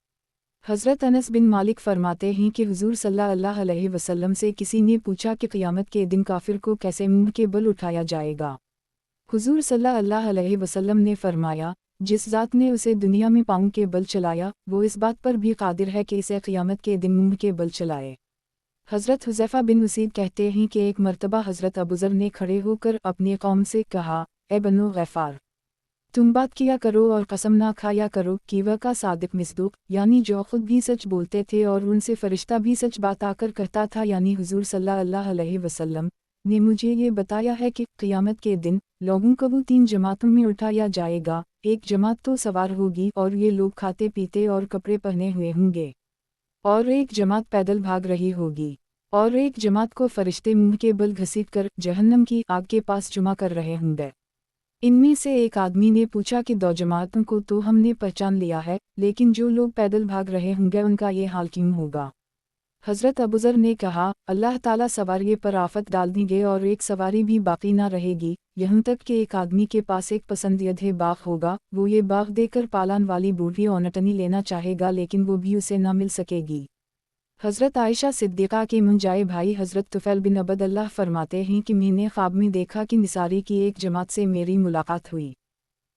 हज़रत अनस बिन मालिक फरमाते हैं कि हुज़ूर सल्लल्लाहु अलैहि वसल्लम से किसी ने पूछा कि क़ियामत के दिन काफिर को कैसे मुंह के बल उठाया जाएगा। हुज़ूर सल्लल्लाहु अलैहि वसल्लम ने फरमाया, जिस ज़ात ने उसे दुनिया में पाँव के बल चलाया वो इस बात पर भी कादिर है कि इसे क़ियामत के दिन मुंह के बल चलाए। हज़रत हुज़ैफ़ा बिन उसीद कहते हैं कि एक मरतबा हज़रत अबूज़र ने खड़े होकर अपनी कौम से कहा, ए बनो गफ़ार, तुम बात किया करो और कसम ना खाया करो कि वह का सादिक मिस्दूक, यानी जो खुद भी सच बोलते थे और उनसे फरिश्ता भी सच बात आकर कहता था, यानी हुज़ूर सल्लल्लाहु अलैहि वसल्लम ने मुझे ये बताया है कि क़ियामत के दिन लोगों को वो 3 जमातों में उठाया जाएगा। एक जमात तो सवार होगी और ये लोग खाते पीते और कपड़े पहने हुए होंगे, और एक जमात पैदल भाग रही होगी, और एक जमात को फरिश्ते मुंह के बल घसीट कर जहन्नम की आग के पास जुमा कर रहे होंगे। इनमें से एक आदमी ने पूछा कि 2 जमातों को तो हमने पहचान लिया है, लेकिन जो लोग पैदल भाग रहे होंगे उनका ये हाल क्यों होगा। हज़रत अबूज़र ने कहा, अल्लाह ताला सवारी पर आफत डाल देंगे और एक सवारी भी बाकी ना रहेगी, यहाँ तक कि एक आदमी के पास एक पसंदीदा बाग होगा, वो ये बाग देकर पालान वाली बूढ़ी औनटनी लेना चाहेगा लेकिन वो भी उसे ना मिल सकेगी। हज़रत आयशा सिद्दीक़ा के मुंजाए भाई हज़रत तुफ़ैल बिन अबद अल्लाह फरमाते हैं कि मैंने ख्वाब में देखा कि निसारी की एक जमात से मेरी मुलाकात हुई।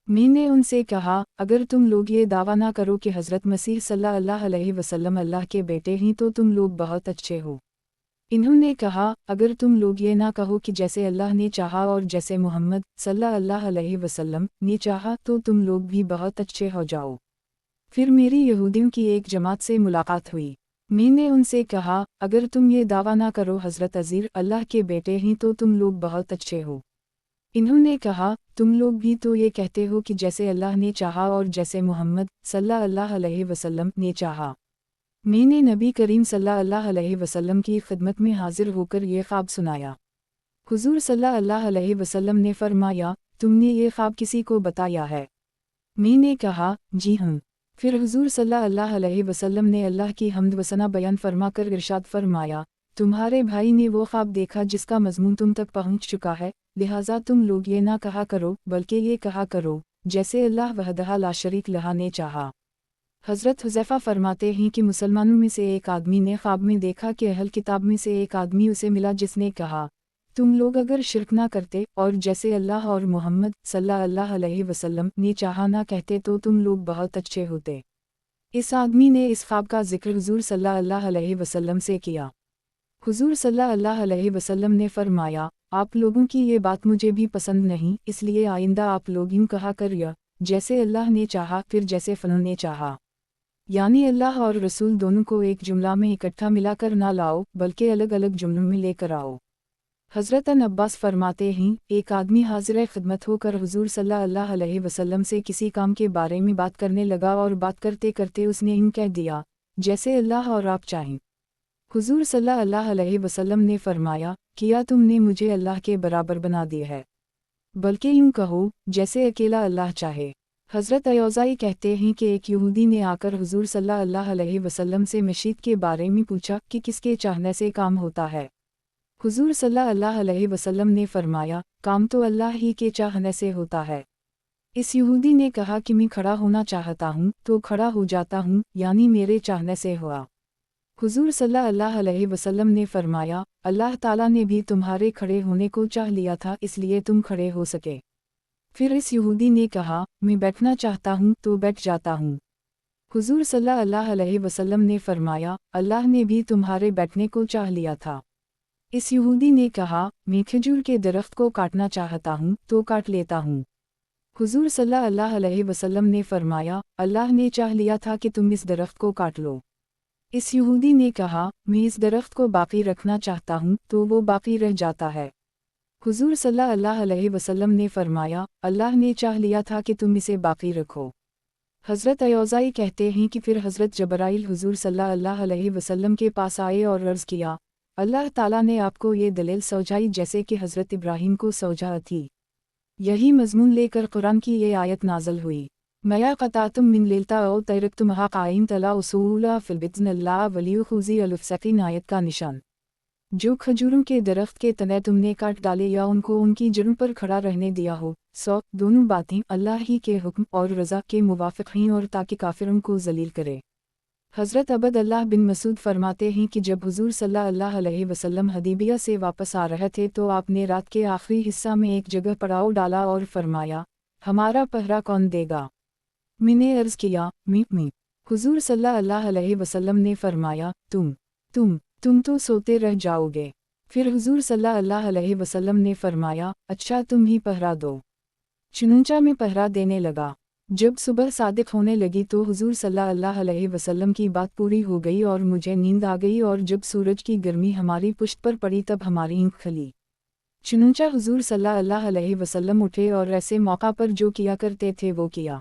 मैंने उनसे कहा, अगर तुम लोग ये दावा ना करो कि हज़रत मसीह सल्लल्लाहु अलैहि वसल्लम अल्लाह के बेटे हैं तो तुम लोग बहुत अच्छे हो। इन्होंने कहा, अगर तुम लोग ये ना कहो कि जैसे अल्लाह ने चाहा और जैसे मोहम्मद सल्लल्लाहु अलैहि वसल्लम ने चाहा तो तुम लोग भी बहुत अच्छे हो जाओ। फिर मेरी यहूदियों की एक जमात से मुलाकात हुई। मैंने उनसे कहा, अगर तुम ये दावा ना करो हज़रत अज़ीर अल्लाह के बेटे हैं तो तुम लोग बहुत अच्छे हो। इन्होंने कहा, तुम लोग भी तो ये कहते हो कि जैसे अल्लाह ने चाहा और जैसे मोहम्मद सल्लल्लाहु अलैहि वसल्लम ने चाहा। मैंने नबी करीम सल्लल्लाहु अलैहि वसल्लम की खिदमत में हाजिर होकर ये ख्वाब सुनाया। हुज़ूर सल्लल्लाहु अलैहि वसल्लम ने फरमाया, तुमने ये ख्वाब किसी को बताया है? मैंने कहा, जी हाँ। फिर हुज़ूर सल्लल्लाहु अलैहि वसल्लम ने अल्लाह की हम्द व सना बयान फरमाकर इरशाद फरमाया, तुम्हारे भाई ने वो ख्वाब देखा जिसका मज़मून तुम तक पहुँच चुका है, लिहाजा तुम लोग ये ना कहा करो बल्कि ये कहा करो जैसे अल्लाह वहदह ला शरीक लहा ने चाहा। हज़रत हुज़ैफ़ा फरमाते हैं कि मुसलमानों में से एक आदमी ने ख्वाब में देखा कि अहल किताब में से एक आदमी उसे मिला जिसने कहा, तुम लोग अगर शिरक ना करते और जैसे अल्लाह और मोहम्मद सल्लल्लाहु अलैहि वसल्लम ने चाहा ना कहते तो तुम लोग बहुत अच्छे होते। इस आदमी ने इस ख्वाब का जिक्र हुज़ूर सल्लल्लाहु अलैहि वसल्लम से किया। हुज़ूर सल्लल्लाहु अलैहि वसल्लम ने फरमाया, आप लोगों की ये बात मुझे भी पसंद नहीं, इसलिए आइंदा आप लोग यूँ कहा करिए, जैसे अल्लाह ने चाहा फिर जैसे फ़लन ने चाहा। यानी अल्लाह और रसूल दोनों को एक जुमला में इकट्ठा मिलाकर ना लाओ बल्कि अलग अलग जुमलों में लेकर आओ। حضرت عباس فرماتے ہیں ایک آدمی حاضر خدمت ہو کر حضور صلی اللہ علیہ وسلم سے کسی کام کے بارے میں بات کرنے لگا اور بات کرتے کرتے اس نے یوں کہہ دیا جیسے اللہ اور آپ چاہیں۔ حضور صلی اللہ علیہ وسلم نے فرمایا کیا تم نے مجھے اللہ کے برابر بنا دیا ہے، بلکہ یوں کہو جیسے اکیلا اللہ چاہے۔ حضرت اوزاعی کہتے ہیں کہ ایک یہودی نے آ کر حضور صلی اللہ علیہ وسلم سے مشیت کے بارے میں پوچھا کہ کس کے چاہنے سے کام ہوتا ہے۔ حضور صلی اللہ علیہ وسلم نے فرمایا کام تو اللہ ہی کے چاہنے سے ہوتا ہے۔ اس یہودی نے کہا کہ میں کھڑا ہونا چاہتا ہوں تو کھڑا ہو جاتا ہوں، یعنی میرے چاہنے سے ہوا۔ حضور صلی اللہ علیہ وسلم نے فرمایا اللہ تعالیٰ نے بھی تمہارے کھڑے ہونے کو چاہ لیا تھا اس لیے تم کھڑے ہو سکے۔ پھر اس یہودی نے کہا میں بیٹھنا چاہتا ہوں تو بیٹھ جاتا ہوں۔ حضور صلی اللہ علیہ وسلم نے فرمایا اللہ نے بھی تمہارے بیٹھنے کو چاہ لیا تھا۔ اس یہودی نے کہا میں کھجور کے درخت کو کاٹنا چاہتا ہوں تو کاٹ لیتا ہوں۔ حضور صلی اللہ علیہ وسلم نے فرمایا اللہ نے چاہ لیا تھا کہ تم اس درخت کو کاٹ لو۔ اس یہودی نے کہا میں اس درخت کو باقی رکھنا چاہتا ہوں تو وہ باقی رہ جاتا ہے۔ حضور صلی اللہ علیہ وسلم نے فرمایا اللہ نے چاہ لیا تھا کہ تم اسے باقی رکھو۔ حضرت اوزاعی کہتے ہیں کہ پھر حضرت جبرائیل حضور صلی اللہ علیہ وسلم کے پاس آئے اور عرض کیا اللہ تعالیٰ نے آپ کو یہ دلیل سمجھائی جیسے کہ حضرت ابراہیم کو سمجھا تھی۔ یہی مضمون لے کر قرآن کی یہ آیت نازل ہوئی مَا قَطَعْتُم مِّن لِّلْتَ أَوْ تَرَكْتُمُوهَا قَائِمَةً لَا أُصُولَ فِي الْبِطْنِ اللَّهُ وَلِيُّ خُزِيَ الْفَسَقِينَ آیت کا نشان۔ جو کھجوروں کے درخت کے تنے تم نے کاٹ ڈالے یا ان کو ان کی جڑوں پر کھڑا رہنے دیا ہو، دونوں باتیں اللہ ہی کے حکم اور رضا کے موافق ہیں اور تاکہ کافروں کو ذلیل کرے۔ حضرت عبد اللہ بن مسعود فرماتے ہیں کہ جب حضور صلی اللہ علیہ وسلم حدیبیہ سے واپس آ رہے تھے تو آپ نے رات کے آخری حصہ میں ایک جگہ پڑاؤ ڈالا اور فرمایا ہمارا پہرا کون دے گا؟ میں نے عرض کیا میں۔ حضور صلی اللہ علیہ وسلم نے فرمایا تم تو سوتے رہ جاؤ گے۔ پھر حضور صلی اللہ علیہ وسلم نے فرمایا اچھا تم ہی پہرا دو۔ چنانچہ میں پہرا دینے لگا۔ جب صبح صادق ہونے لگی تو حضور صلی اللہ علیہ وسلم کی بات پوری ہو گئی اور مجھے نیند آ گئی، اور جب سورج کی گرمی ہماری پشت پر پڑی تب ہماری آنکھ کھلی۔ چنانچہ حضور صلی اللہ علیہ وسلم اٹھے اور ایسے موقع پر جو کیا کرتے تھے وہ کیا۔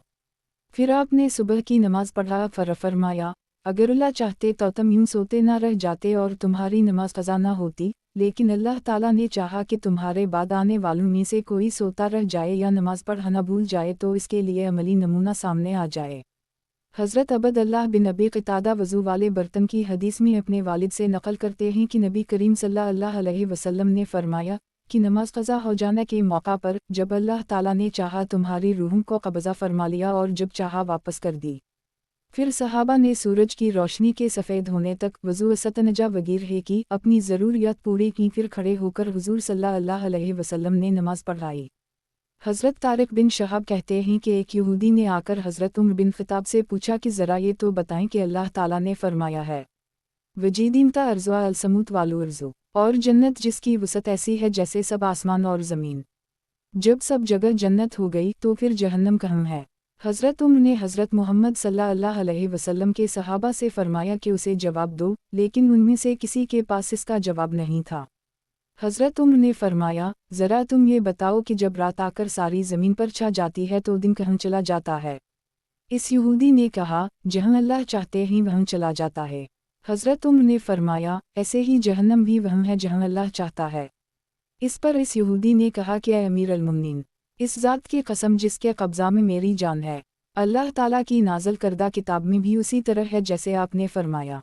پھر آپ نے صبح کی نماز پڑھا، فرمایا اگر اللہ چاہتے تو تم یوں سوتے نہ رہ جاتے اور تمہاری نماز قضا نہ ہوتی، لیکن اللہ تعالیٰ نے چاہا کہ تمہارے بعد آنے والوں میں سے کوئی سوتا رہ جائے یا نماز پڑھنا بھول جائے تو اس کے لیے عملی نمونہ سامنے آ جائے۔ حضرت عبد اللہ بن ابی قتادہ وضو والے برتن کی حدیث میں اپنے والد سے نقل کرتے ہیں کہ نبی کریم صلی اللہ علیہ وسلم نے فرمایا کہ نماز قضا ہو جانے کے موقع پر جب اللہ تعالیٰ نے چاہا تمہاری روحوں کو قبضہ فرما لیا اور جب چاہا واپس کر دی۔ پھر صحابہ نے سورج کی روشنی کے سفید ہونے تک وضو استنجا وغیرہ کی اپنی ضروریات پوری کی، پھر کھڑے ہو کر حضور صلی اللہ علیہ وسلم نے نماز پڑھائی۔ حضرت طارق بن شہاب کہتے ہیں کہ ایک یہودی نے آ کر حضرت عمر بن خطاب سے پوچھا کہ ذرا یہ تو بتائیں کہ اللہ تعالیٰ نے فرمایا ہے وجیدین تا ارزوا السموت والو ارزو، اور جنت جس کی وسعت ایسی ہے جیسے سب آسمان اور زمین، جب سب جگہ جنت ہو گئی تو پھر جہنم کہاں ہے؟ حضرت عمر نے حضرت محمد صلی اللہ علیہ وسلم کے صحابہ سے فرمایا کہ اسے جواب دو، لیکن ان میں سے کسی کے پاس اس کا جواب نہیں تھا۔ حضرت عمر نے فرمایا ذرا تم یہ بتاؤ کہ جب رات آ کر ساری زمین پر چھا جاتی ہے تو دن کہاں چلا جاتا ہے؟ اس یہودی نے کہا جہاں اللہ چاہتے ہیں وہاں چلا جاتا ہے۔ حضرت عمر نے فرمایا ایسے ہی جہنم بھی وہاں ہے جہاں اللہ چاہتا ہے۔ اس پر اس یہودی نے کہا کہ اے امیر المومنین، اس ذات کی قسم جس کے قبضہ میں میری جان ہے، اللہ تعالیٰ کی نازل کردہ کتاب میں بھی اسی طرح ہے جیسے آپ نے فرمایا۔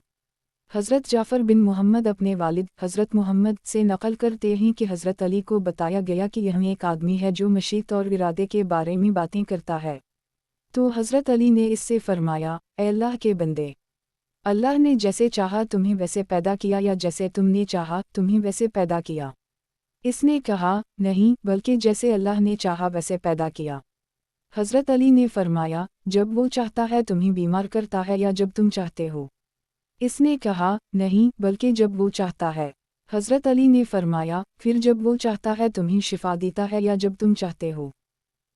حضرت جعفر بن محمد اپنے والد حضرت محمد سے نقل کرتے ہیں کہ حضرت علی کو بتایا گیا کہ یہاں ایک آدمی ہے جو مشیت اور ارادے کے بارے میں باتیں کرتا ہے، تو حضرت علی نے اس سے فرمایا اے اللہ کے بندے، اللہ نے جیسے چاہا تمہیں ویسے پیدا کیا یا جیسے تم نے چاہا تمہیں ویسے پیدا کیا؟ اس نے کہا نہیں، بلکہ جیسے اللہ نے چاہا ویسے پیدا کیا۔ حضرت علی نے فرمایا جب وہ چاہتا ہے تمہیں بیمار کرتا ہے یا جب تم چاہتے ہو؟ اس نے کہا نہیں، بلکہ جب وہ چاہتا ہے۔ حضرت علی نے فرمایا پھر جب وہ چاہتا ہے تمہیں شفا دیتا ہے یا جب تم چاہتے ہو؟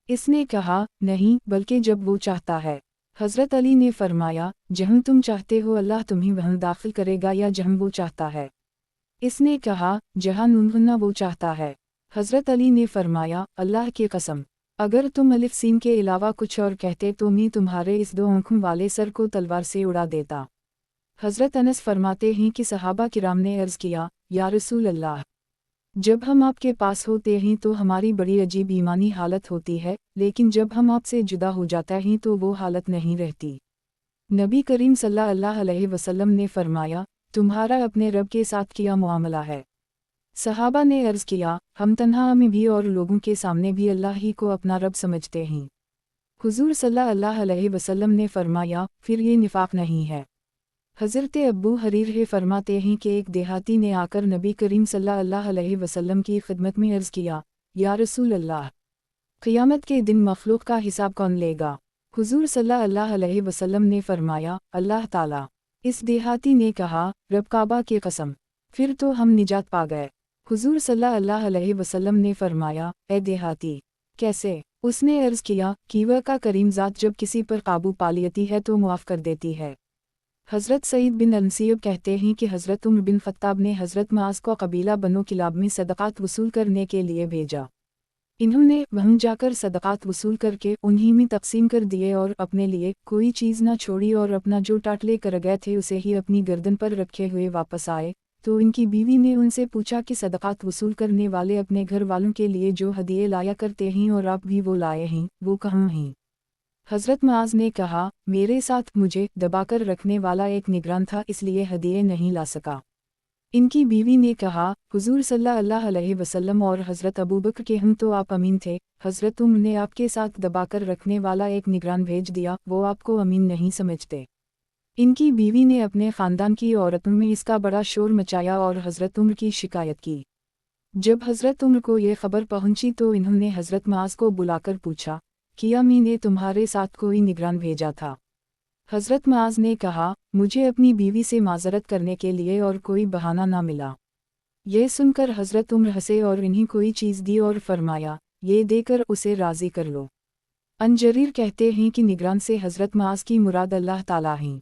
اس نے کہا نہیں، بلکہ جب وہ چاہتا ہے۔ حضرت علی نے فرمایا جہاں تم چاہتے ہو اللہ تمہیں وہاں داخل کرے گا یا جہاں وہ چاہتا ہے۔ اس نے کہا جہاں نونہنا وہ چاہتا ہے۔ حضرت علی نے فرمایا اللہ کی قسم، اگر تم الف سین کے علاوہ کچھ اور کہتے تو میں تمہارے اس 2 آنکھوں والے سر کو تلوار سے اڑا دیتا۔ حضرت انس فرماتے ہیں کہ صحابہ کرام نے عرض کیا یا رسول اللہ، جب ہم آپ کے پاس ہوتے ہیں تو ہماری بڑی عجیب ایمانی حالت ہوتی ہے، لیکن جب ہم آپ سے جدا ہو جاتا ہیں تو وہ حالت نہیں رہتی۔ نبی کریم صلی اللہ علیہ وسلم نے فرمایا تمہارا اپنے رب کے ساتھ کیا معاملہ ہے؟ صحابہ نے عرض کیا ہم تنہا میں بھی اور لوگوں کے سامنے بھی اللہ ہی کو اپنا رب سمجھتے ہیں۔ حضور صلی اللہ علیہ وسلم نے فرمایا پھر یہ نفاق نہیں ہے۔ حضرت ابو حریرہ فرماتے ہیں کہ ایک دیہاتی نے آ کر نبی کریم صلی اللہ علیہ وسلم کی خدمت میں عرض کیا یا رسول اللہ، قیامت کے دن مخلوق کا حساب کون لے گا؟ حضور صلی اللہ علیہ وسلم نے فرمایا اللہ تعالی۔ اس دیہاتی نے کہا رب کعبہ کی قسم، پھر تو ہم نجات پا گئے۔ حضور صلی اللہ علیہ وسلم نے فرمایا اے دیہاتی کیسے؟ اس نے عرض کیا کیوا کا کریم ذات جب کسی پر قابو پا لیتی ہے تو معاف کر دیتی ہے۔ حضرت سعید بن المسیب کہتے ہیں کہ حضرت عمر بن خطاب نے حضرت معاذ کو قبیلہ بنو کلاب میں صدقات وصول کرنے کے لیے بھیجا۔ انہوں نے وہاں جا کر صدقات وصول کر کے انہی میں تقسیم کر دیے اور اپنے لیے کوئی چیز نہ چھوڑی، اور اپنا جو ٹاٹ لے کر گئے تھے اسے ہی اپنی گردن پر رکھے ہوئے واپس آئے۔ تو ان کی بیوی نے ان سے پوچھا کہ صدقات وصول کرنے والے اپنے گھر والوں کے لیے جو ہدیے لایا کرتے ہیں اور آپ بھی وہ لائے ہیں، وہ کہاں ہیں؟ حضرت معاذ نے کہا میرے ساتھ مجھے دبا کر رکھنے والا ایک نگران تھا، اس لیے ہدیے نہیں لا سکا۔ ان کی بیوی نے کہا حضور صلی اللہ علیہ وسلم اور حضرت ابوبکر کے ہم تو آپ امین تھے، حضرت عمر نے آپ کے ساتھ دبا کر رکھنے والا ایک نگران بھیج دیا، وہ آپ کو امین نہیں سمجھتے۔ ان کی بیوی نے اپنے خاندان کی عورتوں میں اس کا بڑا شور مچایا اور حضرت عمر کی شکایت کی۔ جب حضرت عمر کو یہ خبر پہنچی تو انہوں نے حضرت معاذ کو بلا کر پوچھا کیا میں نے تمہارے ساتھ کوئی نگران بھیجا تھا؟ حضرت معاذ نے کہا مجھے اپنی بیوی سے معذرت کرنے کے لیے اور کوئی بہانہ نہ ملا۔ یہ سن کر حضرت عمر ہنسے اور انہیں کوئی چیز دی اور فرمایا یہ دے کر اسے راضی کر لو۔ ان جریر کہتے ہیں کہ نگران سے حضرت معاذ کی مراد اللہ تعالیٰ ہیں۔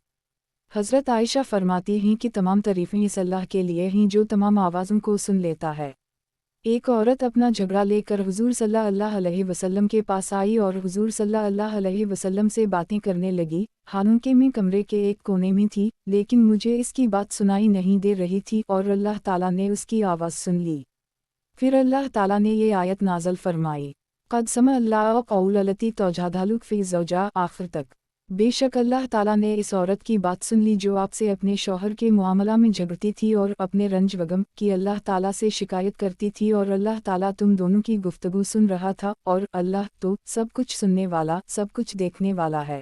حضرت عائشہ فرماتی ہیں کہ تمام تعریفیں اس اللہ کے لیے ہیں جو تمام آوازوں کو سن لیتا ہے۔ ایک عورت اپنا جھگڑا لے کر حضور صلی اللہ علیہ وسلم کے پاس آئی اور حضور صلی اللہ علیہ وسلم سے باتیں کرنے لگی، حالانکہ میں کمرے کے ایک کونے میں تھی، لیکن مجھے اس کی بات سنائی نہیں دے رہی تھی اور اللہ تعالیٰ نے اس کی آواز سن لی۔ پھر اللہ تعالیٰ نے یہ آیت نازل فرمائی قد سمع اللہ قول التی تجادلک فی زوجہا آخر تک۔ بے شک اللہ تعالیٰ نے اس عورت کی بات سن لی جو آپ سے اپنے شوہر کے معاملہ میں جھگڑتی تھی اور اپنے رنج وغم کی اللہ تعالیٰ سے شکایت کرتی تھی، اور اللہ تعالیٰ تم دونوں کی گفتگو سن رہا تھا، اور اللہ تو سب کچھ سننے والا، سب کچھ دیکھنے والا ہے۔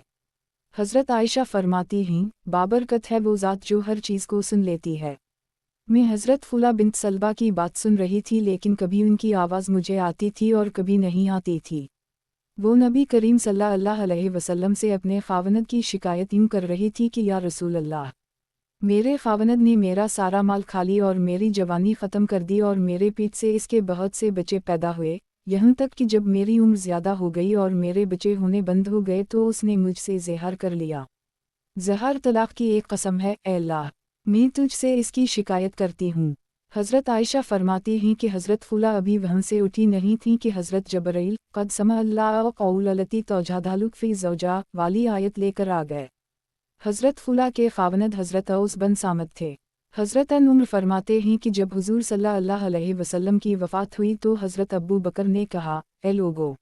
حضرت عائشہ فرماتی ہیں بابرکت ہے وہ ذات جو ہر چیز کو سن لیتی ہے۔ میں حضرت فلا بنت سلبہ کی بات سن رہی تھی، لیکن کبھی ان کی آواز مجھے آتی تھی اور کبھی نہیں آتی تھی۔ وہ نبی کریم صلی اللہ علیہ وسلم سے اپنے خاوند کی شکایت یوں کر رہی تھی کہ یا رسول اللہ، میرے خاوند نے میرا سارا مال کھا لی اور میری جوانی ختم کر دی، اور میرے پیٹ سے اس کے بہت سے بچے پیدا ہوئے، یہاں تک کہ جب میری عمر زیادہ ہو گئی اور میرے بچے ہونے بند ہو گئے تو اس نے مجھ سے زہار کر لیا۔ زہار طلاق کی ایک قسم ہے، اے اللہ میں تجھ سے اس کی شکایت کرتی ہوں۔ حضرت عائشہ فرماتی ہیں کہ حضرت فلا ابھی وہاں سے اٹھی نہیں تھیں کہ حضرت جبرائیل قد سمع اللہ قول التی تجادلک فی زوجہا والی آیت لے کر آ گئے۔ حضرت فلا کے خاوند حضرت اوس بن صامت تھے۔ حضرت عمر فرماتے ہیں کہ جب حضور صلی اللہ علیہ وسلم کی وفات ہوئی تو حضرت ابو بکر نے کہا اے لوگو،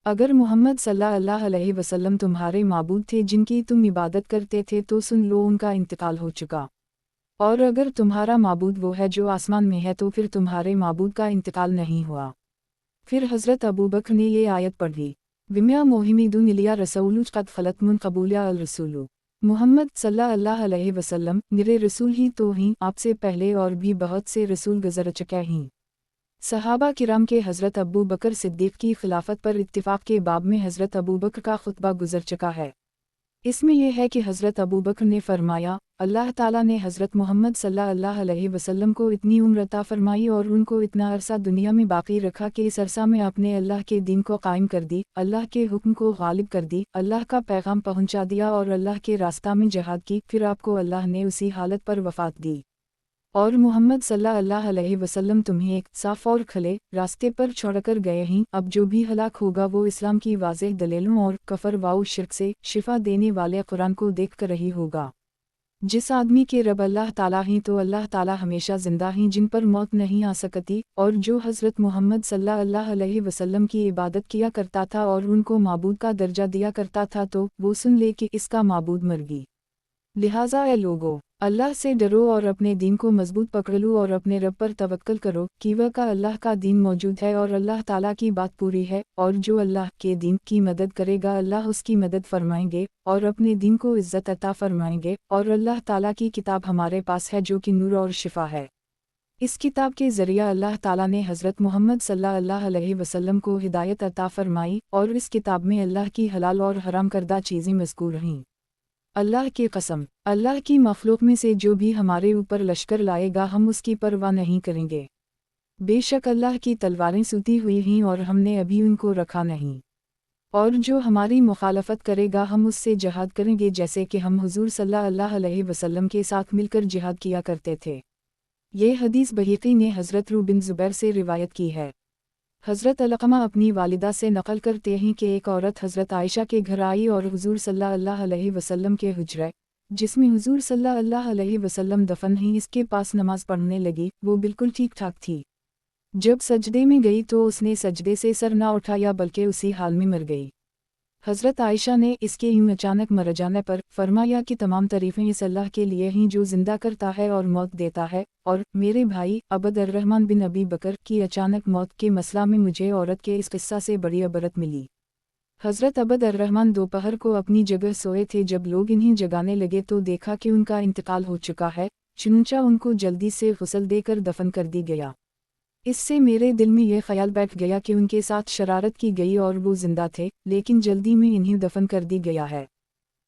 اگر محمد صلی اللہ علیہ وسلم تمہارے معبود تھے جن کی تم عبادت کرتے تھے تو سن لو ان کا انتقال ہو چکا، اور اگر تمہارا معبود وہ ہے جو آسمان میں ہے تو پھر تمہارے معبود کا انتقال نہیں ہوا۔ پھر حضرت ابوبکر نے یہ آیت پڑھی وِمَا مُحَمَّدٌ إِلَّا رَسُولٌ قَدْ خَلَتْ مِن قَبْلِهِ الرُّسُلُ۔ محمد صلی اللہ علیہ وسلم میرے رسول ہی تو ہیں، آپ سے پہلے اور بھی بہت سے رسول گزر چکے ہیں۔ صحابہ کرام کے حضرت ابو بکر صدیق کی خلافت پر اتفاق کے باب میں حضرت ابوبکر کا خطبہ گزر چکا ہے۔ اس میں یہ ہے کہ حضرت ابوبکر نے فرمایا اللہ تعالیٰ نے حضرت محمد صلی اللہ علیہ وسلم کو اتنی عمر عطا فرمائی اور ان کو اتنا عرصہ دنیا میں باقی رکھا کہ اس عرصہ میں آپ نے اللہ کے دین کو قائم کر دی، اللہ کے حکم کو غالب کر دی، اللہ کا پیغام پہنچا دیا اور اللہ کے راستہ میں جہاد کی، پھر آپ کو اللہ نے اسی حالت پر وفات دی۔ اور محمد सल्लल्लाहु अलैहि वसल्लम तुम्हें एक साफ और खले रास्ते पर छोड़कर गए हैं। अब जो भी हलाक होगा वो इस्लाम की वाज़ेह दलीलों और कफर व शिर्क से शिफा देने वाले कुरान को देख कर ही होगा। जिस आदमी के रब अल्लाह ताला हैं तो अल्लाह ताला हमेशा जिंदा हैं जिन पर मौत नहीं आ सकती, और जो हज़रत मोहम्मद सल्लल्लाहु अलैहि वसल्लम की इबादत किया करता था और उनको माबूद का दर्जा दिया करता था, तो वो सुन ले कि इसका माबूद मर गई। लिहाजा ए लोगो, अल्लाह से डरो और अपने दीन को मजबूत पकड़ लो और अपने रब पर तवक्कल करो कि वह का अल्लाह का दीन मौजूद है और अल्लाह ताला की बात पूरी है, और जो अल्लाह के दीन की मदद करेगा अल्लाह उसकी मदद फरमाएंगे और अपने दीन को इज्जत अता फरमाएंगे। और अल्लाह ताला की किताब हमारे पास है जो कि नूर और शिफा है। इस किताब के ज़रिया अल्लाह ताला ने हज़रत मोहम्मद सल्लल्लाहु अलैहि वसल्लम को हिदायत अता फरमाई, और इस किताब में अल्लाह की हलाल और हराम करदा चीज़ें मज़कूर हैं। अल्लाह की कसम, अल्लाह की मखलूक में से जो भी हमारे ऊपर लश्कर लाएगा हम उसकी परवाह नहीं करेंगे। बेशक अल्लाह की तलवारें सूती हुई हैं और हमने अभी उनको रखा नहीं। और जो हमारी मुखालफत करेगा हम उससे जिहाद करेंगे जैसे कि हम हुजूर सल्लल्लाहु अलैहि वसल्लम के साथ मिलकर जिहाद किया करते थे। ये हदीस बहीक़ी ने हज़रत रू बिन ज़ुबैर से रिवायत की है। हज़रत अलक़मा अपनी वालिदा से नक़ल करते हैं कि एक औरत हज़रत आयशा के घर आई और हुजूर सल्लल्लाहु अलैहि वसल्लम के हुज्रे, जिसमें हुजूर सल्लल्लाहु अलैहि वसल्लम दफन हैं, इसके पास नमाज पढ़ने लगी। वो बिल्कुल ठीक ठाक थी। जब सजदे में गई तो उसने सजदे से सर ना उठाया बल्कि उसी हाल में मर गई। हज़रत आयशा ने इसके यूं अचानक मर जाने पर फरमाया कि तमाम तारीफ़ें इस अल्लाह के लिए हैं जो ज़िंदा करता है और मौत देता है, और मेरे भाई अबद अर्रहमान बिन अबी बकर की अचानक मौत के मसला में मुझे औरत के इस किस्सा से बड़ी अबरत मिली। हज़रत अबद अर्रहमान दोपहर को अपनी जगह सोए थे। जब लोग इन्हें जगाने लगे तो देखा कि उनका इंतकाल हो चुका है, चुनचा उनको जल्दी से गुस्ल देकर दफन कर दी गया। इससे मेरे दिल में यह ख्याल बैठ गया कि उनके साथ शरारत की गई और वो जिंदा थे, लेकिन जल्दी में इन्हें दफन कर दी गया है।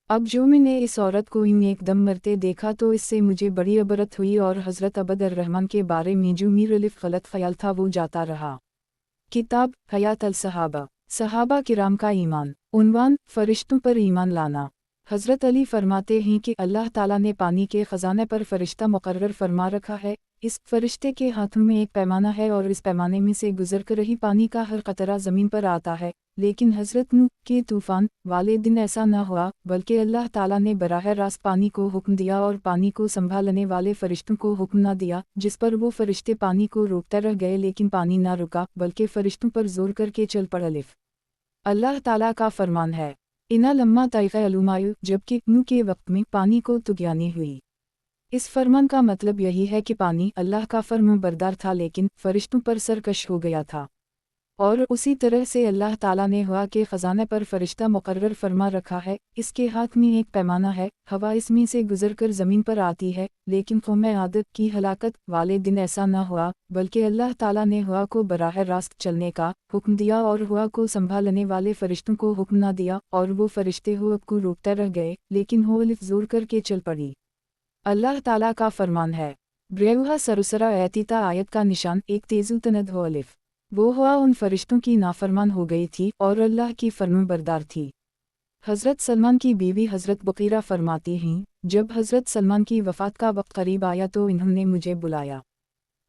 अब जो मैंने इस औरत को यूं एकदम मरते देखा तो इससे मुझे बड़ी अबरत हुई और हज़रत अबद अर्रहमान के बारे में जो मुख्तलिफ गलत ख्याल था वो जाता रहा। किताब हयात अल सहाबा, सहाबा किराम का ईमान। उन्वान, फरिश्तों पर ईमान लाना। हज़रत अली फरमाते हैं कि अल्लाह ताला ने पानी के ख़जाने पर फरिश्ता मुकर्रर फरमा रखा है। इस फरिश्ते के हाथों में एक पैमाना है और इस पैमाने में से गुजर कर ही पानी का हर कतरा ज़मीन पर आता है। लेकिन हज़रत नूह के तूफ़ान वाले दिन ऐसा न हुआ, बल्कि अल्लाह ताला ने बराह रास्त पानी को हुक्म दिया और पानी को संभालने वाले फरिश्तों को हुक्म न दिया, जिस पर वो फरिश्ते पानी को रोकते रह गए, लेकिन पानी न रुका बल्कि फरिश्तों पर जोर करके चल पड़ा। अलिफ अल्लाह ताला का फरमान है, इना लम्मा ताइफ़ा अलुमायु, जबकि नूह के वक्त में पानी को तुग़यानी हुई। इस फरमान का मतलब यही है कि पानी अल्लाह का फर्माबरदार था लेकिन फरिश्तों पर सरकश हो गया था। और उसी तरह से अल्लाह ताला ने हवा के ख़जाने पर फरिश्ता मुकर्रर फरमा रखा है। इसके हाथ में एक पैमाना है, हवा इसमें से गुजर कर ज़मीन पर आती है, लेकिन कौम आदत की हलाकत वाले दिन ऐसा न हुआ, बल्कि अल्लाह ताला ने हवा को बराह रास्त चलने का हुक्म दिया और हवा को संभालने वाले फरिश्तों को हुक्म न दिया, और वो फरिश्ते हवा को रोकते रह गए, लेकिन हवा लिफ जोर करके चल पड़ी। अल्लाह ताला का फरमान है, ब्रेउहा सरुसरा ऐतीता आयत का निशान एक तेज़ु तनद हो। अलिफ वो हुआ उन फरिश्तों की नाफरमान हो गई थी और अल्लाह की फरमाबरदार थी। हज़रत सलमान की बीवी हज़रत बकीरा फरमाती हैं, जब हज़रत सलमान की वफ़ात का वक्त करीब आया तो इन्होंने मुझे बुलाया।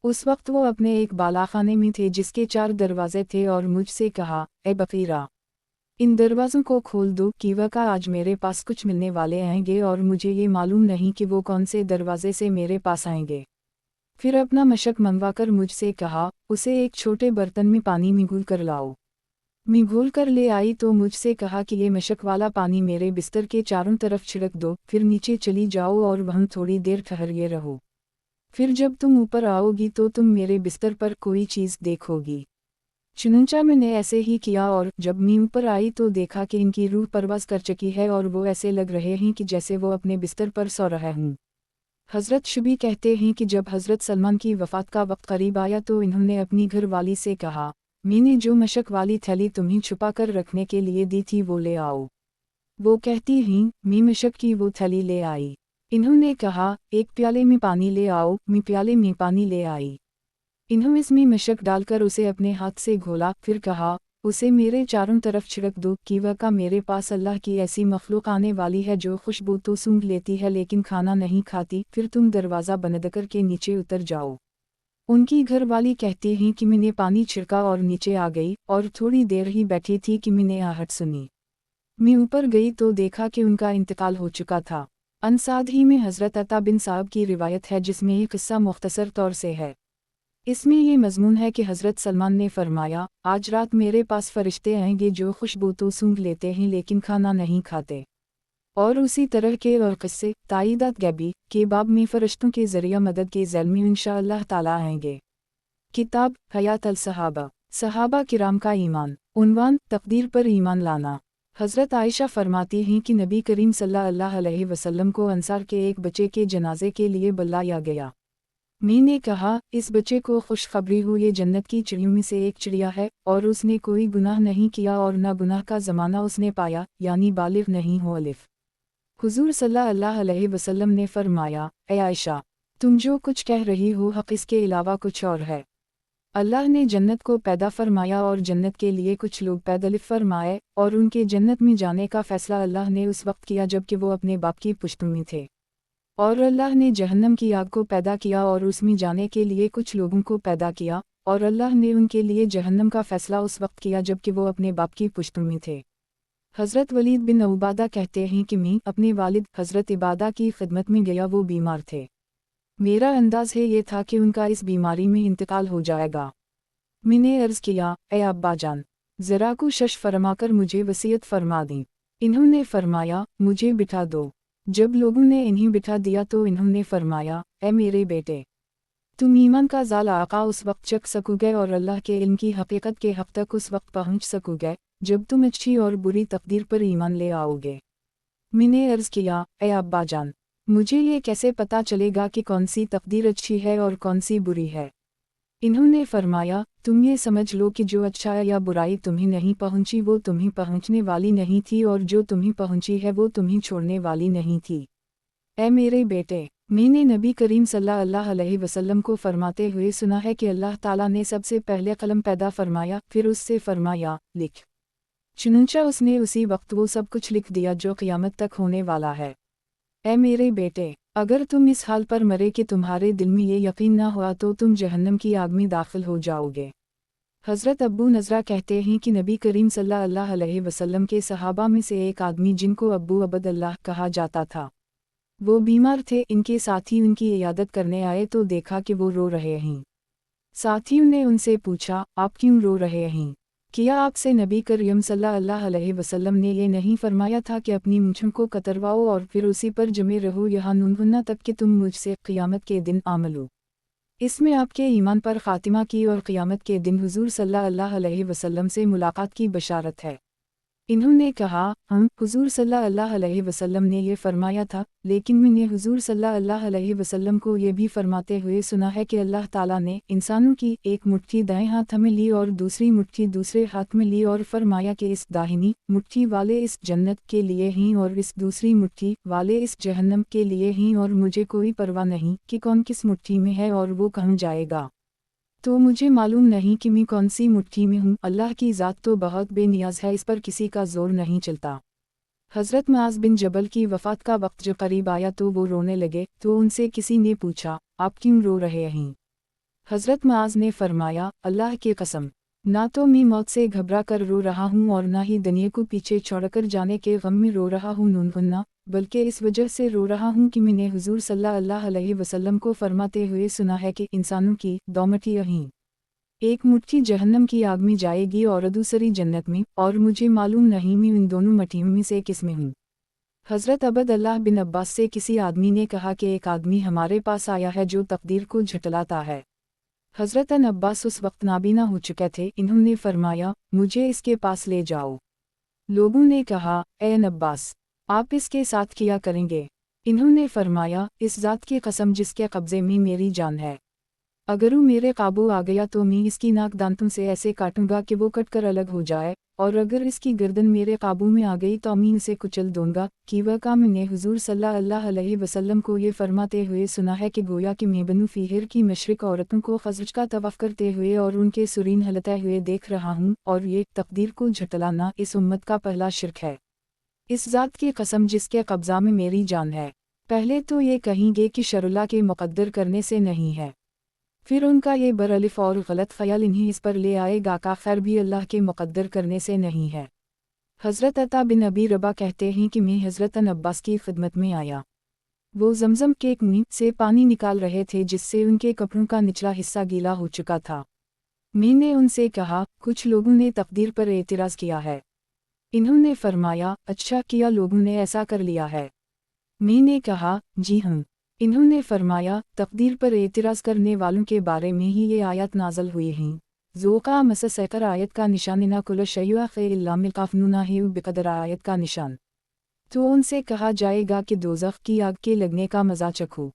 उस वक्त वो अपने एक बालाखाने में थे जिसके 4 दरवाजे थे और मुझसे कहा, ए बकीरा, इन दरवाज़ों को खोल दो कि वह का आज मेरे पास कुछ मिलने वाले आएंगे और मुझे ये मालूम नहीं कि वो कौन से दरवाजे से मेरे पास आएंगे। फिर अपना मशक मंगवाकर मुझसे कहा, उसे एक छोटे बर्तन में पानी में घोल कर लाओ। मैं घोल कर ले आई तो मुझसे कहा कि ये मशक वाला पानी मेरे बिस्तर के चारों तरफ छिड़क दो, फिर नीचे चली जाओ और वहाँ थोड़ी देर ठहरिए रहो। फिर जब तुम ऊपर आओगी तो तुम मेरे बिस्तर पर कोई चीज़ देखोगी। चुनंचा मैंने ऐसे ही किया और जब मैं ऊपर आई तो देखा कि इनकी रूह परवाज़ कर चुकी है और वो ऐसे लग रहे हैं कि जैसे वो अपने बिस्तर पर सो रहे हूँ। हज़रत शुबी कहते हैं कि जब हज़रत सलमान की वफ़ात का वक्त करीब आया तो इन्होंने अपनी घर वाली से कहा, मैंने जो मशक वाली थैली तुम्हें छुपा कर रखने के लिए दी थी वो ले आओ। वो कहती हैं, मैं मशक की वो थैली ले आई। इन्होंने कहा, एक प्याले में पानी ले आओ। मैं प्याले में पानी ले आई। इन्होंने इसमें मशक डालकर उसे अपने हाथ से घोला, फिर कहा, उसे मेरे चारों तरफ छिड़क दो कि वह का मेरे पास अल्लाह की ऐसी मखलूक आने वाली है जो खुशबू तो सूंघ लेती है लेकिन खाना नहीं खाती, फिर तुम दरवाज़ा बंद करके नीचे उतर जाओ। उनकी घरवाली कहती हैं कि मैंने पानी छिड़का और नीचे आ गई, और थोड़ी देर ही बैठी थी कि मैंने आहट सुनी। मैं ऊपर गई तो देखा कि उनका इंतकाल हो चुका था। अनसाद ही में हज़रत अता बिन साहब की रिवायत है जिसमें ये किस्सा मुख्तसर तौर से है। इसमें ये मज़मून है कि हज़रत सलमान ने फरमाया, आज रात मेरे पास फ़रिश्ते आएंगे जो खुशबू तो सूंघ लेते हैं लेकिन खाना नहीं खाते। और उसी तरह के और किस्से ताईदात गैबी के बाब में फ़रिश्तों के ज़रिया मदद के ज़ैल में इंशाअल्लाह ताला आएंगे। किताब हयात अल सहाबा, सहाबा किराम का ईमान। उन्वान, तकदीर पर ईमान लाना। हज़रत आयशा फरमाती हैं कि नबी करीम सल्लल्लाहु अलैहि वसल्लम को अंसार के एक बच्चे के जनाजे के लिए बुलाया गया। मैंने कहा, इस बच्चे को खुशखबरी हो, ये जन्नत की चिड़ियों में से एक चिड़िया है और उसने कोई गुनाह नहीं किया और न गुनाह का ज़माना उसने पाया, यानी बालिग नहीं हो। अलिफ। हुज़ूर सल्लल्लाहु अलैहि वसल्लम ने फरमाया, ए आयशा, तुम जो कुछ कह रही हो हक़ इसके अलावा कुछ और है। अल्लाह ने जन्नत को पैदा फरमाया और जन्नत के लिए कुछ लोग पैदा फरमाए, और उनके जन्नत में जाने का फ़ैसला अल्लाह ने उस वक्त किया जबकि वो अपने बाप की पुश्त में थे। और अल्लाह ने जहन्नम की आग को पैदा किया और उसमें जाने के लिए कुछ लोगों को पैदा किया, और अल्लाह ने उनके लिए जहन्नम का फ़ैसला उस वक्त किया जबकि वो अपने बाप की पुश्त में थे। हज़रत वलीद बिन उबादा कहते हैं कि मैं अपने वालिद हज़रत इबादा की खिदमत में गया, वो बीमार थे। मेरा अंदाज़ है ये था कि उनका इस बीमारी में इंतकाल हो जाएगा। मैंने अर्ज़ किया, ए अब्बा जान, ज़रा को शश फरमाकर मुझे वसीयत फरमा दी। इन्होंने फरमाया, मुझे बिठा दो। जब लोगों ने इन्हें बिठा दिया तो इन्होंने फरमाया, ए मेरे बेटे, तुम ईमान का ज़ाल आका उस वक्त चख सकोगे और अल्लाह के इल्म की हकीकत के हक़ तक उस वक्त पहुँच सकोगे जब तुम अच्छी और बुरी तकदीर पर ईमान ले आओगे। मैंने अर्ज़ किया, ए अब्बा जान, मुझे ये कैसे पता चलेगा कि कौन सी तकदीर अच्छी है और कौन सी बुरी है? इन्होंने फरमाया, तुम ये समझ लो कि जो अच्छा या बुराई तुम्हें नहीं पहुंची वो तुम्हें पहुंचने वाली नहीं थी, और जो तुम्हें पहुंची है वो तुम्हें छोड़ने वाली नहीं थी। ए मेरे बेटे, मैंने नबी करीम सल्लल्लाहु अलैहि वसल्लम को फरमाते हुए सुना है कि अल्लाह ताला ने सबसे पहले कलम पैदा फरमाया, फिर उससे फरमाया, लिख। चुनंचा उसने उसी वक्त वो सब कुछ लिख दिया जो क़यामत तक होने वाला है। ए मेरे बेटे, अगर तुम इस हाल पर मरे कि तुम्हारे दिल में ये यकीन ना हुआ तो तुम जहन्नम की आग में दाखिल हो जाओगे। हज़रत अब्बू नज़रा कहते हैं कि नबी करीम सल्लल्लाहु अलैहि वसल्लम के सहाबा में से एक आदमी जिनको अब्बू अब्दुल्लाह कहा जाता था, वो बीमार थे। इनके साथी उनकी इयादत करने आए तो देखा कि वो रो रहे हैं। साथियों ने उनसे पूछा, आप क्यों रो रहे हैं? क्या आपसे नबी करीम सल्लल्लाहु अलैहि वसल्लम ने ये नहीं फरमाया था कि अपनी मूंछों को कतरवाओ और फिर उसी पर जमे रहो यहाँ नूनहुन्ना तक कि तुम मुझसे क़यामत के दिन आमलो? इसमें आपके ईमान पर ख़ातिमा की और क़यामत के दिन हुज़ूर सल्लल्लाहु अलैहि वसल्लम से मुलाकात की बशारत है। इन्होंने कहा, हुज़ूर सल्लल्लाहु अलैहि वसल्लम ने ये फरमाया था, लेकिन मैंने हुज़ूर सल्लल्लाहु अलैहि वसल्लम को ये भी फरमाते हुए सुना है कि अल्लाह ताला ने इंसानों की एक मुट्ठी दाएं हाथ में ली और दूसरी मुट्ठी दूसरे हाथ में ली और फरमाया कि इस दाहिनी मुट्ठी वाले इस जन्नत के लिए हैं और इस दूसरी मुट्ठी वाले इस जहन्नम के लिए हैं, और मुझे कोई परवाह नहीं कि कौन किस मुट्ठी में है और वो कहाँ जाएगा। तो मुझे मालूम नहीं कि मैं कौन सी मुट्ठी में हूँ। अल्लाह की ज़ात तो बहुत बेनियाज है, इस पर किसी का ज़ोर नहीं चलता। हज़रत मुआज़ बिन जबल की वफ़ात का वक्त जब करीब आया तो वो रोने लगे, तो उनसे किसी ने पूछा, आप क्यों रो रहे हैं? हज़रत मुआज़ ने फरमाया, अल्लाह की कसम, ना तो मैं मौत से घबरा कर रो रहा हूँ और ना ही दुनिया को पीछे छोड़कर जाने के गम में रो रहा हूँ नूनहुन्ना, बल्कि इस वजह से रो रहा हूँ कि मैंने हुज़ूर सल्लल्लाहु अलैहि वसल्लम को फरमाते हुए सुना है कि इंसानों की दो मुट्ठियाँ हैं, एक मुट्ठी जहन्नम की आग में जाएगी और दूसरी जन्नत में, और मुझे मालूम नहीं मैं इन दोनों मुट्ठियों में से किस में हूँ। हज़रत अब्दुल्लाह बिन अब्बास से किसी आदमी ने कहा कि एक आदमी हमारे पास आया है जो तकदीर को झुटलाता है। हज़रत अब्बास उस वक्त नाबीना हो चुके थे। इन्होंने फरमाया, मुझे इसके पास ले जाओ। लोगों ने कहा, ए अब्बास, आप इसके साथ क्या करेंगे? इन्होंने फरमाया, इस ज़ात की कसम जिसके कब्ज़े में मेरी जान है, अगर वो मेरे काबू आ गया तो मैं इसकी नाक दांतों से ऐसे काटूंगा कि वो कट कर अलग हो जाए, और अगर इसकी गर्दन मेरे काबू में आ गई तो मैं इसे कुचल दूंगा। कि वह का मैंने हुजूर सल्लल्लाहु अलैहि वसल्लम को ये फरमाते हुए सुना है कि गोया कि मैं बनु फीहर की मशरिक औरतों को खज़रज का तवाफ़ करते हुए और उनके सुरीन हलते हुए देख रहा हूँ, और ये तकदीर को झटलाना इस उम्मत का पहला शिर्क है। इस ज़ात की कसम जिसके कब्ज़ा में मेरी जान है। पहले तो ये कहेंगे कि शरुल्लाह के मुक़द्दर करने से नहीं है, फिर उनका ये बरअलिफ़ और गलत ख्याल इन्हीं इस पर ले आएगा का खैर भी अल्लाह के मुक़द्दर करने से नहीं है। हज़रत अता बिन अबी रबा कहते हैं कि मैं हज़रत अब्बास की खिदमत में आया। वो ज़मज़म के कुएं से पानी निकाल रहे थे जिससे उनके कपड़ों का निचला हिस्सा गीला हो चुका था। मैंने उनसे कहा, कुछ लोगों ने तकदीर पर एतराज़ किया है। इन्होंने फरमाया, अच्छा किया लोगों ने ऐसा कर लिया है। मैंने कहा, जी हाँ। इन्होंने फरमाया, तकदीर पर एतराज़ करने वालों के बारे में ही ये आयत नाज़ल हुई हैं। ज़ोक़ा मससकर आयत का निशान ना कुल शैया खे इल्ला मिकाफ़नुना है बेक़दर आयत का निशान। तो उनसे कहा जाएगा कि दोज़ख की आग के लगने का मज़ा चखो।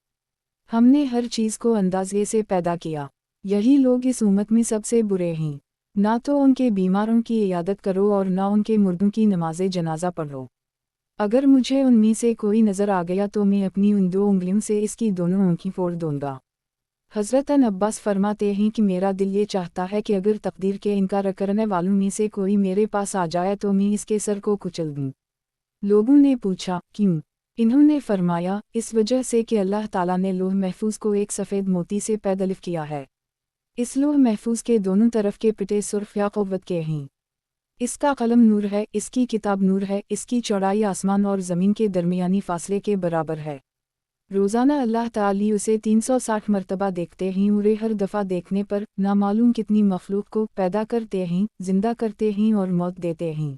हमने हर चीज़ को अंदाज़े से पैदा किया। यही लोग इस उम्मत में सबसे बुरे हैं। ना तो उनके बीमारों की इयादत करो और ना उनके मुर्दों की नमाज़े जनाजा पढ़ो। अगर मुझे उनमें से कोई नज़र आ गया तो मैं अपनी उन 2 उंगलियों से इसकी दोनों आँखें फोड़ दूंगा। हज़रत अब्बास फरमाते हैं कि मेरा दिल ये चाहता है कि अगर तकदीर के इनकार करने वालों में से कोई मेरे पास आ जाए तो मैं इसके सर को कुचल दूं। लोगों ने पूछा, क्यों? इन्होंने फरमाया, इस वजह से कि अल्लाह ताला ने लौह महफूज को एक सफ़ेद मोती से पैदलिफ किया है। इस लौह महफूज के दोनों तरफ के पिटे सुर्ख या क़ुव्वत के हैं। इसका कलम नूर है, इसकी किताब नूर है, इसकी चौड़ाई आसमान और ज़मीन के दरमियानी फासले के बराबर है। रोज़ाना अल्लाह ताली उसे 360 मरतबा देखते हैं और हर दफ़ा देखने पर नामालूम कितनी मखलूक को पैदा करते हैं, ज़िंदा करते हैं और मौत देते हैं,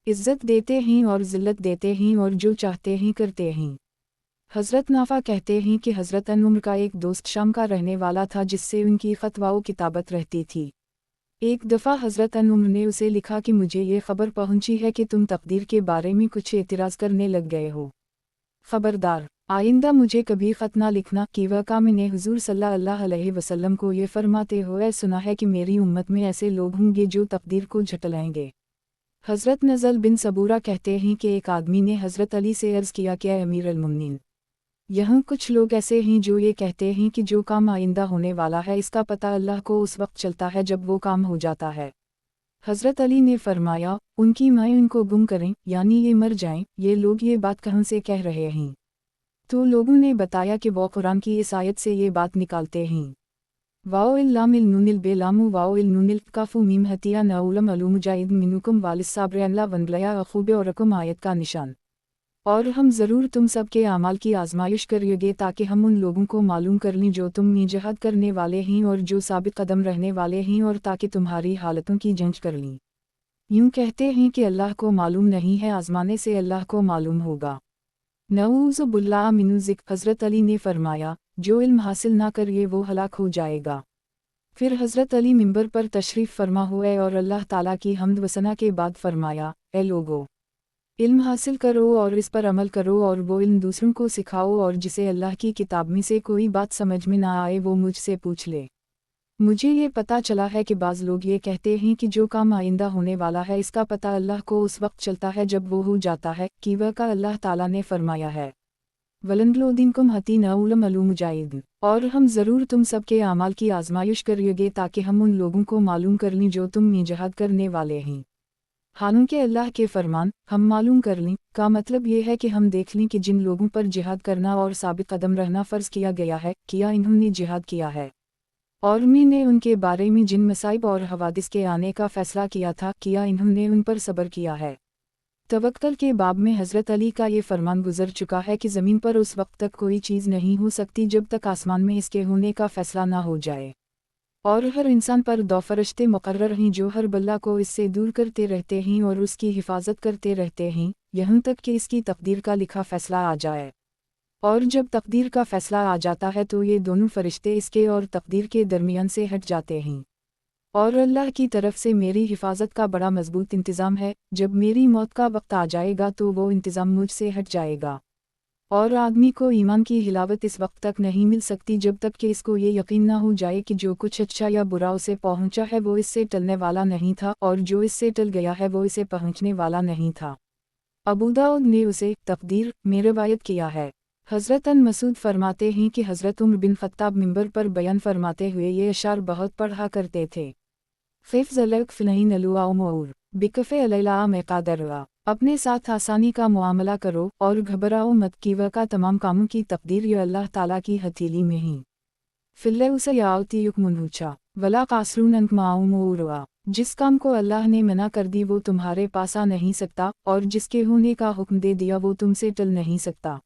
इज़्ज़त देते हैं और ज़िल्लत देते हैं और जो चाहते हैं करते हैं। हज़रत नाफ़ा कहते हैं कि हज़रत उम्र का एक दोस्त शाम का रहने वाला था जिससे उनकी ख़तवाओ किताबत रहती थी। एक दफ़ा हज़रत उम्र ने उसे लिखा कि मुझे ये ख़बर पहुंची है कि तुम तकदीर के बारे में कुछ एतराज़ करने लग गए हो। ख़बरदार, आइंदा मुझे कभी ख़त ना लिखना। कि वह का मैंने हुज़ूर सल्लल्लाहु अलैहि वसल्लम को ये फरमाते हुए सुना है कि मेरी उम्मत में ऐसे लोग होंगे जो तकदीर को झटलाएंगे। हज़रत नज़ल बिन सबूरा कहते हैं कि एक आदमी ने हज़रत अली से अर्ज़ किया कि अमीर अल-मुमिनीन, यहाँ कुछ लोग ऐसे हैं जो ये कहते हैं कि जो काम आइंदा होने वाला है इसका पता अल्लाह को उस वक्त चलता है जब वो काम हो जाता है। हज़रत अली ने फरमाया, उनकी माएँ उनको गुम करें, यानी ये मर जाएं। ये लोग ये बात कहाँ से कह रहे हैं? तो लोगों ने बताया कि वो कुरान की इस आयत से ये बात निकालते हैं। वाओ इल लाम इल नूनिल बेलामू वाओ इल नूनिल काफू मीम हतिया नउलम अलू मुजाहिद मिनुकुम वालिस साब्र अल्लाह वनबलया अखूबे और रकम आयत का निशान। और हम ज़रूर तुम सब के आमाल की आजमाइश करेंगे ताकि हम उन लोगों को मालूम कर लें जो तुम में जहद करने वाले हैं और जो साबित कदम रहने वाले हैं, और ताकि तुम्हारी हालतों की जांच कर लें। यूँ कहते हैं कि अल्लाह को मालूम नहीं है, आजमाने से अल्लाह को मालूम होगा। नऊज़ु बिल्लाह मिन ज़िक। हज़रत अली ने फरमाया, जो इल्म हासिल ना करे वो हलाक हो जाएगा। फिर हज़रत अली मिंबर पर तशरीफ़ फरमा हुए और अल्लाह ताला की हम्द व सना के बाद फरमाया, ए लोगो, इल्म हासिल करो और इस पर अमल करो और वो इल्म दूसरों को सिखाओ, और जिसे अल्लाह की किताब में से कोई बात समझ में ना आए वो मुझसे पूछ ले। मुझे ये पता चला है कि बाज़ लोग ये कहते हैं कि जो काम आइंदा होने वाला है इसका पता अल्लाह को उस वक्त चलता है जब वो हो जाता है। कि वह का अल्लाह ताला ने फरमाया है, वलंदलोदिनकुम हती नउलम अलू मुजाहिद, और हम ज़रूर तुम सब के आमाल की आजमाइश करेंगे ताकि हम उन लोगों को मालूम कर लें जो तुम में जहद करने वाले हैं। हालांकि अल्लाह के फरमान हम मालूम कर लें का मतलब ये है कि हम देख लें कि जिन लोगों पर जिहाद करना और साबित कदम रहना फ़र्ज़ किया गया है, किया इन्होंने जिहाद किया है, और मैंने उनके बारे में जिन मसाइब और हवादिस के आने का फ़ैसला किया था, किया इन्होंने उन पर सब्र किया है। तवक्कल के बाब में हज़रत अली का ये फरमान गुजर चुका है कि ज़मीन पर उस वक्त तक कोई चीज़ नहीं हो सकती जब तक आसमान में इसके होने का फ़ैसला ना हो जाए, और हर इंसान पर 2 फरिश्ते मुकर्रर हैं जो हर बल्ला को इससे दूर करते रहते हैं और उसकी हिफाजत करते रहते हैं, यहाँ तक कि इसकी तकदीर का लिखा फ़ैसला आ जाए। और जब तकदीर का फ़ैसला आ जाता है तो ये दोनों फरिश्ते इसके और तकदीर के दरमियान से हट जाते हैं, और अल्लाह की तरफ से मेरी हिफाजत का बड़ा मजबूत इंतज़ाम है। जब मेरी मौत का वक्त आ जाएगा तो वो इंतज़ाम मुझसे हट जाएगा, اور آدمی کو ایمان کی حلاوت اس وقت تک نہیں مل سکتی جب تک کہ اس کو یہ یقین نہ ہو جائے کہ جو کچھ اچھا یا برا اسے پہنچا ہے وہ اس سے ٹلنے والا نہیں تھا، اور جو اس سے ٹل گیا ہے وہ اسے پہنچنے والا نہیں تھا۔ ابو داؤد نے اسے تقدیر میں روایت کیا ہے۔ حضرت ان مسعود فرماتے ہیں کہ حضرت عمر بن خطاب منبر پر بیان فرماتے ہوئے یہ اشعار بہت پڑھا کرتے تھے۔ خف ذلک فنین الوا امور بکف علیلا میں قادروا، اپنے ساتھ آسانی کا معاملہ کرو اور گھبراؤ مت، کیوا کا تمام کاموں کی تقدیر یہ اللہ تعالیٰ کی ہتھیلی میں ہی۔ فلے اسے یاوتی یک منوچا ولا قاسرون انک معاؤ موروا، جس کام کو اللہ نے منع کر دی وہ تمہارے پاس آ نہیں سکتا، اور جس کے ہونے کا حکم دے دیا وہ تم سے ٹل نہیں سکتا۔